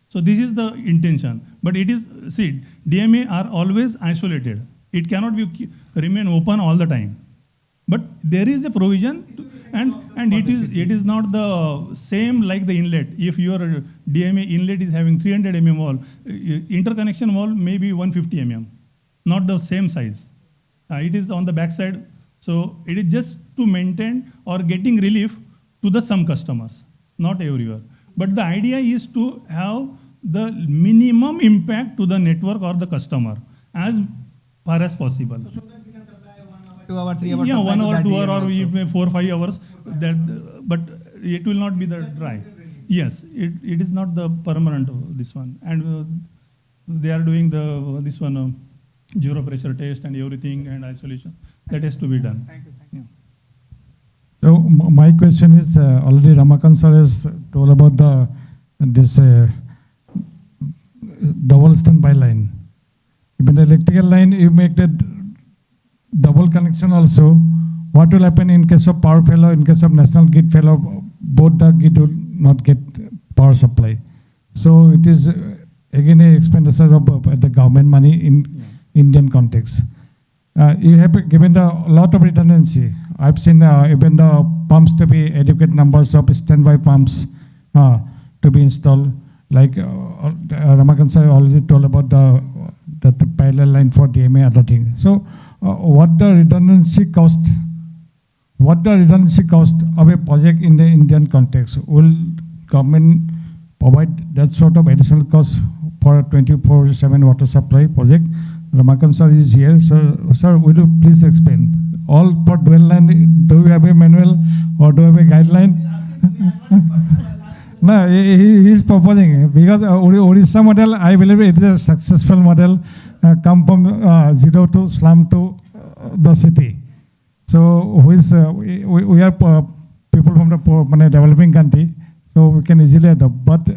So this is the intention. But it is, see, DMA are always isolated. It cannot be remain open all the time. But there is a provision, and it is not the same like the inlet. If your DMA inlet is having 300 mm wall, interconnection wall may be 150 mm, not the same size. It is on the back side. So it is just to maintain or getting relief to the some customers, not everywhere. But the idea is to have the minimum impact to the network or the customer as far as possible. So that we can supply 1 hour, 2 hour, 3 hours. Yeah, 1 hour, 2 hours, or even 4 or 5 hours. But it will not be the dry. Yes, it is not the permanent this one, and they are doing this one zero pressure test and everything and isolation that has to be done. Thank you. Yeah. So my question is already Ramakant sir has told about this double standby line. Even electrical line, you make that double connection also. What will happen in case of power failure, in case of national grid failure, both the grid will not get power supply. So it is again a expenditure of the government money in Indian context. You have given a lot of redundancy. I've seen even the pumps to be adequate numbers of standby pumps to be installed. Like Ramakant sir already told about that parallel line for DMA, other thing. So what the redundancy cost of a project in the Indian context? Will government provide that sort of additional cost for a 24/7 water supply project? Ramakant sir is here. So, sir, will you please explain? All per dwell line, do we have a manual or do we have a guideline? No, he is proposing, because Odisha model, I believe it is a successful model, come from zero to slum to the city. So we are people from the developing country, so we can easily adopt. But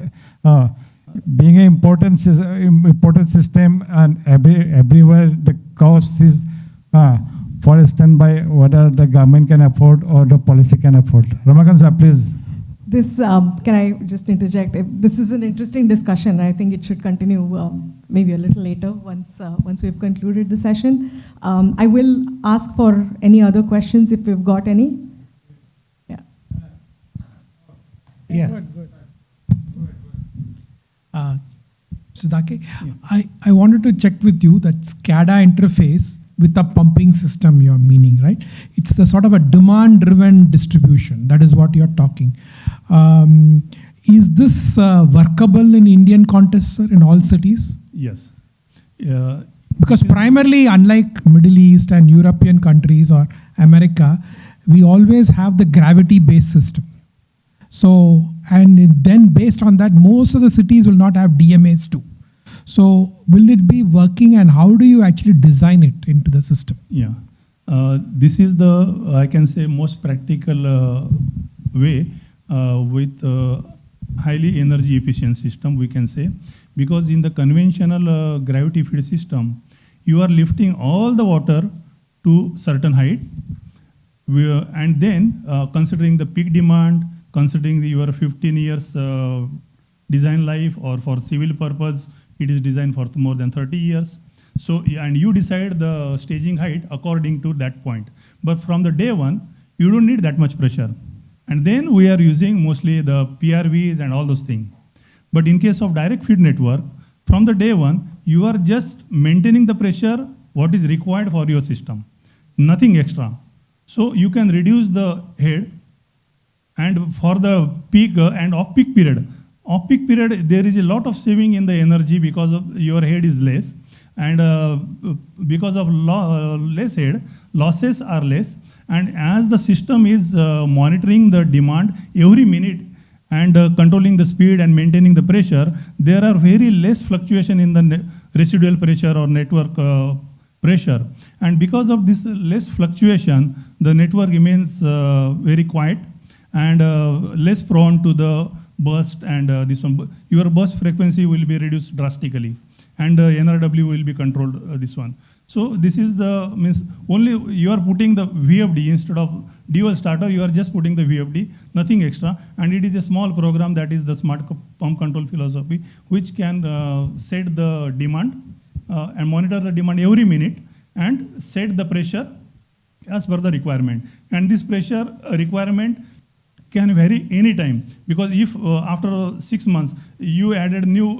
being an important system, and everywhere the cost is for a standby, whether the government can afford or the policy can afford. Ramakant sir, please. This, can I just interject? This is an interesting discussion. I think it should continue maybe a little later once we've concluded the session. I will ask for any other questions if we've got any. Yeah. Yeah. Good. Siddhake, I wanted to check with you that SCADA interface with a pumping system you're meaning, right? It's a sort of a demand-driven distribution. That is what you're talking. Is this workable in Indian context, sir, in all cities? Yes. Because primarily, unlike Middle East and European countries or America, we always have the gravity-based system. So, and then based on that, most of the cities will not have DMAs too. So will it be working, and how do you actually design it into the system? Yeah. This is the, I can say, most practical way with highly energy efficient system, we can say. Because in the conventional gravity feed system, you are lifting all the water to certain height. And then considering the peak demand, considering your 15 years design life, or for civil purpose, it is designed for more than 30 years. So, and you decide the staging height according to that point. But from the day one, you don't need that much pressure. And then we are using mostly the PRVs and all those things. But in case of direct feed network, from the day one, you are just maintaining the pressure, what is required for your system, nothing extra. So you can reduce the head, and for the peak and off-peak period, there is a lot of saving in the energy because of your head is less, and because of less head, losses are less. And as the system is monitoring the demand every minute and controlling the speed and maintaining the pressure, there are very less fluctuation in the residual pressure or network pressure. And because of this less fluctuation, the network remains very quiet and less prone to the burst, and this one, your burst frequency will be reduced drastically, and NRW will be controlled, this one. So this is the, means only you are putting the VFD instead of dual starter, you are just putting the VFD, nothing extra. And it is a small program, that is the smart pump control philosophy, which can set the demand and monitor the demand every minute and set the pressure as per the requirement. And this pressure requirement can vary anytime, because if after 6 months you added new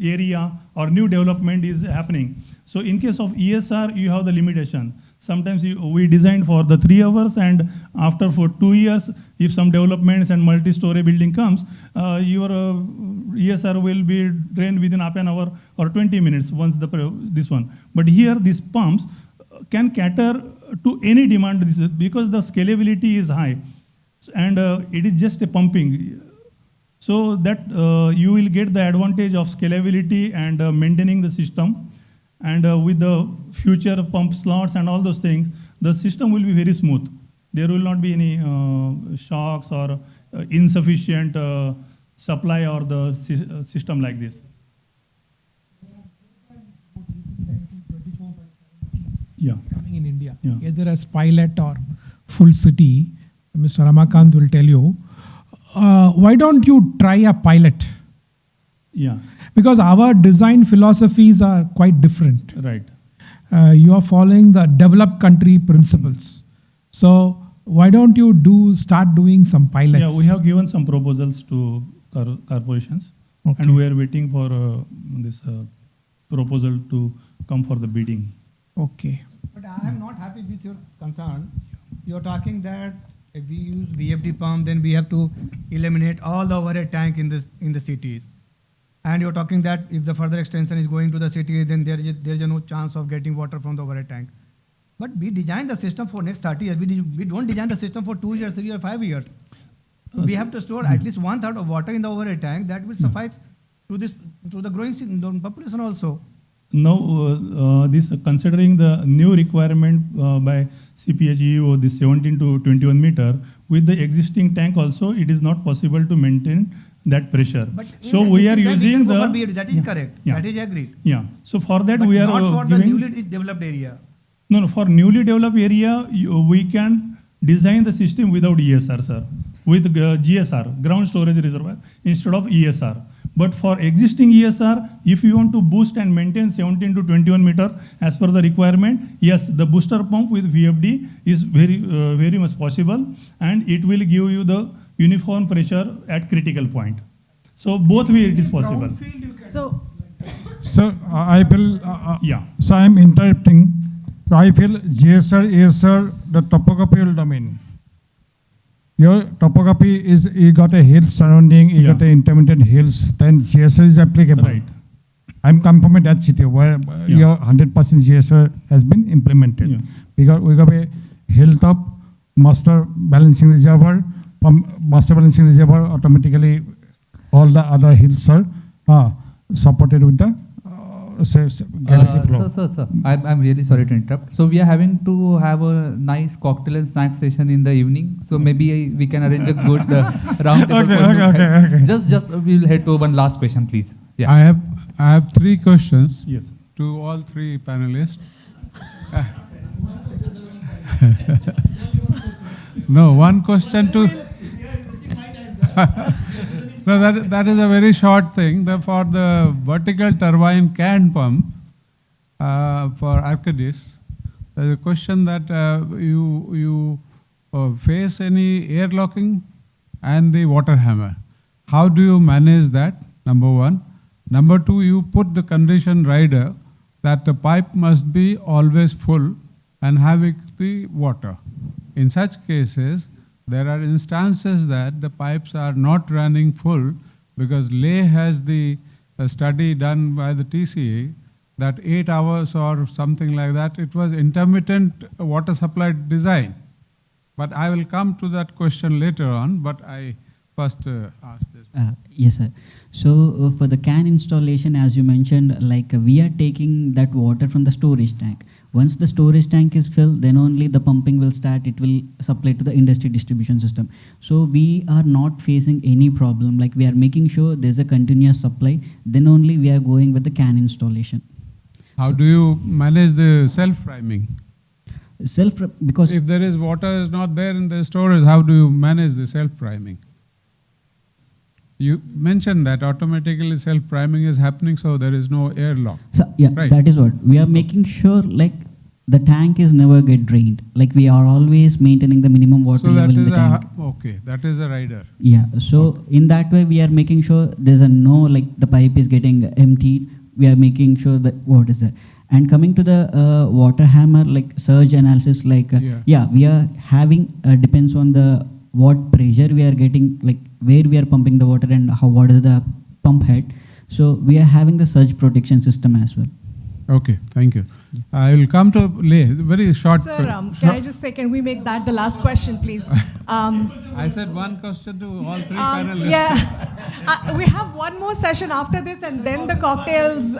area or new development is happening. So in case of ESR, you have the limitation. Sometimes we designed for the 3 hours, and after for 2 years, if some developments and multi-story building comes, your ESR will be drained within half an hour or 20 minutes once this one. But here, these pumps can cater to any demand because the scalability is high. And it is just a pumping. So that you will get the advantage of scalability and maintaining the system. And with the future pump slots and all those things, the system will be very smooth. There will not be any shocks or insufficient supply or the system like this. Yeah. Coming in India, either as pilot or full city. Mr. Ramakant will tell you, why don't you try a pilot? Yeah. Because our design philosophies are quite different. Right. You are following the developed country principles. So why don't you start doing some pilots? Yeah, we have given some proposals to corporations, and we are waiting for this proposal to come for the bidding. Okay. But I am not happy with your concern. You're talking that if we use VFD pump, then we have to eliminate all the overhead tank in the cities. And you're talking that if the further extension is going to the city, then there is no chance of getting water from the overhead tank. But we designed the system for next 30 years. We don't design the system for 2 years, 3 or 5 years. We have to store at least 1/3 of water in the overhead tank. That will suffice to the growing population also. Now, this considering the new requirement by CPHEO, this 17 to 21 meter, with the existing tank also, it is not possible to maintain that pressure. But so we are using the that is correct. Yeah. That is agreed. Yeah. So for that But we are not for the giving, newly developed area. No, for newly developed area, we can design the system without ESR, sir, with GSR, ground storage reservoir, instead of ESR. But for existing ESR, if you want to boost and maintain 17 to 21 meter as per the requirement, yes, the booster pump with VFD is very much possible, and it will give you the uniform pressure at critical point. So both way it is possible. So I feel, yeah. So I'm interrupting. So I feel GSR, ESR, the topographical domain. Your topography is, you got a hill surrounding, you got a intermittent hills, then GSR is applicable. Right. I'm confirming that city where your 100% GSR has been implemented. Yeah. We got a hilltop master balancing reservoir, automatically all the other hills are supported with the gravity flow. Sir, I'm really sorry to interrupt. So we are having to have a nice cocktail and snack session in the evening. So maybe we can arrange a good round table. Okay. Just we'll head to one last question, please. Yeah. I have 3 questions. Yes. To all 3 panelists. No, one question to. No, that is a very short thing. For the vertical turbine can pump for Arcadis, there is a question that you face any air locking and the water hammer. How do you manage that? Number 1. Number 2, you put the condition rider that the pipe must be always full and having the water. In such cases, there are instances that the pipes are not running full because Leh has the study done by the TCA that 8 hours or something like that, it was intermittent water supply design. But I will come to that question later on, but I first ask this. Yes, sir. So for the can installation, as you mentioned, like we are taking that water from the storage tank. Once the storage tank is filled, then only the pumping will start. It will supply to the industry distribution system. So we are not facing any problem. Like we are making sure there's a continuous supply. Then only we are going with the can installation. How do you manage the self-priming? Because if there is water is not there in the storage, how do you manage the self-priming? You mentioned that automatically self-priming is happening, so there is no airlock. So, yeah, right. That is what. We are making sure like the tank is never get drained. Like we are always maintaining the minimum water level in the tank. Okay, that is a rider. Yeah, so in that way we are making sure there's like the pipe is getting emptied. We are making sure that what is there. And coming to the water hammer, like surge analysis, like we are having, depends on the what pressure we are getting, like where we are pumping the water and what is the pump head. So we are having the surge protection system as well. Okay, thank you. I will come to Leh. Very short. Sir, can I just say, can we make that the last question, please? I said one question to all 3 panelists. Yeah. We have one more session after this and then the cocktails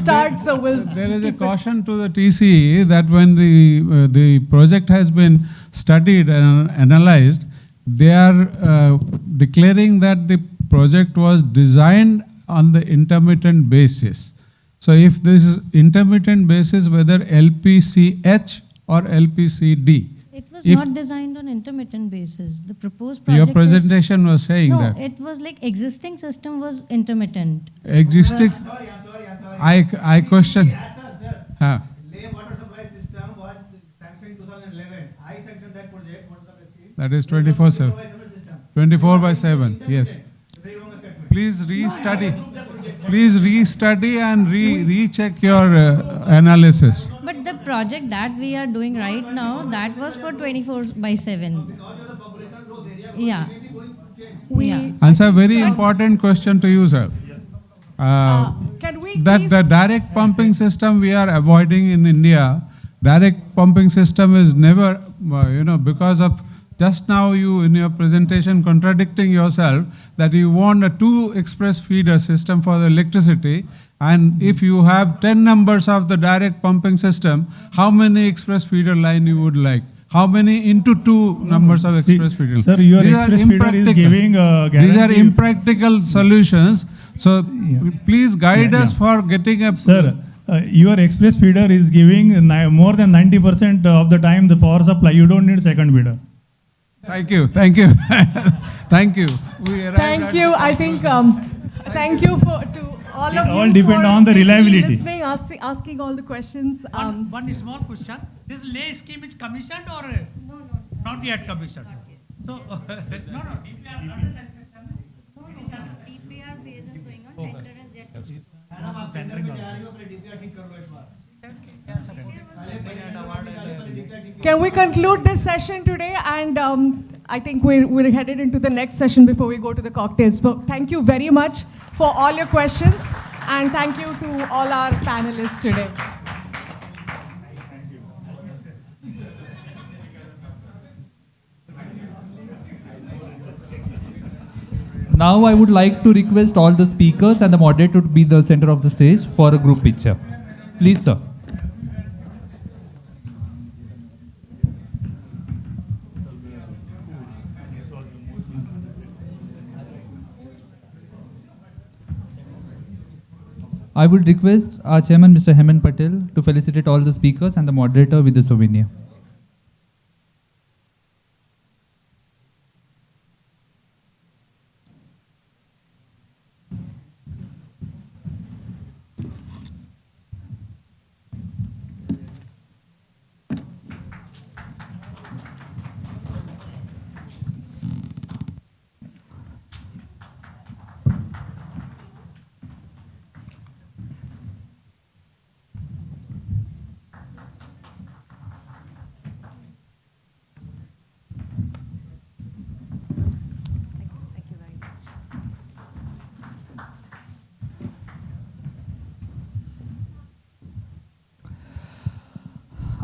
start, so we'll... There is a caution to the TCE that when the project has been studied and analyzed, they are declaring that the project was designed on the intermittent basis. So if this is intermittent basis, whether LPCH or LPCD. It was not designed on intermittent basis. The proposed project. Your presentation was saying that. No, it was like existing system was intermittent. Existing. I question. Leh water supply system was sanctioned in 2011. I sanctioned that project. That is 24/7. 24/7. Yes. Please restudy. please restudy and recheck your analysis. But the project that we are doing right now, that was for 24/7. Yeah. Yeah. And a very important question to you, sir. Can we that the direct pumping system we are avoiding in India, direct pumping system is never, because of just now you in your presentation contradicting yourself that you want a 2 express feeder system for the electricity, and if you have 10 numbers of the direct pumping system, how many express feeder line you would like? How many into 2 numbers of express feeder? Sir, your express feeder is giving These are impractical solutions. So please guide us for getting a... Sir, your express feeder is giving more than 90% of the time the power supply. You don't need second feeder. Thank you. Thank you. Thank you. Thank you. I think, thank you to all of you. All depend on the reliability. Listening, asking all the questions. One small question. This lay scheme is commissioned or not yet commissioned? So, DPR phase is going on, tender is yet to start. Can we conclude this session today? And I think we're headed into the next session before we go to the cocktails. So thank you very much for all your questions, and thank you to all our panelists today. Now I would like to request all the speakers and the moderator to be the center of the stage for a group picture. Please, sir. I would request our chairman, Mr. Hemant Patel, to felicitate all the speakers and the moderator with the souvenir.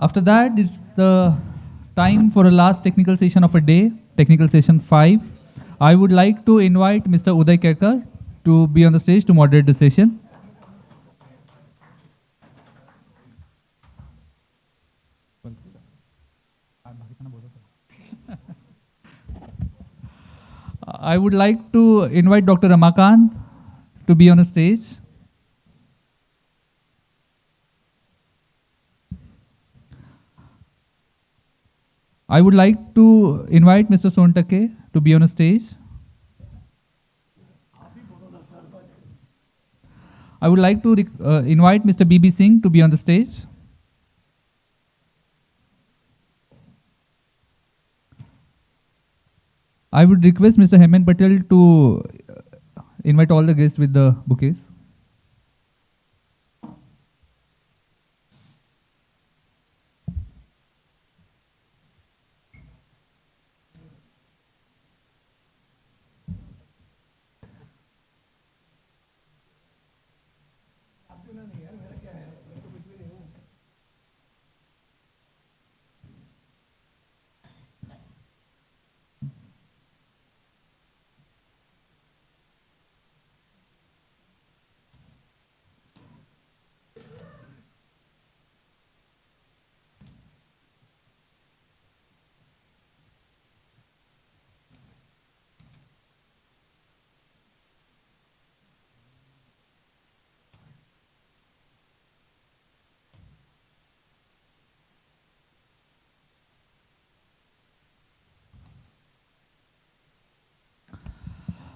After that, it's the time for a last technical session of a day, technical session 5. I would like to invite Mr. Uday Kekar to be on the stage to moderate the session. I would like to invite Dr. Ramakant to be on the stage. I would like to invite Mr. Sontake to be on a stage. I would like to invite Mr. B.B. Singh to be on the stage. I would request Mr. Hemant Patel to invite all the guests with the bouquets.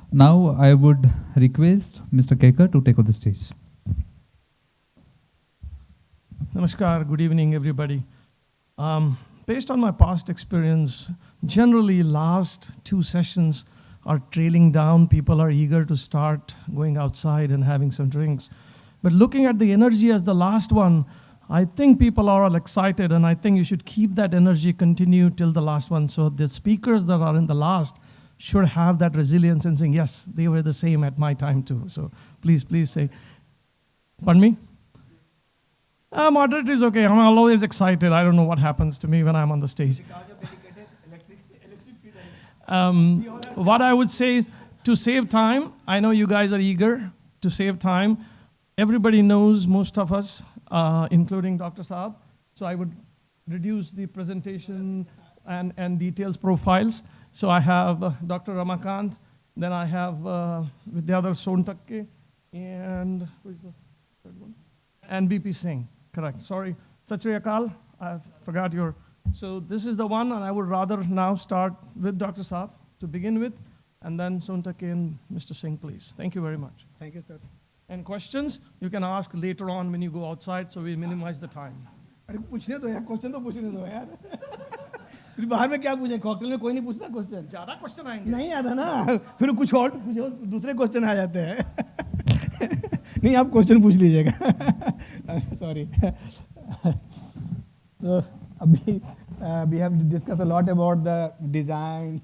Now I would request Mr. Kekar to take on the stage. Namaskar, good evening everybody. Based on my past experience, generally last 2 sessions are trailing down. People are eager to start going outside and having some drinks. But looking at the energy as the last one, I think people are all excited, and I think you should keep that energy continue till the last one. So the speakers that are in the last should have that resilience and saying, yes, they were the same at my time too. So please say, pardon me? Moderate is okay. I'm always excited. I don't know what happens to me when I'm on the stage. What I would say is to save time, I know you guys are eager to save time. Everybody knows, most of us, including Dr. Saab. So I would reduce the presentation and details profiles. So I have Dr. Ramakant, then I have Vidyadhar Sontakke, and who is the third one? And BP Singh, correct. Sorry, Sat Sri Akal, I forgot your. So this is the one, and I would rather now start with Dr. Saab to begin with, and then Sontakke and Mr. Singh, please. Thank you very much. Thank you, sir. And questions, you can ask later on when you go outside, so we minimize the time. अरे पूछने दो यार, question तो पूछने दो यार. फिर बाहर में क्या पूछें? कॉकटेल में कोई नहीं पूछता क्वेश्चन. ज़्यादा क्वेश्चन आएंगे. नहीं आता ना. फिर कुछ और दूसरे क्वेश्चन आ जाते हैं. नहीं, आप क्वेश्चन पूछ लीजिएगा. Sorry. So अभी we have discussed a lot about the design.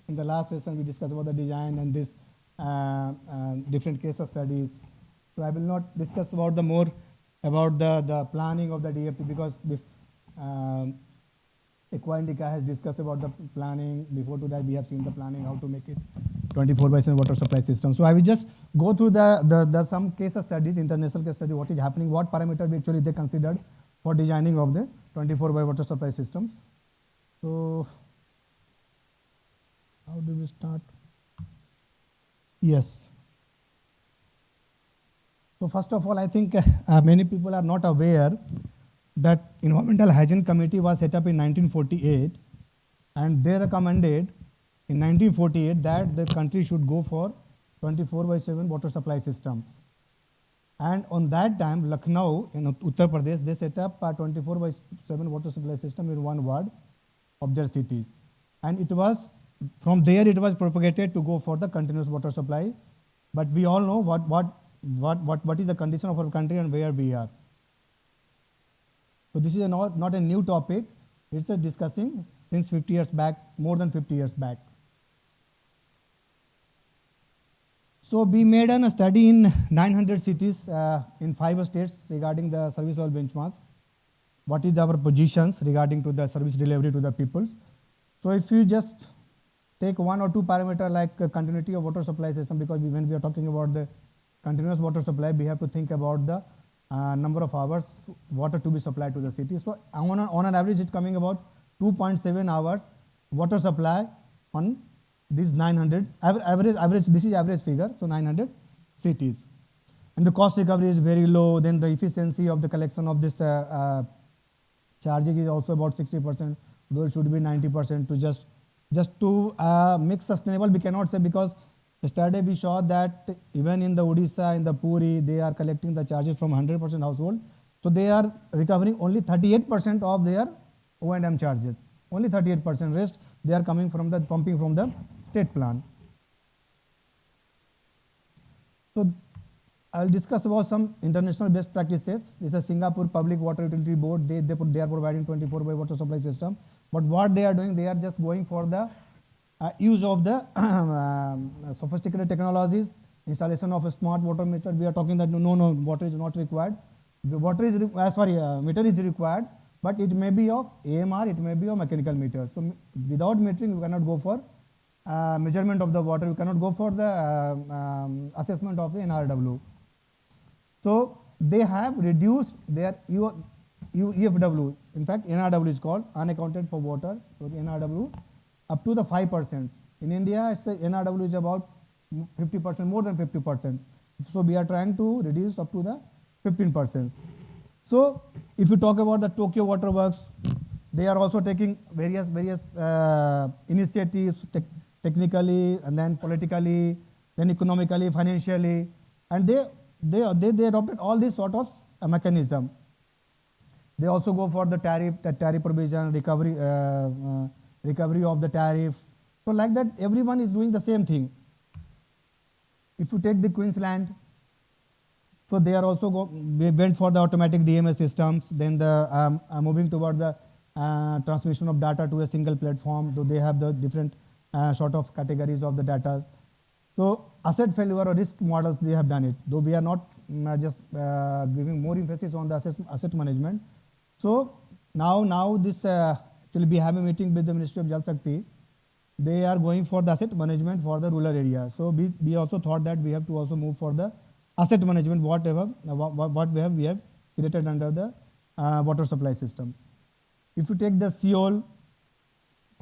In the last session, we discussed about the design and this different case studies. So I will not discuss about the planning of the DFT, because this AICE24 has discussed about the planning. Before to that, we have seen the planning, how to make it 24/7 water supply system. So I will just go through the some case studies, international case study, what is happening, what parameter actually they considered for designing of the 24/7 water supply systems. So how do we start? Yes. So first of all, I think many people are not aware that Environmental Hygiene Committee was set up in 1948, and they recommended in 1948 that the country should go for 24/7 water supply systems. And on that time, Lucknow in Uttar Pradesh, they set up a 24/7 water supply system in one ward of their cities. And it was, from there it was propagated to go for the continuous water supply. But we all know what is the condition of our country and where we are. So this is not a new topic. It's a discussing since 50 years back, more than 50 years back. So we made a study in 900 cities in 5 states regarding the service level benchmarks. What is our positions regarding to the service delivery to the peoples. So if you just take 1 or 2 parameter like continuity of water supply system, because when we are talking about the continuous water supply, we have to think about the number of hours water to be supplied to the city. So on an average, it's coming about 2.7 hours water supply on these 900 average. This is average figure. So 900 cities, and the cost recovery is very low. Then the efficiency of the collection of this charges is also about 60%. Though it should be 90% to just to make sustainable. We cannot say, because yesterday we saw that even in the Odisha, in the Puri, they are collecting the charges from 100% household. So they are recovering only 38% of their O&M charges. Only 38%. Rest they are coming from the pumping from the state plant. So I'll discuss about some international best practices. This is Singapore Public Water Utility Board. They are providing 24/7 water supply system. But what they are doing, they are just going for the use of the sophisticated technologies, installation of a smart water meter. We are talking that no, water is not required. The water is meter is required, but it may be of AMR, it may be of mechanical meter. So without metering, we cannot go for measurement of the water. We cannot go for the assessment of the NRW. So they have reduced their EFW. In fact, NRW is called unaccounted for water. So the NRW up to the 5%. In India, it's NRW is about 50%, more than 50%. So we are trying to reduce up to the 15%. So if you talk about the Tokyo Water Works, they are also taking various initiatives, technically, and then politically, then economically, financially, and they adopted all these sort of mechanism. They also go for the tariff provision, recovery of the tariff, So like that, everyone is doing the same thing. If you take the Queensland, so they are also they went for the automatic DMS systems. Then the moving toward the transmission of data to a single platform. Though they have the different sort of categories of the data. So asset failure or risk models, they have done it. Though we are not just giving more emphasis on the asset management. So now this actually we have a meeting with the Ministry of Jal Shakti. They are going for the asset management for the rural area. So we also thought that we have to also move for the asset management, what we have created under the water supply systems. If you take the Seoul,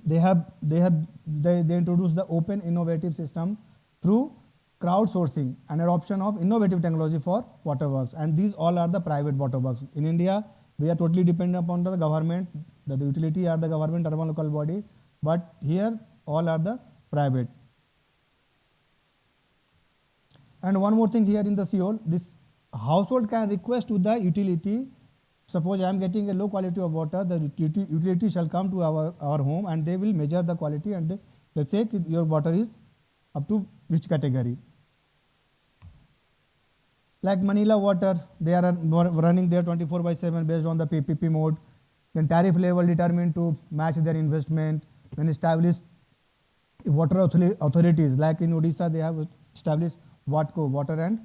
they introduced the open innovative system through crowdsourcing and adoption of innovative technology for waterworks. And these all are the private waterworks. In India, we are totally dependent upon the government. The utility are the government urban local body, but here all are the private. And one more thing here in the Seoul, this household can request to the utility, suppose I am getting a low quality of water, the utility shall come to our home and they will measure the quality and they say your water is up to which category. Like Manila Water, they are running their 24/7 based on the PPP mode. Then tariff level determined to match their investment. Then established water authorities, like in Odisha, they have established WATCO, water and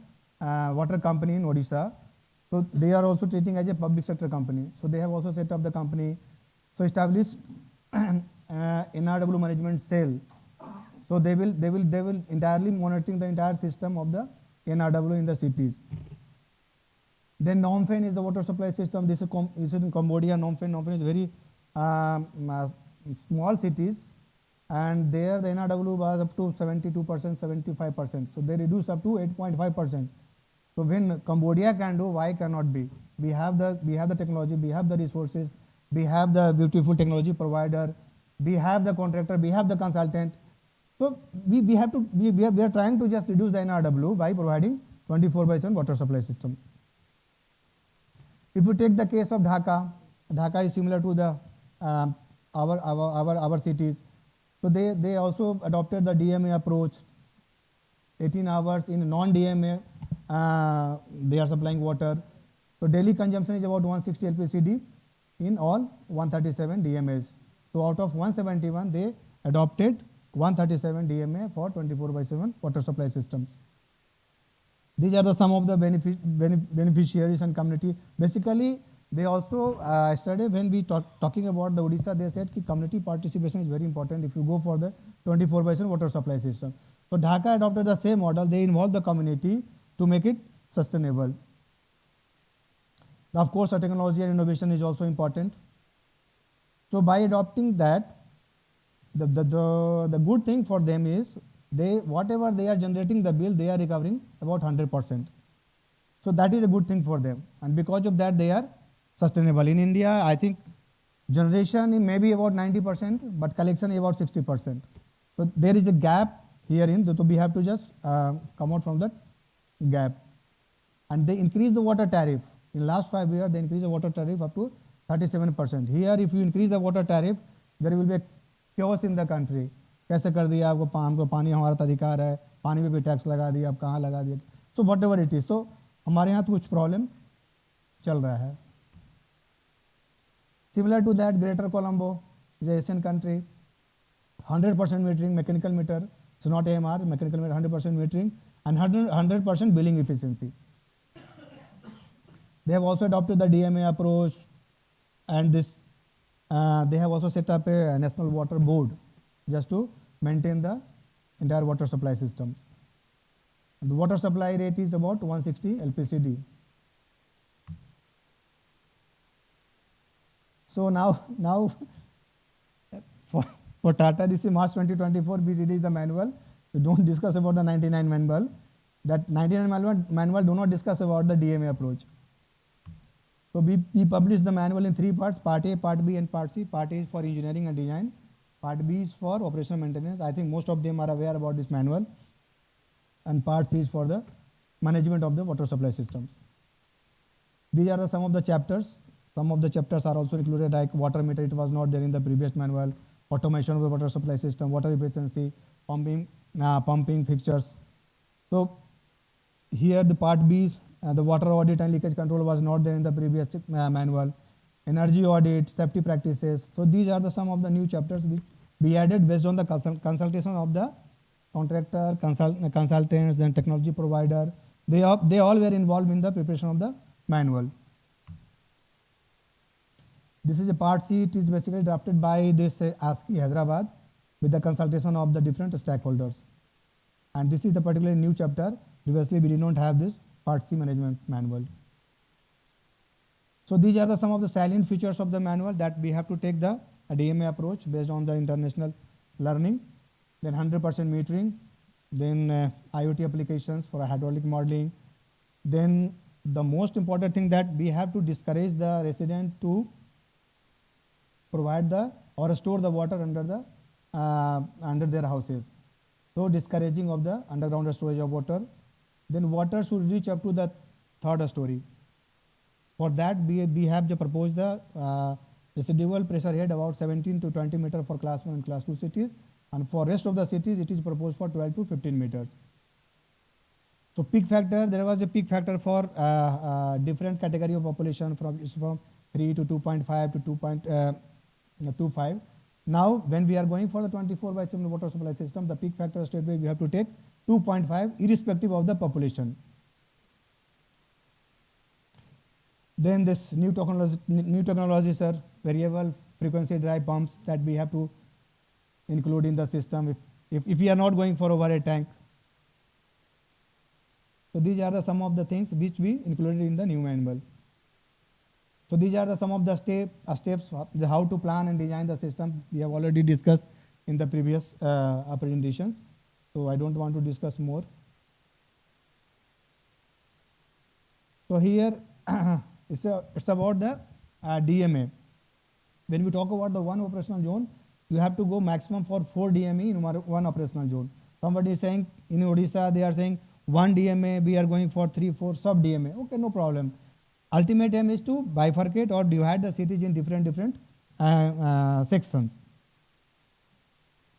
water company in Odisha. So they are also treating as a public sector company. So they have also set up the company. So established NRW management cell. So they will entirely monitoring the entire system of the NRW in the cities. Then Nomfen is the water supply system. This is in Cambodia. Nomfen is very small cities, and there the NRW was up to 72%, 75%. So they reduced up to 8.5%. So when Cambodia can do, why cannot be? We have the technology, we have the resources, we have the beautiful technology provider, we have the contractor, we have the consultant. So we are trying to just reduce the NRW by providing 24/7 water supply system. If you take the case of Dhaka, Dhaka is similar to the our cities. So they also adopted the DMA approach. 18 hours in non-DMA, they are supplying water. So daily consumption is about 160 LPCD in all 137 DMAs. So out of 171, they adopted 137 DMA for 24/7 water supply systems. These are some of the beneficiaries and community. Basically, they also yesterday when we talking about the Odisha, they said that community participation is very important if you go for the 24/7 water supply system. So Dhaka adopted the same model. They involved the community to make it sustainable. Of course, technology and innovation is also important. So by adopting that, the good thing for them is whatever they are generating the bill, they are recovering about 100%. So that is a good thing for them, and because of that they are sustainable. In India, I think generation may be about 90%, but collection is about 60%. So there is a gap herein, so we have to just come out from that gap. And they increase the water tariff. In last 5 years, they increase the water tariff up to 37%. Here, if you increase the water tariff, there will be a chaos in the country. कैसे कर दिया आपको हमको पानी हमारा तो अधिकार है, पानी पे भी टैक्स लगा दिया, अब कहाँ लगा दिया. So whatever it is, तो हमारे यहाँ तो कुछ प्रॉब्लम चल रहा है. Similar to that, Greater Colombo is an Asian country. 100% metering, mechanical meter. It's not AMR, mechanical meter, 100% metering, and 100% billing efficiency. They have also adopted the DMA approach, and this they have also set up a national water board just to maintain the entire water supply systems. And the water supply rate is about 160 LPCD. So now for Tata, this is March 2024, we released the manual. We don't discuss about the 99 manual. That 99 manual do not discuss about the DMA approach. So we published the manual in 3 parts, Part A, Part B and Part C. Part A is for engineering and design. Part B is for operational maintenance. I think most of them are aware about this manual. And Part C is for the management of the water supply systems. These are some of the chapters. Some of the chapters are also included, like water meter, it was not there in the previous manual. automation of the water supply system, water efficiency, pumping fixtures. So here the part B is the water audit and leakage control was not there in the previous manual. Energy audit, safety practices. So these are some of the new chapters which we added based on the consultation of the contractor, consultants, and technology provider. They all were involved in the preparation of the manual. This is a part C. It is basically drafted by this ASCII Hyderabad with the consultation of the different stakeholders. And this is the particular new chapter. Previously, we did not have this part C management manual. So these are some of the salient features of the manual that we have to take the DMA approach based on the international learning, then 100% metering, then IoT applications for hydraulic modeling. Then the most important thing that we have to discourage the resident to provide or store the water under their houses. So discouraging of the underground storage of water. Then water should reach up to the third story. For that, we have proposed the residual pressure head about 17 to 20 meters for class 1 and class 2 cities, and for rest of the cities it is proposed for 12 to 15 meters. So peak factor, there was a peak factor for different category of population from 3 to 2.5 to 2.25. Now when we are going for the 24/7 water supply system, the peak factor straightway we have to take 2.5 irrespective of the population. Then this new technologies are variable frequency drive pumps that we have to include in the system if we are not going for overhead tank. So these are some of the things which we included in the new manual. So these are some of the steps how to plan and design the system. We have already discussed in the previous presentations. So I don't want to discuss more. So here it's about the DMA. When we talk about the one operational zone, you have to go maximum for 4 DME in one operational zone. Somebody is saying in Odisha, they are saying 1 DMA, we are going for 3-4 sub DMA. Okay, no problem. Ultimate aim is to bifurcate or divide the cities in different sections.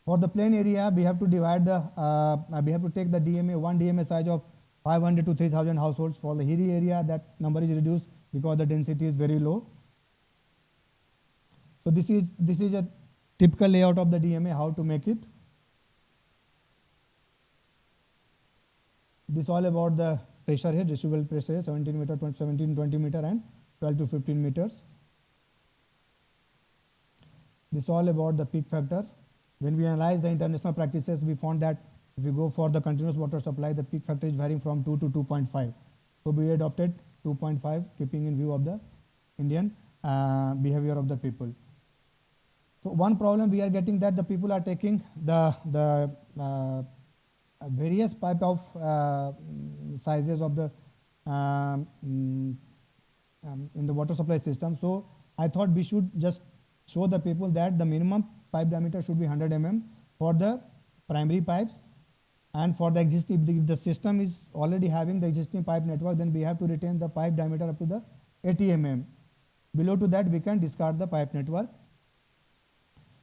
For the plain area, we have to divide we have to take the DMA, 1 DMA size of 500 to 3,000 households. For the hilly area, that number is reduced because the density is very low. So this is a typical layout of the DMA, how to make it. This is all about the pressure head, residual pressure head, 17 meter, 17, 20 meter and 12 to 15 meters. This is all about the peak factor. When we analyze the international practices, we found that if we go for the continuous water supply, the peak factor is varying from 2 to 2.5. So we adopted 2.5, keeping in view of the Indian behavior of the people. So one problem we are getting that the people are taking the various type of sizes of the in the water supply system. So I thought we should just show the people that the minimum pipe diameter should be 100 mm for the primary pipes, and for the existing, if the system is already having the existing pipe network, then we have to retain the pipe diameter up to the 80 mm. Below to that, we can discard the pipe network.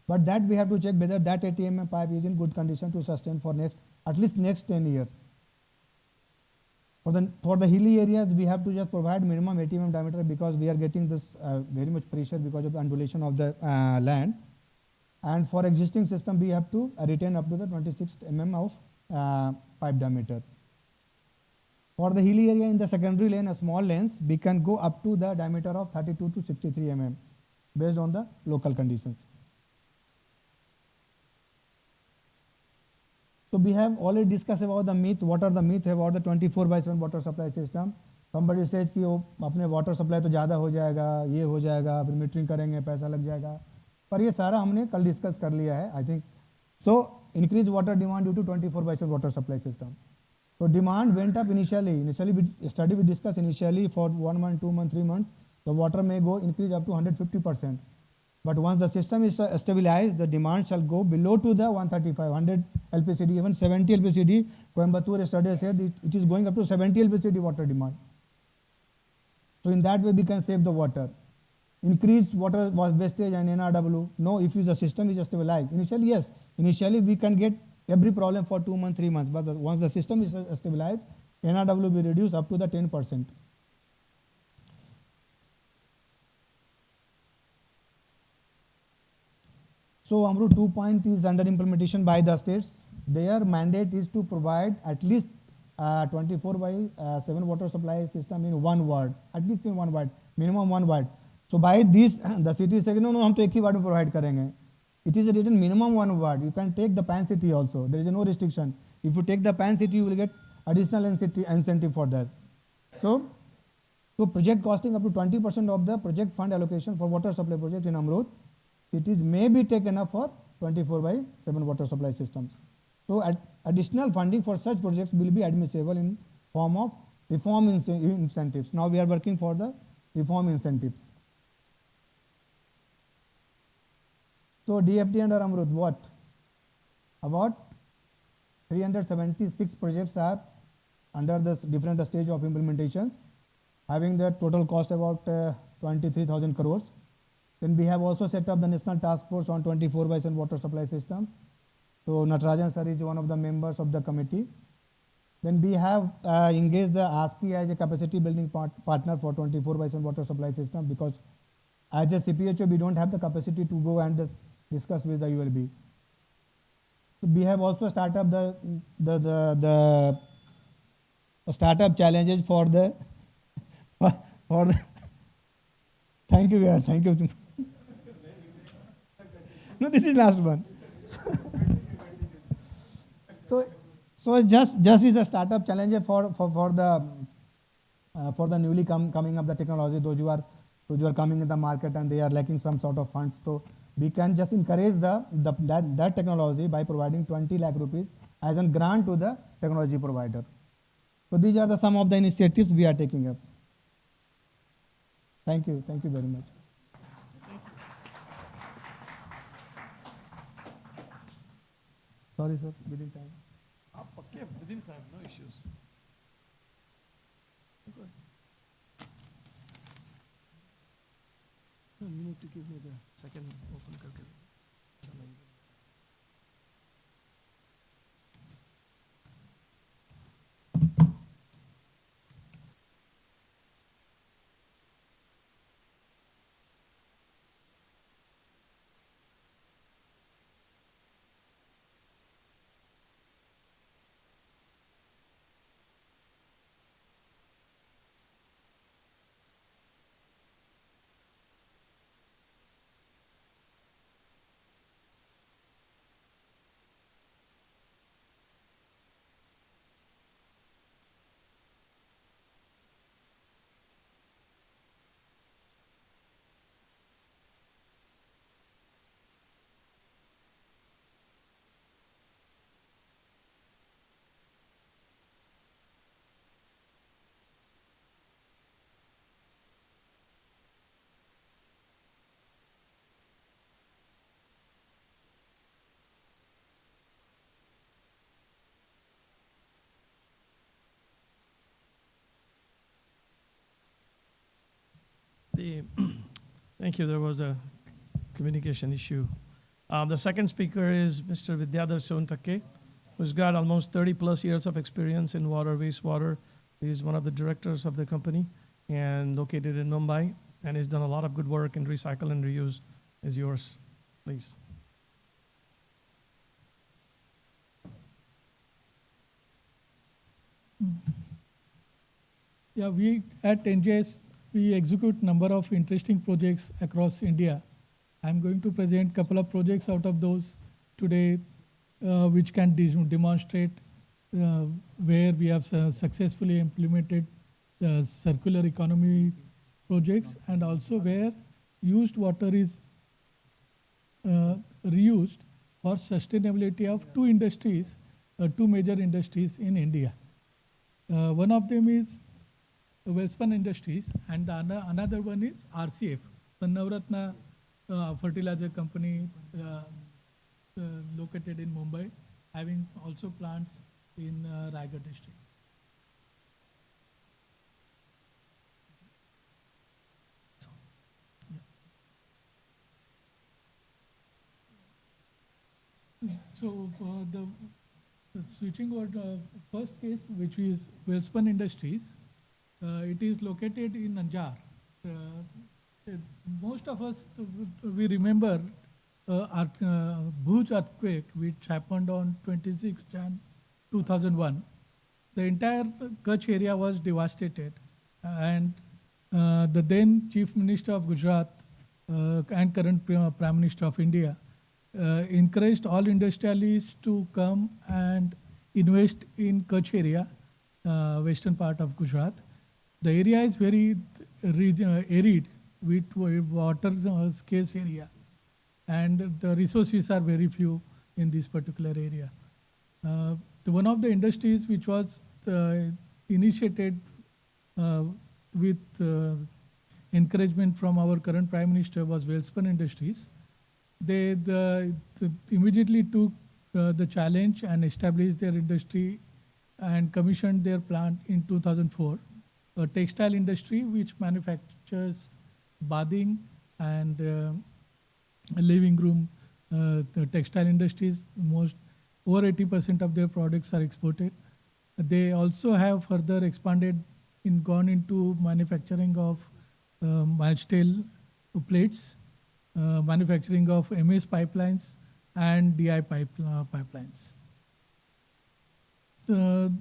But that we have to check whether that 80 mm pipe is in good condition to sustain for at least next 10 years. For the hilly areas, we have to just provide minimum 80 mm diameter because we are getting this very much pressure because of the undulation of the land. And for existing system, we have to retain up to the 26 mm of pipe diameter. For the hilly area in the secondary lane, small lanes, we can go up to the diameter of 32 to 63 mm based on the local conditions. So we have already discussed about the myth. What are the myths about the 24/7 water supply system? Somebody says कि वो अपने water supply तो ज़्यादा हो जाएगा, ये हो जाएगा, फिर मीटरिंग करेंगे, पैसा लग जाएगा. पर ये सारा हमने कल डिस्कस कर लिया है, I think. So increased water demand due to 24/7 water supply system. So demand went up initially. We discussed initially for 1 month, 2 months, 3 months, the water may go increase up to 150%. But once the system is stabilized, the demand shall go below to the 135, 100 LPCD, even 70 LPCD. Coimbatore study said it is going up to 70 LPCD water demand. So in that way, we can save the water. increase water wastage and NRW. No, if the system is stabilized. Initially, yes, initially we can get every problem for 2 months, 3 months, but once the system is stabilized, NRW will be reduced up to the 10%. So Amru 2 is under implementation by the states. Their mandate is to provide at least 24/7 water supply system in one ward, at least in one ward, minimum one ward. So by this, the city is saying, no, हम तो एक ही ward में provide करेंगे. It is written minimum one ward. You can take the pan city also. There is no restriction. If you take the pan city, you will get additional incentive for that. So project costing up to 20% of the project fund allocation for water supply project in Amrut, it is may be taken up for 24/7 water supply systems. So additional funding for such projects will be admissible in form of reform incentives. Now we are working for the reform incentives. So DFT under Amrut, what? About 376 projects are under the different stage of implementations, having the total cost about 23,000 crores. Then we have also set up the National Task Force on 24/7 water supply system. So Natarajan sir is one of the members of the committee. Then we have engaged the ASCII as a capacity building partner for 24/7 water supply system, because as a CPHO we don't have the capacity to go and discuss with the ULB. So we have also started up the startup challenges for the thank you, yeah, thank you. No, this is last one. So just is a startup challenge for the newly coming up the technology, those who are coming in the market and they are lacking some sort of funds. So we can just encourage that technology by providing 20 lakh rupees as a grant to the technology provider. So these are some of the initiatives we are taking up. Thank you very much. Sorry sir, within time. Okay, within time, no issues. Good. You need to give me the second open curtain. Thank you. There was a communication issue. The second speaker is Mr. Vidyadhar Sontake, who's got almost 30 plus years of experience in water, wastewater. He's one of the directors of the company and located in Mumbai, and he's done a lot of good work in recycle and reuse. Is yours, please. Yeah, we at NJS, we execute number of interesting projects across India. I'm going to present a couple of projects out of those today, which can demonstrate where we have successfully implemented the circular economy projects, and also where used water is reused for sustainability of two industries, two major industries in India. One of them is Welspun Industries, and another one is RCF, Pannavratna fertilizer company located in Mumbai, having also plants in Raigad district. So the switching over the first case, which is Welspun Industries, it is located in Anjar. Most of us, we remember Bhuj earthquake, which happened on 26 Jan 2001. The entire Kutch area was devastated, and the then Chief Minister of Gujarat and current Prime Minister of India encouraged all industrialists to come and invest in Kutch area, western part of Gujarat. The area is very arid with water scarce area, and the resources are very few in this particular area. One of the industries which was initiated with encouragement from our current Prime Minister was Welspun Industries. They immediately took the challenge and established their industry and commissioned their plant in 2004, a textile industry which manufactures bathing and living room. The textile industries, over 80% of their products are exported. They also have further expanded gone into manufacturing of mild steel plates, manufacturing of MS pipelines and DI pipelines.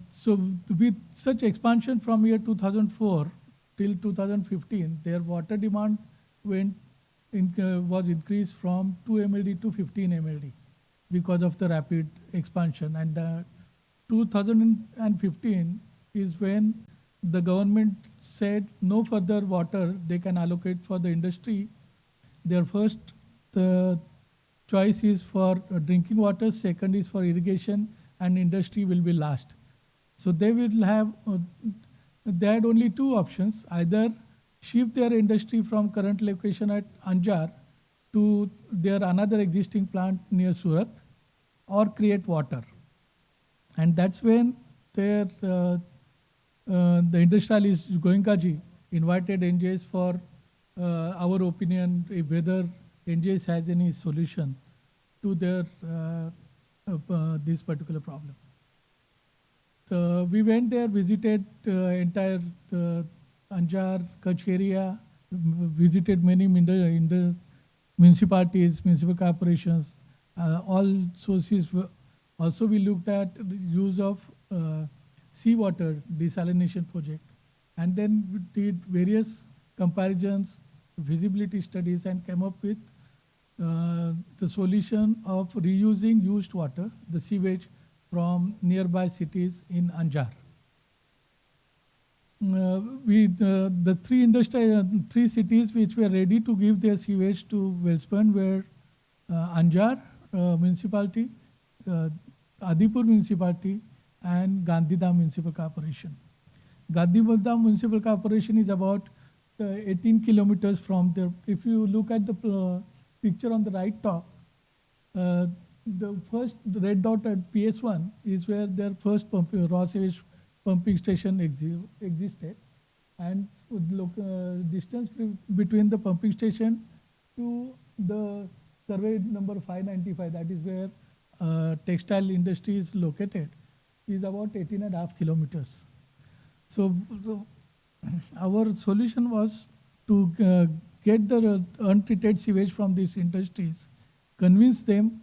So with such expansion from year 2004 till 2015, their water demand was increased from 2 MLD to 15 MLD because of the rapid expansion. And 2015 is when the government said no further water they can allocate for the industry. Their first choice is for drinking water, second is for irrigation, and industry will be last. So they will have, they had only two options, either shift their industry from current location at Anjar to their another existing plant near Surat, or create water. And that's when their the industrialist Goenkaji invited NJS for our opinion whether NJS has any solution to their this particular problem. We went there, visited entire Anjar, Kutch area, visited many municipalities, municipal corporations, all sources. Also, we looked at the use of seawater desalination project, and then we did various comparisons, feasibility studies, and came up with the solution of reusing used water, the sewage, from nearby cities in Anjar. The three cities which were ready to give their sewage to Welspun were Anjar municipality, Adipur municipality, and Gandhidham Municipal Corporation. Gandhidham Municipal Corporation is about 18 kilometers from there. If you look at the picture on the right top, the first red dot at PS1 is where their first raw sewage pumping station existed. And distance between the pumping station to the survey number 595, that is where textile industry is located, is about 18.5 kilometers. So our solution was to get the untreated sewage from these industries, convince them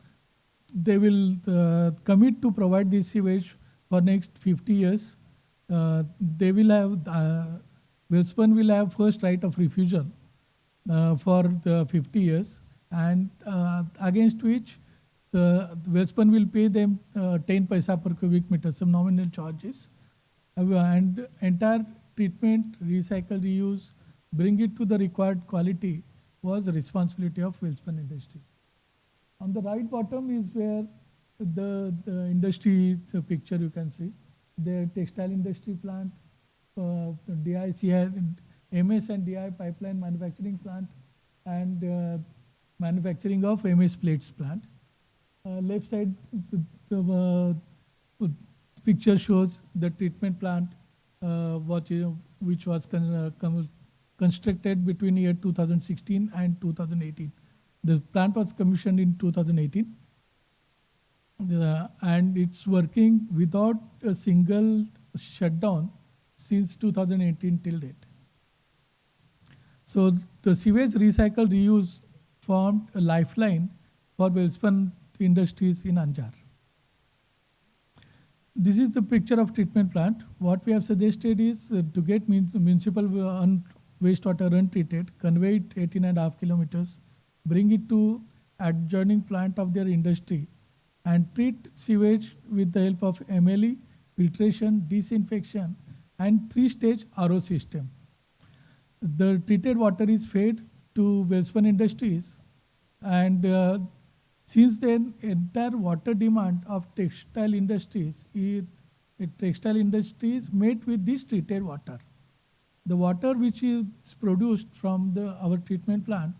they will commit to provide this sewage for next 50 years. They will have, Welspun will have first right of refusal for the 50 years, and against which Welspun will pay them 10 paisa per cubic meter, some nominal charges, and entire treatment, recycle, reuse, bring it to the required quality was the responsibility of Welspun industry. On the right bottom is where the industry picture you can see. The textile industry plant, MS and DI pipeline manufacturing plant, and manufacturing of MS plates plant. Left side, the picture shows the treatment plant which was constructed between year 2016 and 2018. The plant was commissioned in 2018. and it's working without a single shutdown since 2018 till date. So the sewage recycle reuse formed a lifeline for Welspun Industries in Anjar. This is the picture of treatment plant. What we have suggested is to get municipal wastewater untreated, convey it 18.5 kilometers, bring it to adjoining plant of their industry, and treat sewage with the help of MLE, filtration, disinfection, and 3-stage RO system. The treated water is fed to Welspun Industries, and since then, entire water demand of textile industries is met with this treated water. The water which is produced from our treatment plant,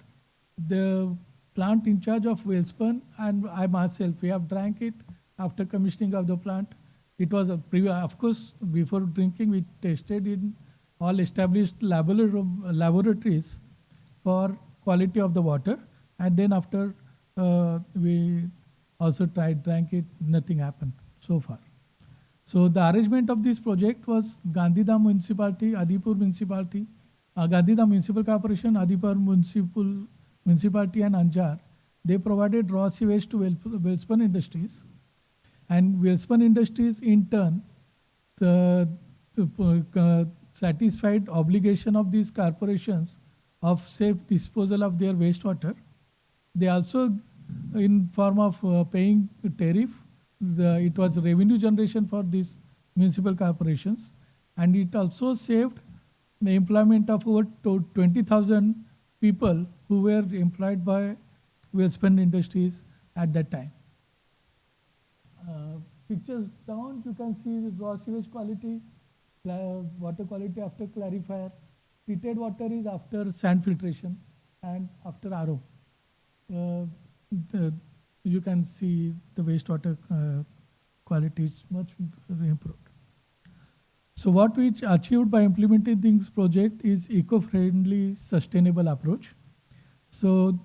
the plant in charge of Welspun and I myself, we have drank it after commissioning of the plant. It was of course, before drinking, we tested in all established laboratories for quality of the water, and then after we also drank it, nothing happened so far. So the arrangement of this project was Gandhidham Municipality, Adipur Municipality, Gandhidham Municipal Corporation, Adipur Municipality and Anjar. They provided raw sewage to Welspun Industries, and Welspun Industries in turn satisfied obligation of these corporations of safe disposal of their wastewater. They also, in form of paying tariff, it was revenue generation for these municipal corporations, and it also saved the employment of over 20,000 people who were employed by Welspun Industries at that time. Pictures down, you can see the raw sewage quality, water quality after clarifier. Treated water is after sand filtration and after RO. You can see the wastewater quality is much improved. So what we achieved by implementing this project is eco-friendly, sustainable approach. So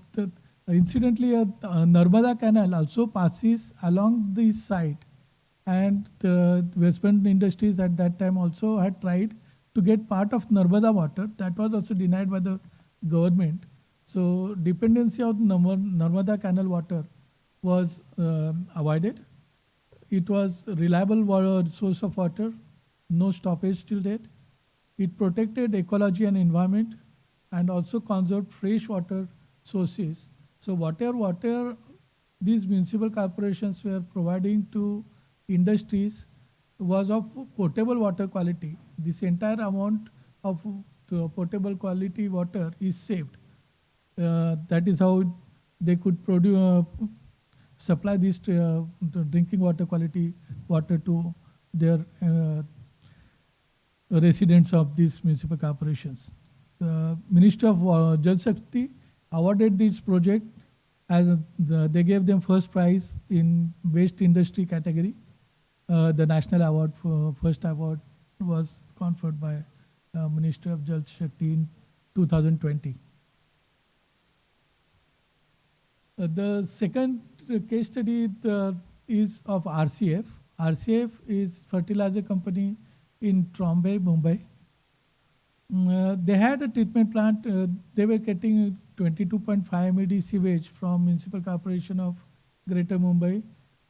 incidentally, Narmada Canal also passes along this site, and the Welspun Industries at that time also had tried to get part of Narmada water. That was also denied by the government. So dependency of Narmada Canal water was avoided. It was reliable source of water, no stoppage till date. It protected ecology and environment, and also conserved fresh water sources. So whatever water these municipal corporations were providing to industries was of potable water quality. This entire amount of potable quality water is saved. That is how they could produce, supply this drinking water quality water to their residents of these municipal corporations. The Ministry of Jal Shakti awarded this project as they gave them first prize in waste industry category. The national award for first award was conferred by Ministry of Jal Shakti in 2020. The second case study is of RCF. RCF is fertilizer company in Trombay, Mumbai. They had a treatment plant. They were getting 22.5 md sewage from Municipal Corporation of Greater Mumbai.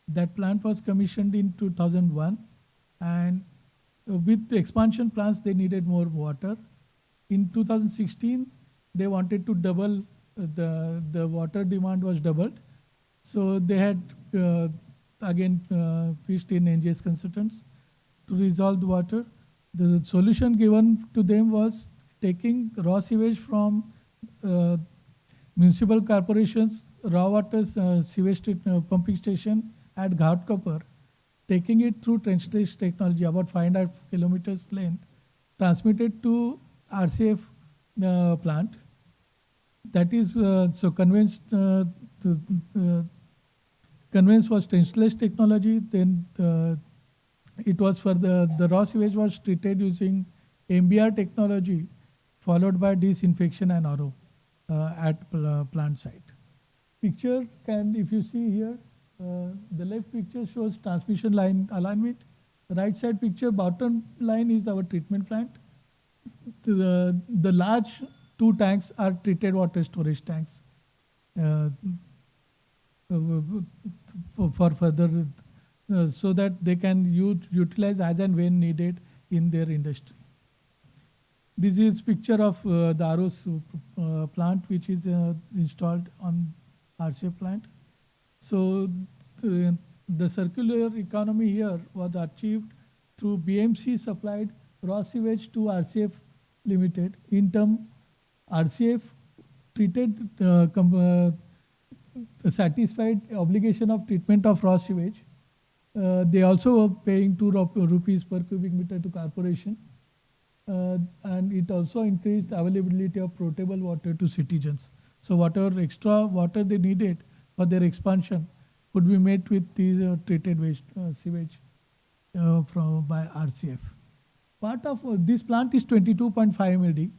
That plant was commissioned in 2001, and with the expansion plans, they needed more water. In 2016, they wanted to double the water demand was doubled. So they had again pitched in NGS consultants to resolve the water. The solution given to them was taking raw sewage from municipal corporations, raw water sewage pumping station at Ghatkopar, taking it through trenchless technology, about 500 kilometers length, transmitted to RCF plant. That is, so conveyance was trenchless technology. Then it was for the raw sewage was treated using MBR technology, followed by disinfection and RO at plant site. Picture can, if you see here, The left picture shows transmission line alignment. The right side picture, bottom line is our treatment plant. The large two tanks are treated water storage tanks for further, so that they can utilize as and when needed in their industry. This is picture of the RO's plant, which is installed on RCF plant. So the circular economy here was achieved through BMC supplied raw sewage to RCF Limited. In turn, RCF treated satisfied obligation of treatment of raw sewage. They also were paying 2 rupees per cubic meter to corporation. And it also increased availability of potable water to citizens. So whatever extra water they needed for their expansion could be met with these treated waste sewage by RCF. Part of this plant is 22.5 MLD.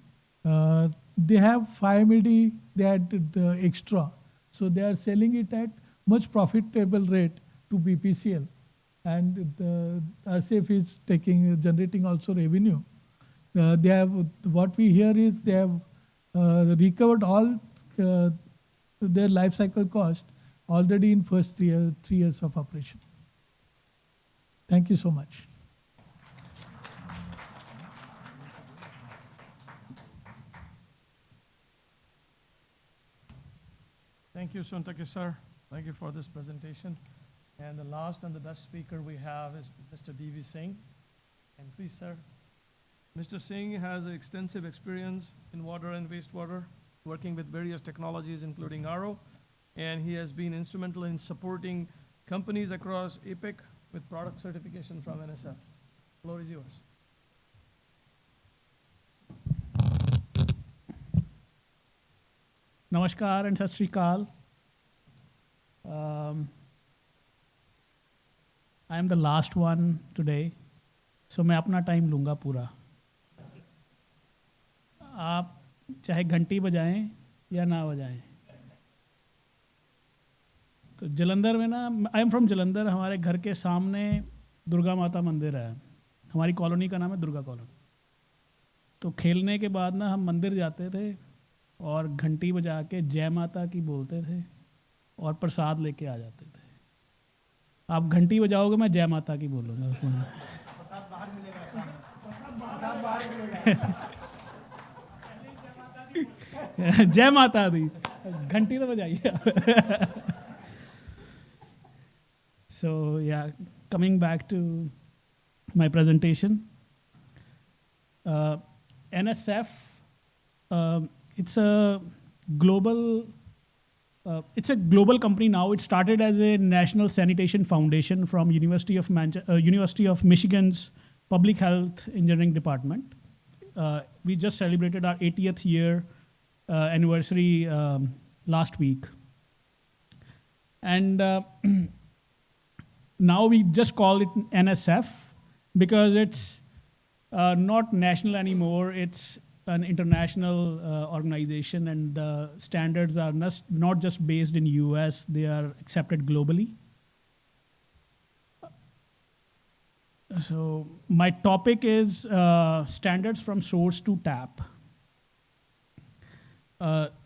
They have 5 MLD, they had the extra. So they are selling it at much profitable rate to BPCL. And the RCF is generating also revenue. They have, what we hear is they have recovered all their life cycle cost already in first 3 years of operation. Thank you so much. Thank you, Sontake sir. Thank you for this presentation. And the last and the Dutch speaker we have is Mr. D.V. Singh. And please, sir. Mr. Singh has extensive experience in water and wastewater, working with various technologies, including RO, and he has been instrumental in supporting companies across APEC with product certification from NSF. Floor is yours. Namaskar and Sat Sri Akal. I am the last one today, so मैं अपना time लूँगा पूरा. आप चाहे घंटी बजाएं या ना बजाएं. तो जलंधर में ना, आई एम फ्रॉम जलंधर, हमारे घर के सामने दुर्गा माता मंदिर है. हमारी कॉलोनी का नाम है दुर्गा कॉलोनी. तो खेलने के बाद ना हम मंदिर जाते थे और घंटी बजा के जय माता की बोलते थे और प्रसाद लेके आ जाते थे. आप घंटी बजाओगे, मैं जय माता की बोलूँगा उसमें. जय माता दी, घंटी तो बजाइए. So yeah, coming back to my presentation, NSF, it's a global company now. It started as a National Sanitation Foundation from University of Michigan's Public Health Engineering Department. We just celebrated our 80th year anniversary last week. And now we just call it NSF because it's not national anymore. It's an international organization, and the standards are not just based in US, they are accepted globally. So my topic is standards from source to tap.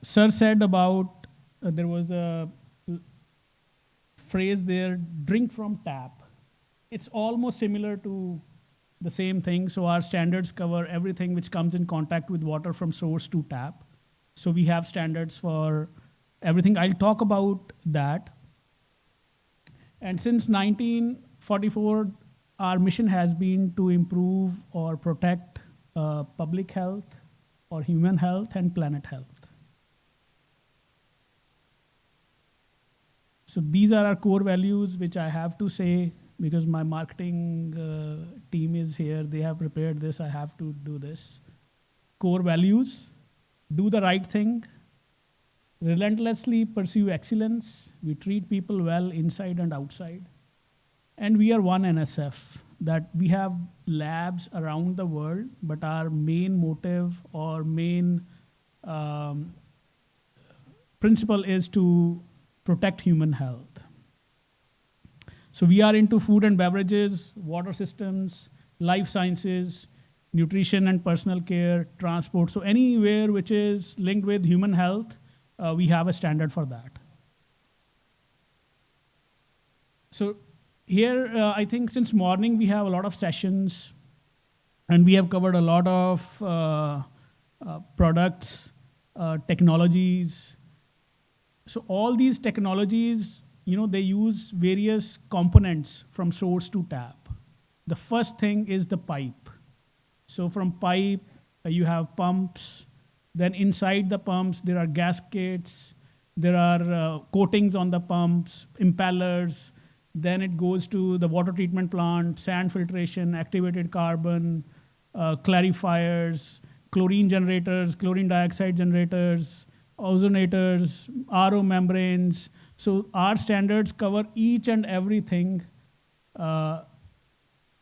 Sir said about, there was a phrase there, drink from tap. It's almost similar to the same thing. So our standards cover everything which comes in contact with water from source to tap. So we have standards for everything. I'll talk about that. And since 1944, our mission has been to improve or protect public health or human health and planet health. So these are our core values, which I have to say because my marketing team is here. They have prepared this. I have to do this. Core values: do the right thing, relentlessly pursue excellence. We treat people well inside and outside. And we are one NSF, that we have labs around the world, but our main motive or main principle is to protect human health. So we are into food and beverages, water systems, life sciences, nutrition and personal care, transport. So anywhere which is linked with human health, we have a standard for that. So here, I think since morning we have a lot of sessions, and we have covered a lot of products, technologies. So all these technologies, they use various components from source to tap. The first thing is the pipe. So from pipe, you have pumps. Then inside the pumps, there are gaskets. There are coatings on the pumps, impellers. Then it goes to the water treatment plant, sand filtration, activated carbon, clarifiers, chlorine generators, chlorine dioxide generators, ozonators, RO membranes. So our standards cover each and everything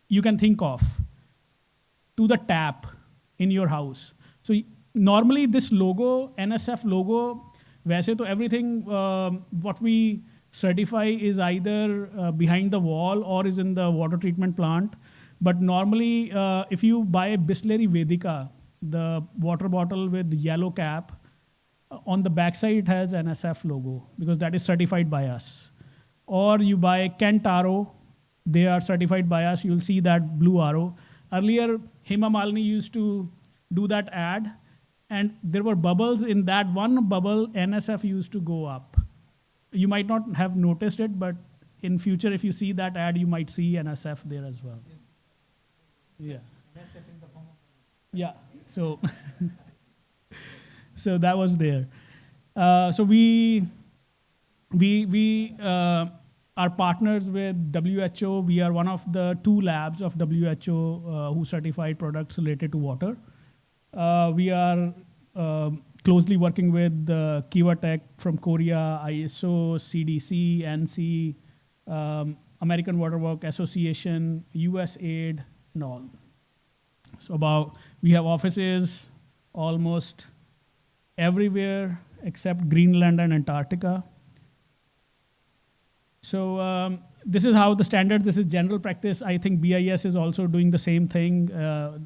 you can think of to the tap in your house. So normally this logo, NSF logo, वैसे तो everything what we certify is either behind the wall or is in the water treatment plant. But normally, if you buy a Bisleri Vedika, the water bottle with yellow cap, on the backside it has NSF logo because that is certified by us. Or you buy Kentaro, they are certified by us, you'll see that blue arrow. Earlier, Hema Malini used to do that ad, and there were bubbles. In that one bubble, NSF used to go up. You might not have noticed it, but in future, if you see that ad, you might see NSF there as well. Yeah. Yeah. So, so that was there. So we are partners with WHO. We are one of the 2 labs of WHO who certified products related to water. We are closely working with Kiva Tech from Korea, ISO, CDC, NC, American Water Work Association, USAID, and all. So we have offices almost everywhere except Greenland and Antarctica. So this is how the standard, this is general practice. I think BIS is also doing the same thing.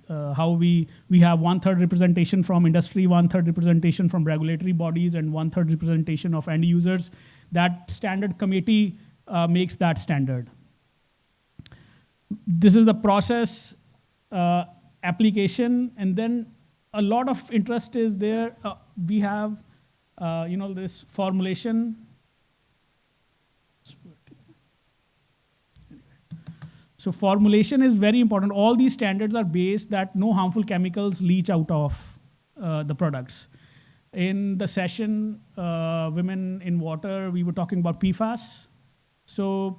How we have 1/3 representation from industry, 1/3 representation from regulatory bodies, and 1/3 representation of end users. That standard committee makes that standard. This is the process application, and then a lot of interest is there. We have, this formulation. So formulation is very important. All these standards are based that no harmful chemicals leach out of the products. In the session, Women in Water, we were talking about PFAS. So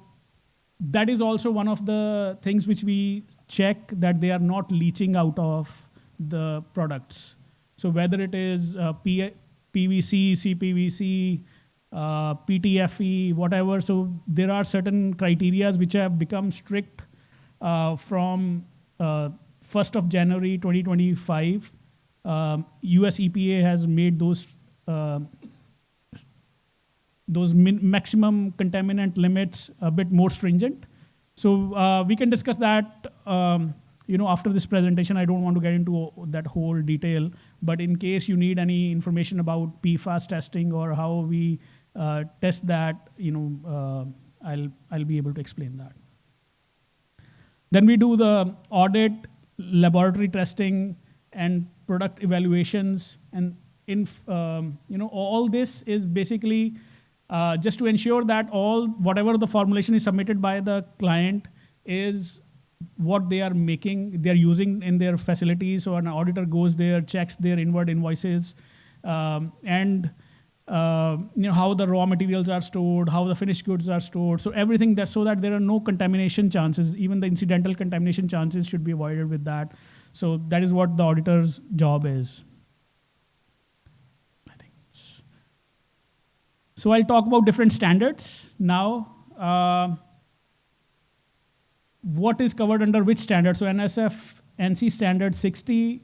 that is also one of the things which we check that they are not leaching out of the products. So whether it is PVC, CPVC, PTFE, whatever. So there are certain criteria which have become strict from 1st of January 2025. US EPA has made those maximum contaminant limits a bit more stringent. So we can discuss that after this presentation. I don't want to get into that whole detail, but in case you need any information about PFAS testing or how we test that, I'll be able to explain that. Then we do the audit, laboratory testing, and product evaluations. And all this is basically just to ensure that whatever the formulation is submitted by the client is what they are making, they're using in their facilities. So an auditor goes there, checks their inward invoices, and how the raw materials are stored, how the finished goods are stored. So everything so that there are no contamination chances. Even the incidental contamination chances should be avoided with that. So that is what the auditor's job is. So I'll talk about different standards now. What is covered under which standard? So NSF NC standard 60,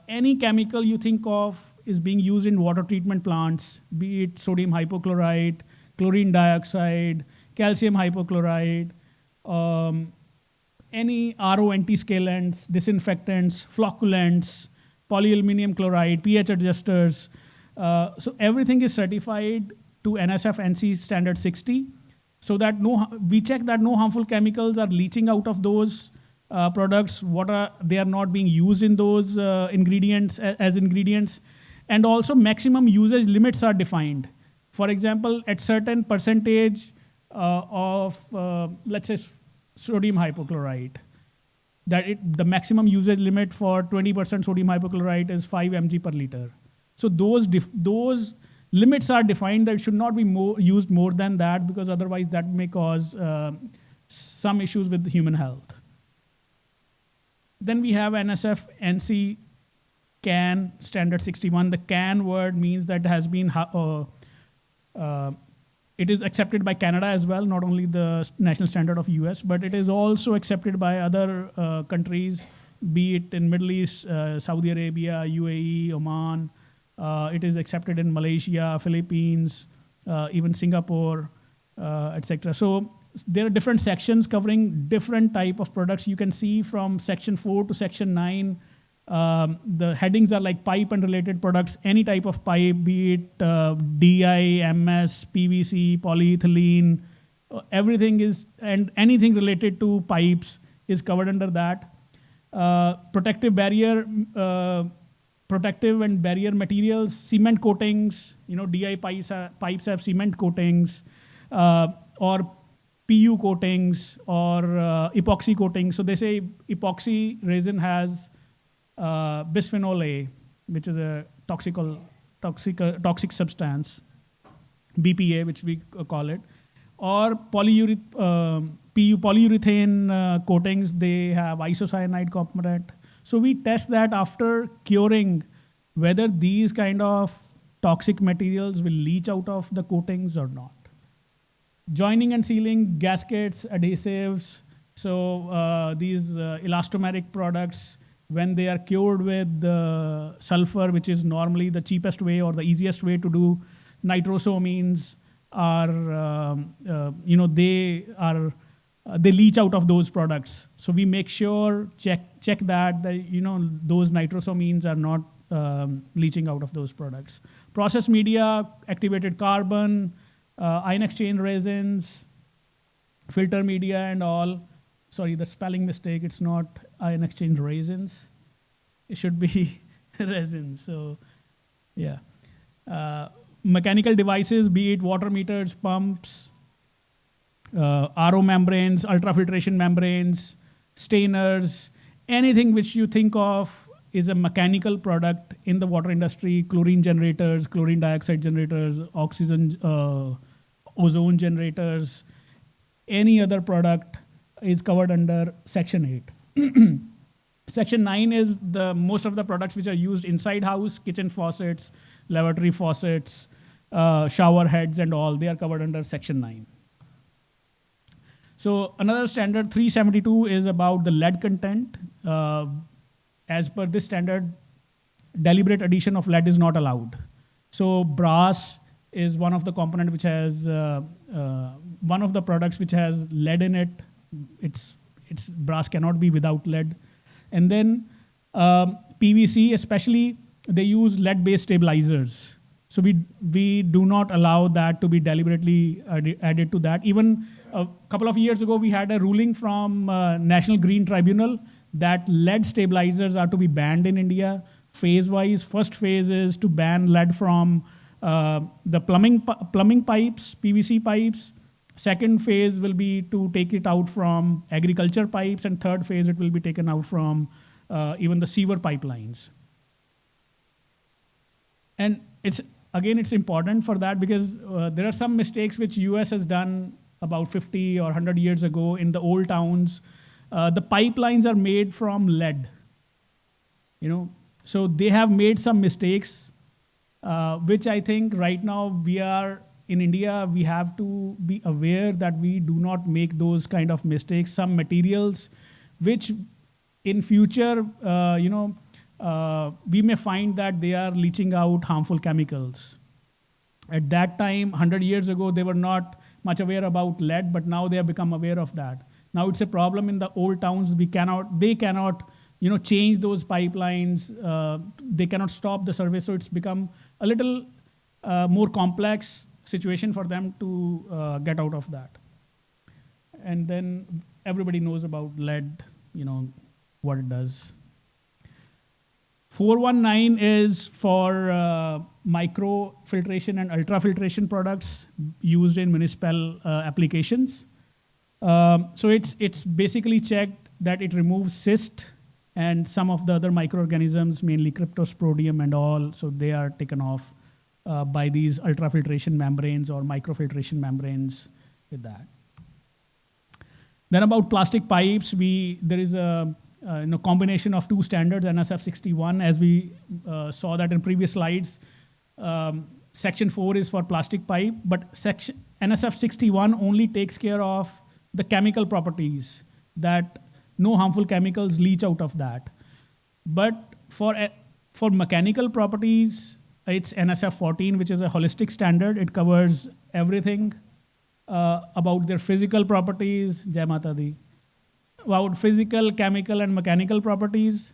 any chemical you think of is being used in water treatment plants, be it sodium hypochlorite, chlorine dioxide, calcium hypochlorite, any RO antiscalants, disinfectants, flocculants, polyaluminum chloride, pH adjusters. So everything is certified to NSF NC standard 60, so that we check that no harmful chemicals are leaching out of those products. They are not being used in those ingredients as ingredients, and also maximum usage limits are defined. For example, at certain percentage of let's say sodium hypochlorite, the maximum usage limit for 20% sodium hypochlorite is 5 mg per liter. So those limits are defined that should not be used more than that, because otherwise that may cause some issues with human health. Then we have NSF NC CAN standard 61. The CAN word means that has been it is accepted by Canada as well, not only the national standard of US, but it is also accepted by other countries, be it in Middle East, Saudi Arabia, UAE, Oman. It is accepted in Malaysia, Philippines, even Singapore, etc. So there are different sections covering different type of products. You can see from section 4 to section 9, the headings are like pipe and related products, any type of pipe, be it DI, MS, PVC, polyethylene, everything is, and anything related to pipes is covered under that. Protective and barrier materials, cement coatings, DI pipes have cement coatings, or PU coatings, or epoxy coatings. So they say epoxy resin has bisphenol A, which is a toxic substance, BPA, which we call it, or polyurethane coatings, they have isocyanide component. So we test that after curing whether these kind of toxic materials will leach out of the coatings or not. Joining and sealing, gaskets, adhesives. So these elastomeric products, when they are cured with sulfur, which is normally the cheapest way or the easiest way to do, nitrosamines are, they leach out of those products. So we make sure, check that those nitrosamines are not leaching out of those products. Process media, activated carbon, ion exchange resins, filter media and all. Sorry, the spelling mistake, it's not ion exchange resins. It should be resins, so yeah. Mechanical devices, be it water meters, pumps, RO membranes, ultrafiltration membranes, stainers, anything which you think of is a mechanical product in the water industry, chlorine generators, chlorine dioxide generators, oxygen, ozone generators, any other product is covered under Section 8. Section 9 is most of the products which are used inside house, kitchen faucets, lavatory faucets, shower heads and all, they are covered under Section 9. So another standard, 372, is about the lead content. As per this standard, deliberate addition of lead is not allowed. So brass is one of the component which has, one of the products which has lead in it. Brass cannot be without lead. And then PVC, especially, they use lead-based stabilizers. So we do not allow that to be deliberately added to that. Even a couple of years ago, we had a ruling from National Green Tribunal that lead stabilizers are to be banned in India, phase-wise. First phase is to ban lead from the plumbing pipes, PVC pipes. Second phase will be to take it out from agriculture pipes, and third phase it will be taken out from even the sewer pipelines. And it's important for that because there are some mistakes which US has done about 50 or 100 years ago in the old towns. The pipelines are made from lead, so they have made some mistakes, which I think right now in India, we have to be aware that we do not make those kind of mistakes. Some materials which in future, we may find that they are leaching out harmful chemicals. At that time, 100 years ago, they were not much aware about lead, but now they have become aware of that. Now it's a problem in the old towns. They cannot, change those pipelines. They cannot stop the survey. So it's become a little more complex situation for them to get out of that. And then everybody knows about lead, what it does. 419 is for micro filtration and ultrafiltration products used in municipal applications. So it's basically checked that it removes cyst and some of the other microorganisms, mainly cryptosporidium and all. So they are taken off by these ultrafiltration membranes or microfiltration membranes with that. Then about plastic pipes, there is a combination of two standards, NSF61, as we saw that in previous slides. Section 4 is for plastic pipe, but NSF61 only takes care of the chemical properties, that no harmful chemicals leach out of that. But for mechanical properties, it's NSF14, which is a holistic standard. It covers everything about their physical properties, Jai Mata Di, about physical, chemical and mechanical properties.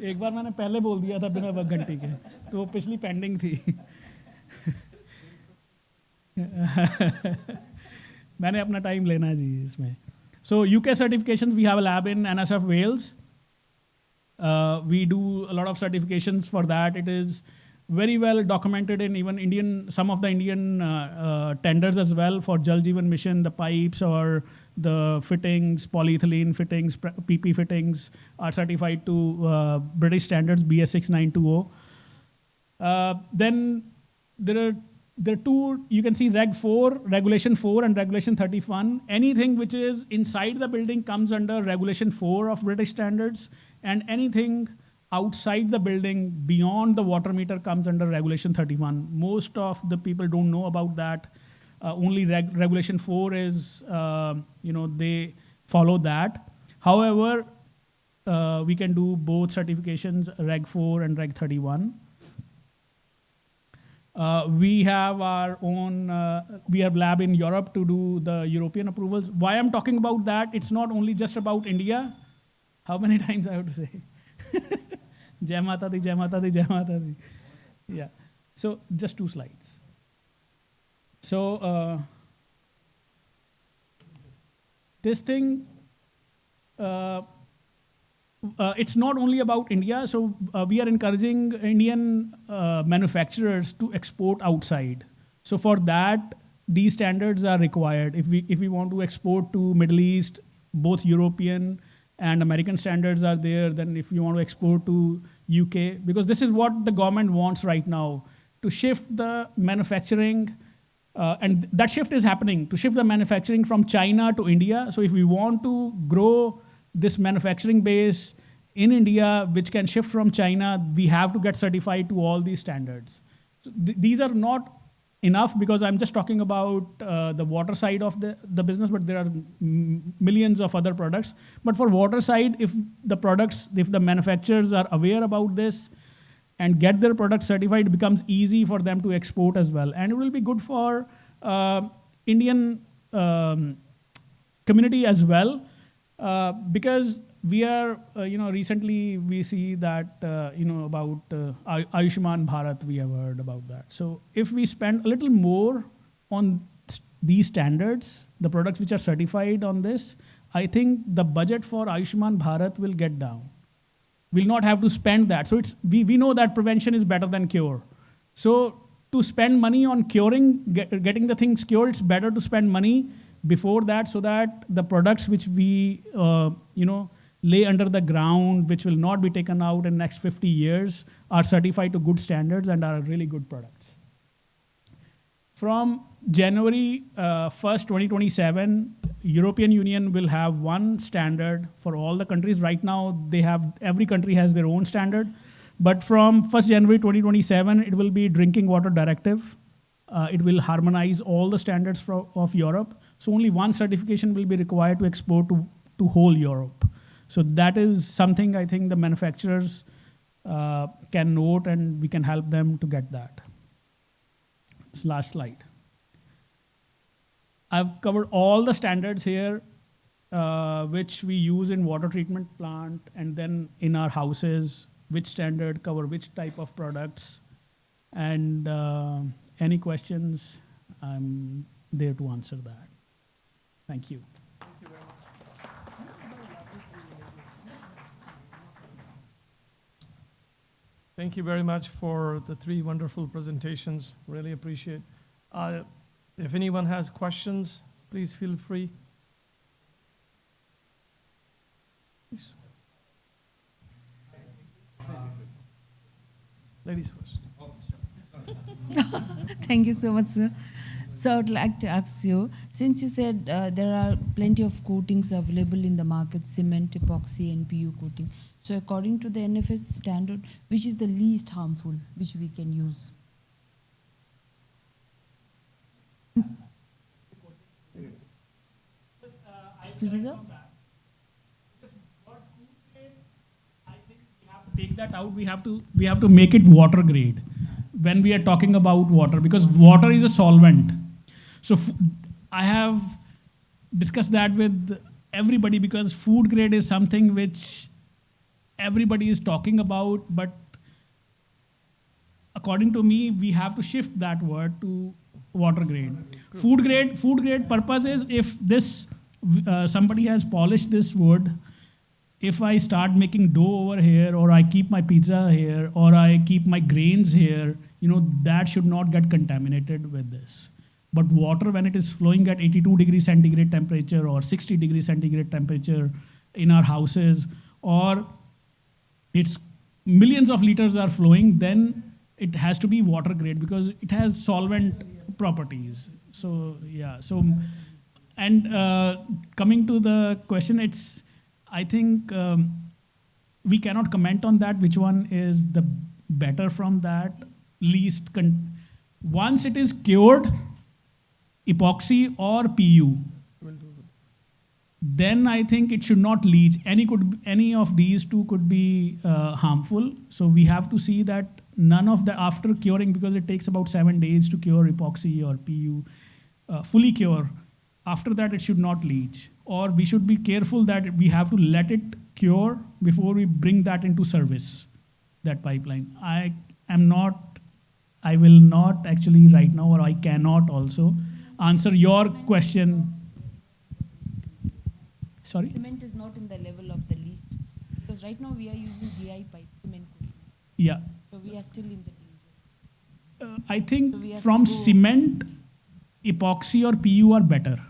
एक बार मैंने पहले बोल दिया था बिना घंटी के, तो पिछली पेंडिंग थी. मैंने अपना टाइम लेना है जी इसमें. So UK certifications, we have a lab in NSF Wales. We do a lot of certifications for that. It is very well documented in even some of the Indian tenders as well for Jal Jeevan Mission. The pipes or the fittings, polyethylene fittings, PP fittings are certified to British standards, BS 6920. Then there are two, you can see Reg 4, Regulation 4 and Regulation 31. Anything which is inside the building comes under Regulation 4 of British standards, and anything outside the building beyond the water meter comes under Regulation 31. Most of the people don't know about that. Only Regulation 4 is, they follow that. However, we can do both certifications, Reg 4 and Reg 31. We have our own, we have lab in Europe to do the European approvals. Why I'm talking about that, it's not only just about India. How many times I have to say? Jai Mata Di, Jai Mata Di, Jai Mata Di. Yeah, so just 2 slides. So this thing, it's not only about India. So we are encouraging Indian manufacturers to export outside. So for that, these standards are required. If we want to export to Middle East, both European and American standards are there. Then if you want to export to UK, because this is what the government wants right now, to shift the manufacturing, and that shift is happening, to shift the manufacturing from China to India. So if we want to grow this manufacturing base in India, which can shift from China, we have to get certified to all these standards. So these are not enough, because I'm just talking about the water side of the business, but there are millions of other products. But for water side, if the manufacturers are aware about this and get their products certified, it becomes easy for them to export as well. And it will be good for Indian community as well, because we are, recently we see that, about Ayushman Bharat, we have heard about that. So if we spend a little more on these standards, the products which are certified on this, I think the budget for Ayushman Bharat will get down. We'll not have to spend that. So we know that prevention is better than cure. So to spend money on curing, getting the things cured, it's better to spend money before that, so that the products which we, lay under the ground, which will not be taken out in next 50 years, are certified to good standards and are really good products. From January 1st, 2027, European Union will have one standard for all the countries. Right now, every country has their own standard. But from 1st January 2027, it will be Drinking Water Directive. It will harmonize all the standards of Europe. So only one certification will be required to export to whole Europe. So that is something I think the manufacturers can note, and we can help them to get that. last slide. I've covered all the standards here, which we use in water treatment plant and then in our houses, which standard cover which type of products. And any questions, I'm there to answer that. Thank you. Thank you very much for the 3 wonderful presentations. Really appreciate. If anyone has questions, please feel free. Please. Ladies first. Thank you so much, sir. So I'd like to ask you, since you said there are plenty of coatings available in the market, cement, epoxy, and PU coating. So according to the NFS standard, which is the least harmful, which we can use? Excuse me, sir? Take that out, we have to make it water grade when we are talking about water, because water is a solvent. So I have discussed that with everybody, because food grade is something which everybody is talking about, but according to me, we have to shift that word to water grade. Food grade purpose is if this somebody has polished this wood. If I start making dough over here, or I keep my pizza here, or I keep my grains here, that should not get contaminated with this. But water, when it is flowing at 82 degrees centigrade temperature or 60 degrees centigrade temperature in our houses, or it's millions of liters are flowing, then it has to be water grade because it has solvent properties. So yeah, and coming to the question, I think we cannot comment on that, which one is the better from that, least. Once it is cured, epoxy or PU, then I think it should not leach. Any of these two could be harmful. So we have to see that none of the, after curing, because it takes about 7 days to cure epoxy or PU, fully cure. After that, it should not leach. Or we should be careful that we have to let it cure before we bring that into service, that pipeline. I will not actually right now, or I cannot also answer your question. Sorry? Cement is not in the level of the least, because right now we are using DI pipe, cement coating. Yeah. So we are still in the danger. I think from cement, epoxy or PU are better.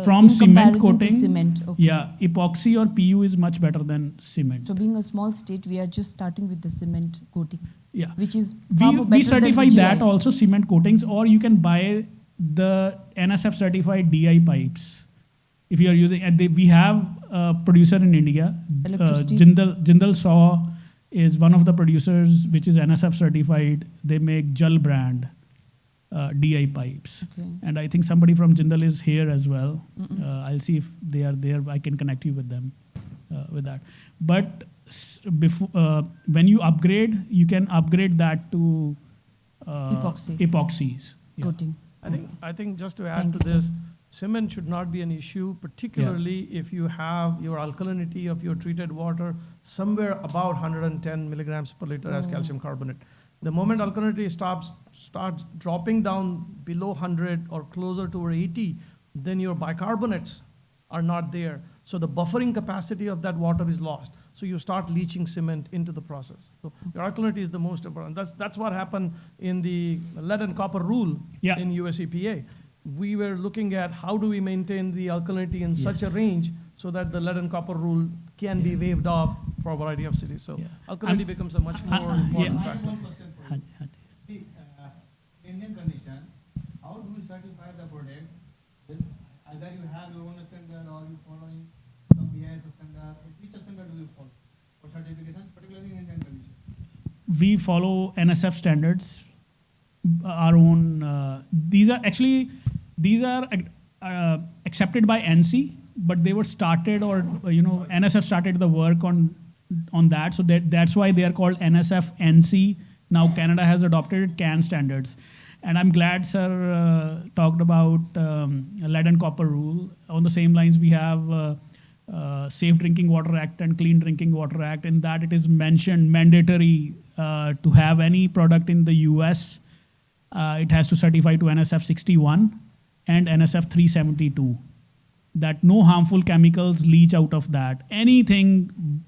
From cement coating, cement, okay. Yeah, epoxy or PU is much better than cement. So being a small state, we are just starting with the cement coating. Yeah, which is far more better we certify than the that GI. also, cement coatings, or you can buy the NSF certified DI pipes. If you are using, and we have a producer in India, Jindal Saw is one of the producers which is NSF certified. They make Jal brand DI pipes. Okay. And I think somebody from Jindal is here as well. I'll see if they are there. I can connect you with them with that. But before, when you upgrade, you can upgrade that to epoxies. Yeah. Coating. I think just to add to this, cement should not be an issue, particularly if you have your alkalinity of your treated water somewhere about 110 milligrams per liter as calcium carbonate. The moment alkalinity starts dropping down below 100 or closer to 80, then your bicarbonates are not there. So the buffering capacity of that water is lost. So you start leaching cement into the process. So your alkalinity is the most important. That's what happened in the lead and copper rule in US EPA. We were looking at how do we maintain the alkalinity in such a range so that the lead and copper rule can be waived off for a variety of cities. So alkalinity becomes a much more important factor. Indian condition, how do you certify the product? Either you have your own standard or you following some AICE standard. Which standard do you follow for certification, particularly in Indian condition? We follow NSF standards. Our own. These are accepted by NC, but they were started, or NSF started the work on that. So that's why they are called NSF NC. Now Canada has adopted CAN standards. And I'm glad sir talked about lead and copper rule. On the same lines, we have Safe Drinking Water Act and Clean Drinking Water Act. In that it is mentioned mandatory to have any product in the US, it has to certify to NSF 61 and NSF 372. That no harmful chemicals leach out of that. Anything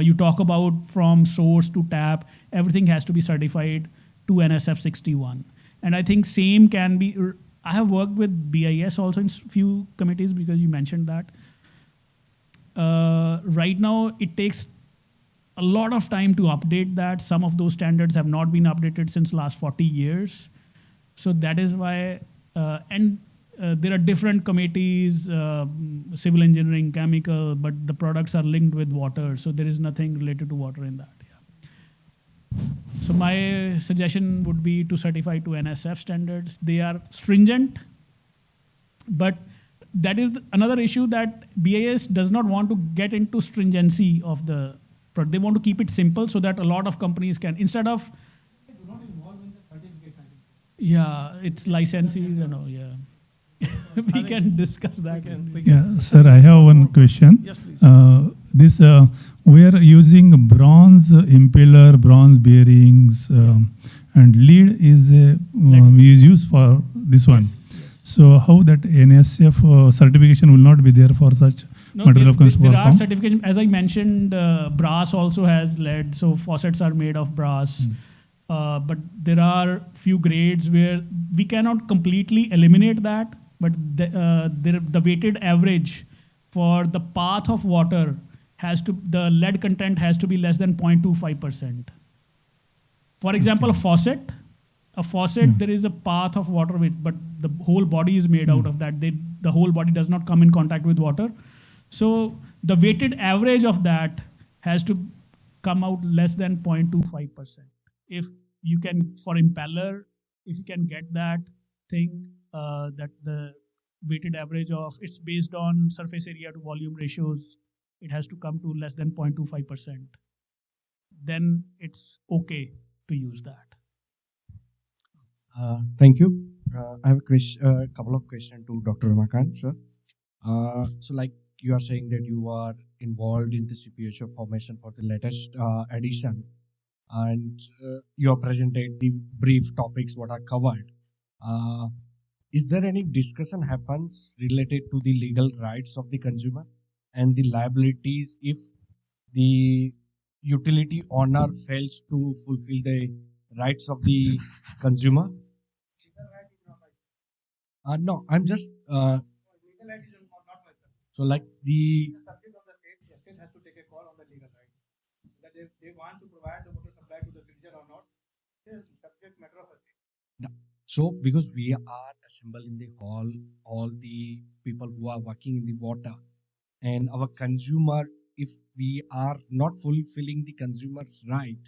you talk about from source to tap, everything has to be certified to NSF 61. And I think same can be, I have worked with BIS also in few committees because you mentioned that. Right now, it takes a lot of time to update that. Some of those standards have not been updated since last 40 years. So that is why, there are different committees, civil engineering, chemical, but the products are linked with water. So there is nothing related to water in that. Yeah. So my suggestion would be to certify to NSF standards. They are stringent, but that is another issue that BIS does not want to get into stringency of the product. They want to keep it simple so that a lot of companies can, instead of, yeah, it's licensing, yeah. We can discuss that. Yeah, sir, I have one question. Yes, please. We are using bronze impeller, bronze bearings, and lead is we use for this one. So how that NSF certification will not be there for such material of there are certifications. As I mentioned, brass also has lead, so faucets are made of brass. But there are few grades where we cannot completely eliminate that, but the weighted average for the path of water has to, the lead content has to be less than 0.25%. For example, a faucet, there is a path of water, but the whole body is made out of that. The whole body does not come in contact with water. So the weighted average of that has to come out less than 0.25%. If you can, for impeller, if you can get that thing, that the weighted average of, it's based on surface area to volume ratios, it has to come to less than 0.25%. Then it's okay to use that. Thank you. I have a couple of questions to Dr. Ramakant, sir. So like you are saying that you are involved in the CPHO formation for the latest edition, and you have presented the brief topics what are covered. Is there any discussion happens related to the legal rights of the consumer and the liabilities if the utility owner fails to fulfill the rights of the consumer? No, I'm just so like the subject of the state has to take a call on the legal rights. That they want to provide the water supply to the citizen or not, it is subject matter of a state. no. So because we are assembled in the hall, all the people who are working in the water, and our consumer, if we are not fulfilling the consumer's right,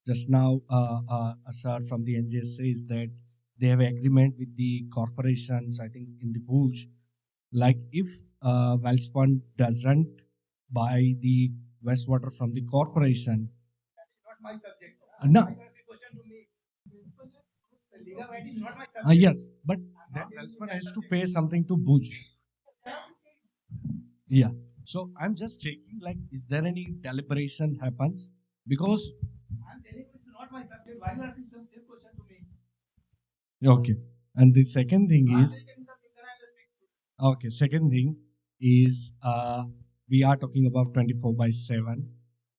just now a sir from the NGS says that they have agreement with the corporations, I think in the Bhuj, like if Wellspun doesn't buy the wastewater from the corporation. That is not my subject. No. Question to me. The legal right is not my subject. Yes, but that Wellspun has to pay something to Bhuj. Yeah. So I'm just checking, like, is there any deliberation happens? Because I'm telling you it's not my subject. Why are you asking some same question to me? okay. And the second thing is, okay, second thing is we are talking about 24/7,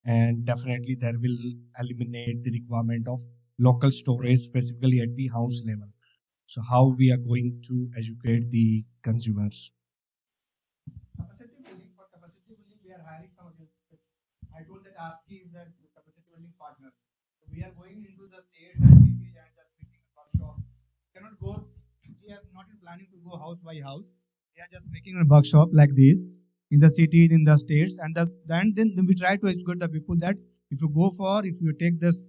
and definitely there will eliminate the requirement of local storage specifically at the house level. So how we are going to educate the consumers? Capacity building, for capacity building we are hiring some of the, I told that ASCII is the capacity building partner. So we are going into the states and cities and just making a workshop. Cannot go, we are not planning to go house by house. We are just making a workshop like this in the cities, in the states, and then we try to educate the people that if you take this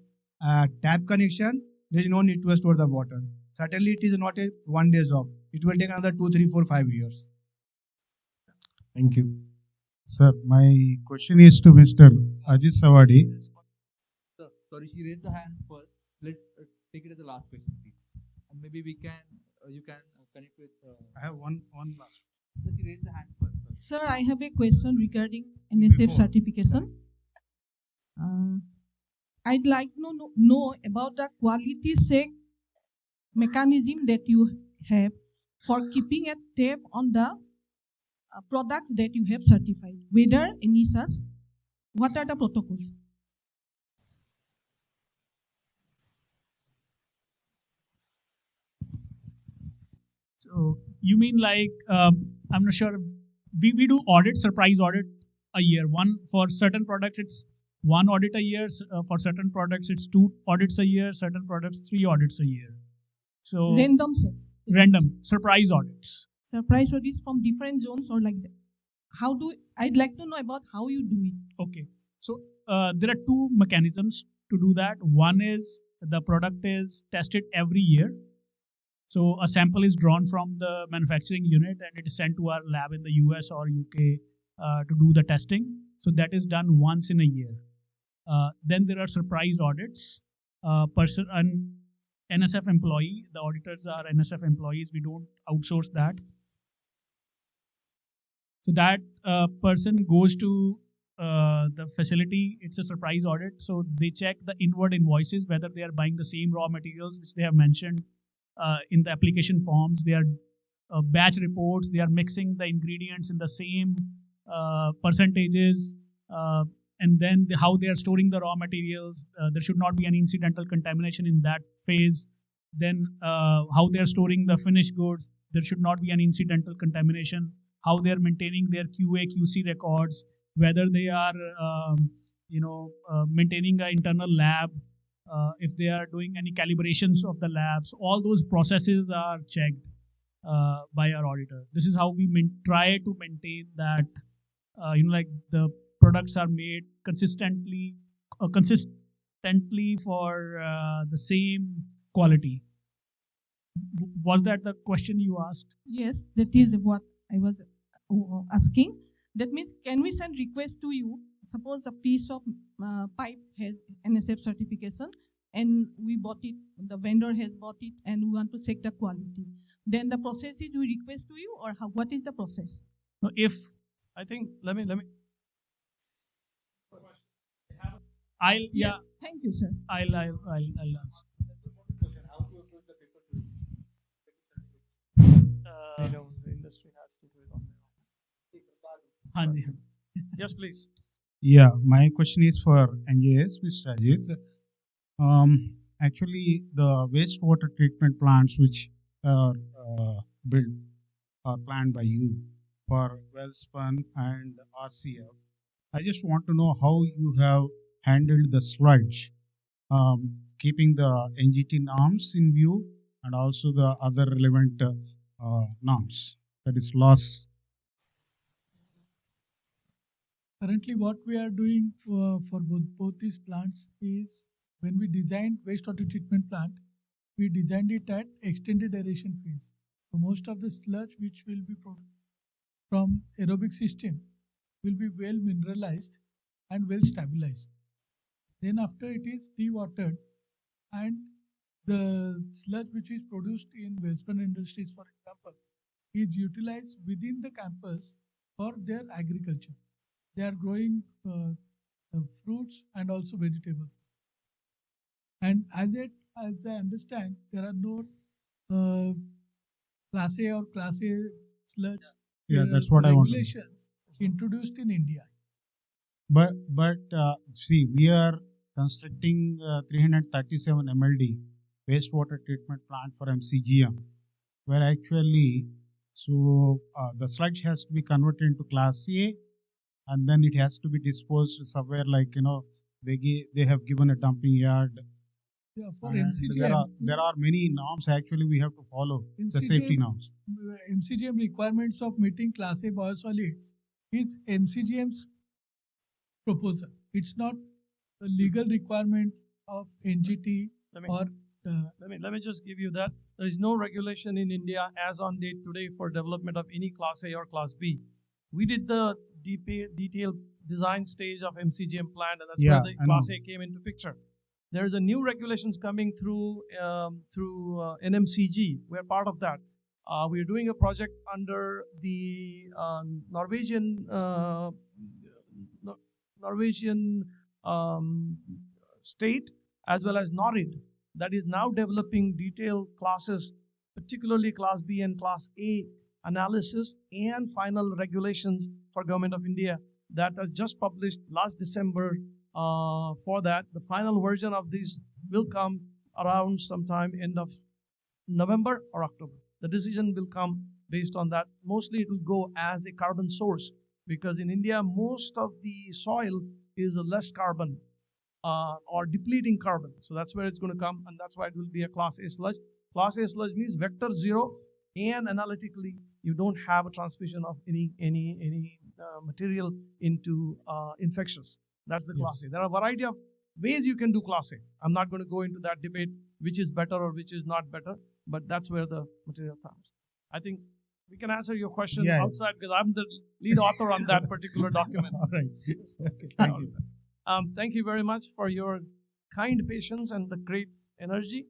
tap connection, there is no need to store the water. Certainly, it is not a one-day job. It will take another 2, 3, 4, 5 years. Thank you. Sir, my question is to Mr. Ajit Sawadi. Sir, sorry, she raised the hand first. Let's take it as the last question, please. maybe we can, you can connect with. I have one last. Just raise the hand first. Sir, I have a question regarding NSF certification. I'd like to know about the quality check mechanism that you have for keeping a tab on the products that you have certified. Whether any such, what are the protocols? So you mean like, I'm not sure, we do audit, surprise audit a year. One for certain products, it's one audit a year. For certain products, it's 2 audits a year. Certain products, 3 audits a year. So Random checks. random, surprise audits. Surprise audits from different zones or like that. I'd like to know about how you do it. Okay. So there are 2 mechanisms to do that. One is the product is tested every year. So a sample is drawn from the manufacturing unit and it is sent to our lab in the US or UK to do the testing. So that is done once in a year. Then there are surprise audits. An NSF employee, the auditors are NSF employees. We don't outsource that. So that person goes to the facility. It's a surprise audit. So they check the inward invoices, whether they are buying the same raw materials which they have mentioned in the application forms. They are batch reports. They are mixing the ingredients in the same percentages. And then how they are storing the raw materials. There should not be any incidental contamination in that phase. Then how they are storing the finished goods. There should not be any incidental contamination. How they are maintaining their QA, QC records. Whether they are, maintaining an internal lab. If they are doing any calibrations of the labs. All those processes are checked by our auditor. This is how we try to maintain that, like the products are made consistently for the same quality. Was that the question you asked? Yes, that is what I was asking. That means, can we send request to you? Suppose a piece of pipe has NSF certification and we bought it, the vendor has bought it and we want to check the quality. Then the process is we request to you, or what is the process? No, let me. Yes, thank you, sir. I'll answer. The industry has to do it on their own. Yes, please. Yeah, my question is for NJS, Mr. Ajit. Actually, the wastewater treatment plants which are built or planned by you for Wellspun and RCF, I just want to know how you have handled the sludge, keeping the NGT norms in view and also the other relevant norms, that is loss. Currently, what we are doing for both these plants is, when we designed wastewater treatment plant, we designed it at extended aeration phase. So most of the sludge which will be produced from aerobic system will be well mineralized and well stabilized. Then after it is dewatered, and the sludge which is produced in Wellspun industries, for example, is utilized within the campus for their agriculture. They are growing fruits and also vegetables. And as I understand, there are no Class A or Class A sludge that's what I want. Regulations introduced in India. But see, we are constructing 337 MLD wastewater treatment plant for MCGM, where actually, the sludge has to be converted into Class A, and then it has to be disposed somewhere, like they have given a dumping yard. Yeah, for MCGM, there are many norms actually we have to follow, the safety norms. MCGM requirements of meeting Class A biosolids is MCGM's proposal. It's not a legal requirement of NGT Let me just give you that. There is no regulation in India as on date today for development of any Class A or Class B. We did the detailed design stage of MCGM plant, and that's where the Class A came into picture. There's a new regulations coming through NMCG. We're part of that. We're doing a project under the Norwegian state as well as NORID that is now developing detailed classes, particularly Class B and Class A analysis and final regulations for Government of India that was just published last December. For that, the final version of this will come around sometime end of November or October. The decision will come based on that. Mostly it will go as a carbon source because in India, most of the soil is a less carbon or depleting carbon. So that's where it's going to come, and that's why it will be a Class A sludge. Class A sludge means vector zero, and analytically, you don't have a transmission of any material into infectious. That's the Class A. There are a variety of ways you can do Class A. I'm not going to go into that debate, which is better or which is not better, but that's where the material comes. I think we can answer your question outside because I'm the lead author on that particular document. All right. Okay, thank you. Thank you very much for your kind patience and the great energy.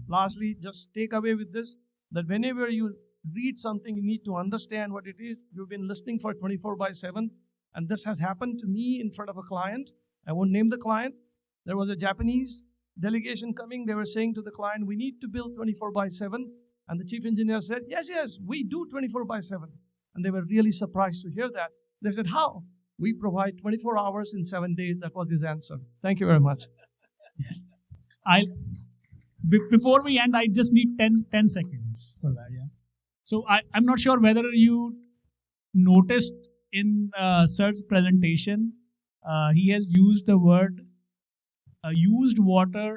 Lastly, just take away with this, that whenever you read something, you need to understand what it is. You've been listening for 24/7, and this has happened to me in front of a client. I won't name the client. There was a Japanese delegation coming. They were saying to the client, we need to build 24/7. And the chief engineer said, yes, we do 24/7. And they were really surprised to hear that. They said, how? We provide 24 hours in 7 days. That was his answer. Thank you very much. Before we end, I just need 10 seconds for that. Yeah. So I'm not sure whether you noticed in Sir's presentation, he has used the word used water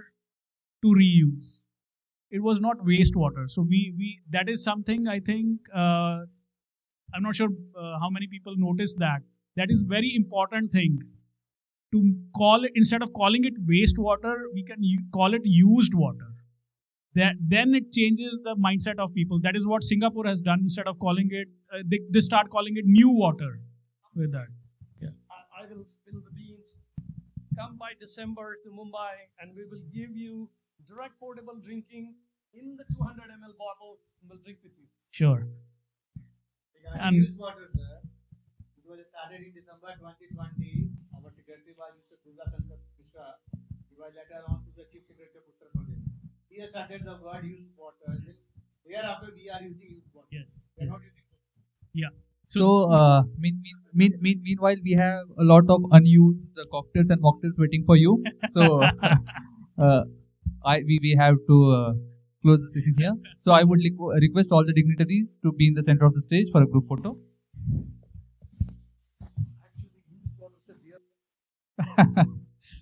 to reuse. It was not wastewater. So we that is something I think, I'm not sure how many people noticed that. That is very important thing. To call it, instead of calling it wastewater, we can call it used water. Then it changes the mindset of people. That is what Singapore has done. Instead of calling it, they start calling it new water with that. Yeah. I will spill the beans. Come by December to Mumbai and we will give you direct portable drinking in the 200 ml bottle and we'll drink with you. Sure. Used water, sir. It was started in December 2020. Our secretary was Mr. Durga Shankar Mishra. He was later on to the Chief Secretary of Uttar Pradesh. He has started the word used water. Hereafter we are using used water. Yes. We are not using water. Yeah. So, meanwhile, we have a lot of unused cocktails and mocktails waiting for you. So, we have to close the session here. So, I would request all the dignitaries to be in the center of the stage for a group photo.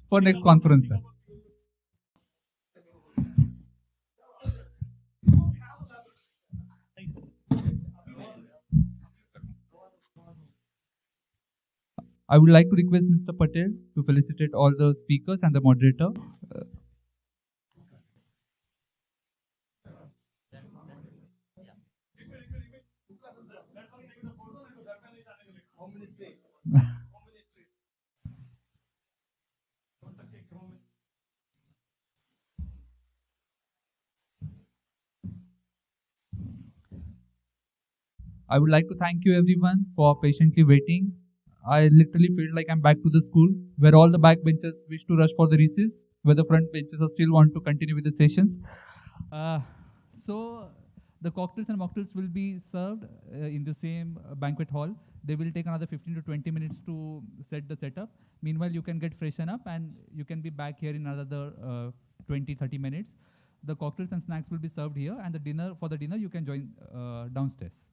For next conference, sir. I would like to request Mr. Patel to felicitate all the speakers and the moderator. I would like to thank you everyone for patiently waiting. I literally feel like I'm back to the school where all the backbenchers wish to rush for the recess, where the front benchers still want to continue with the sessions. So the cocktails and mocktails will be served in the same banquet hall. They will take another 15 to 20 minutes to set the setup. Meanwhile, you can get freshen up and you can be back here in another 20-30 minutes. The cocktails and snacks will be served here, and the dinner you can join downstairs.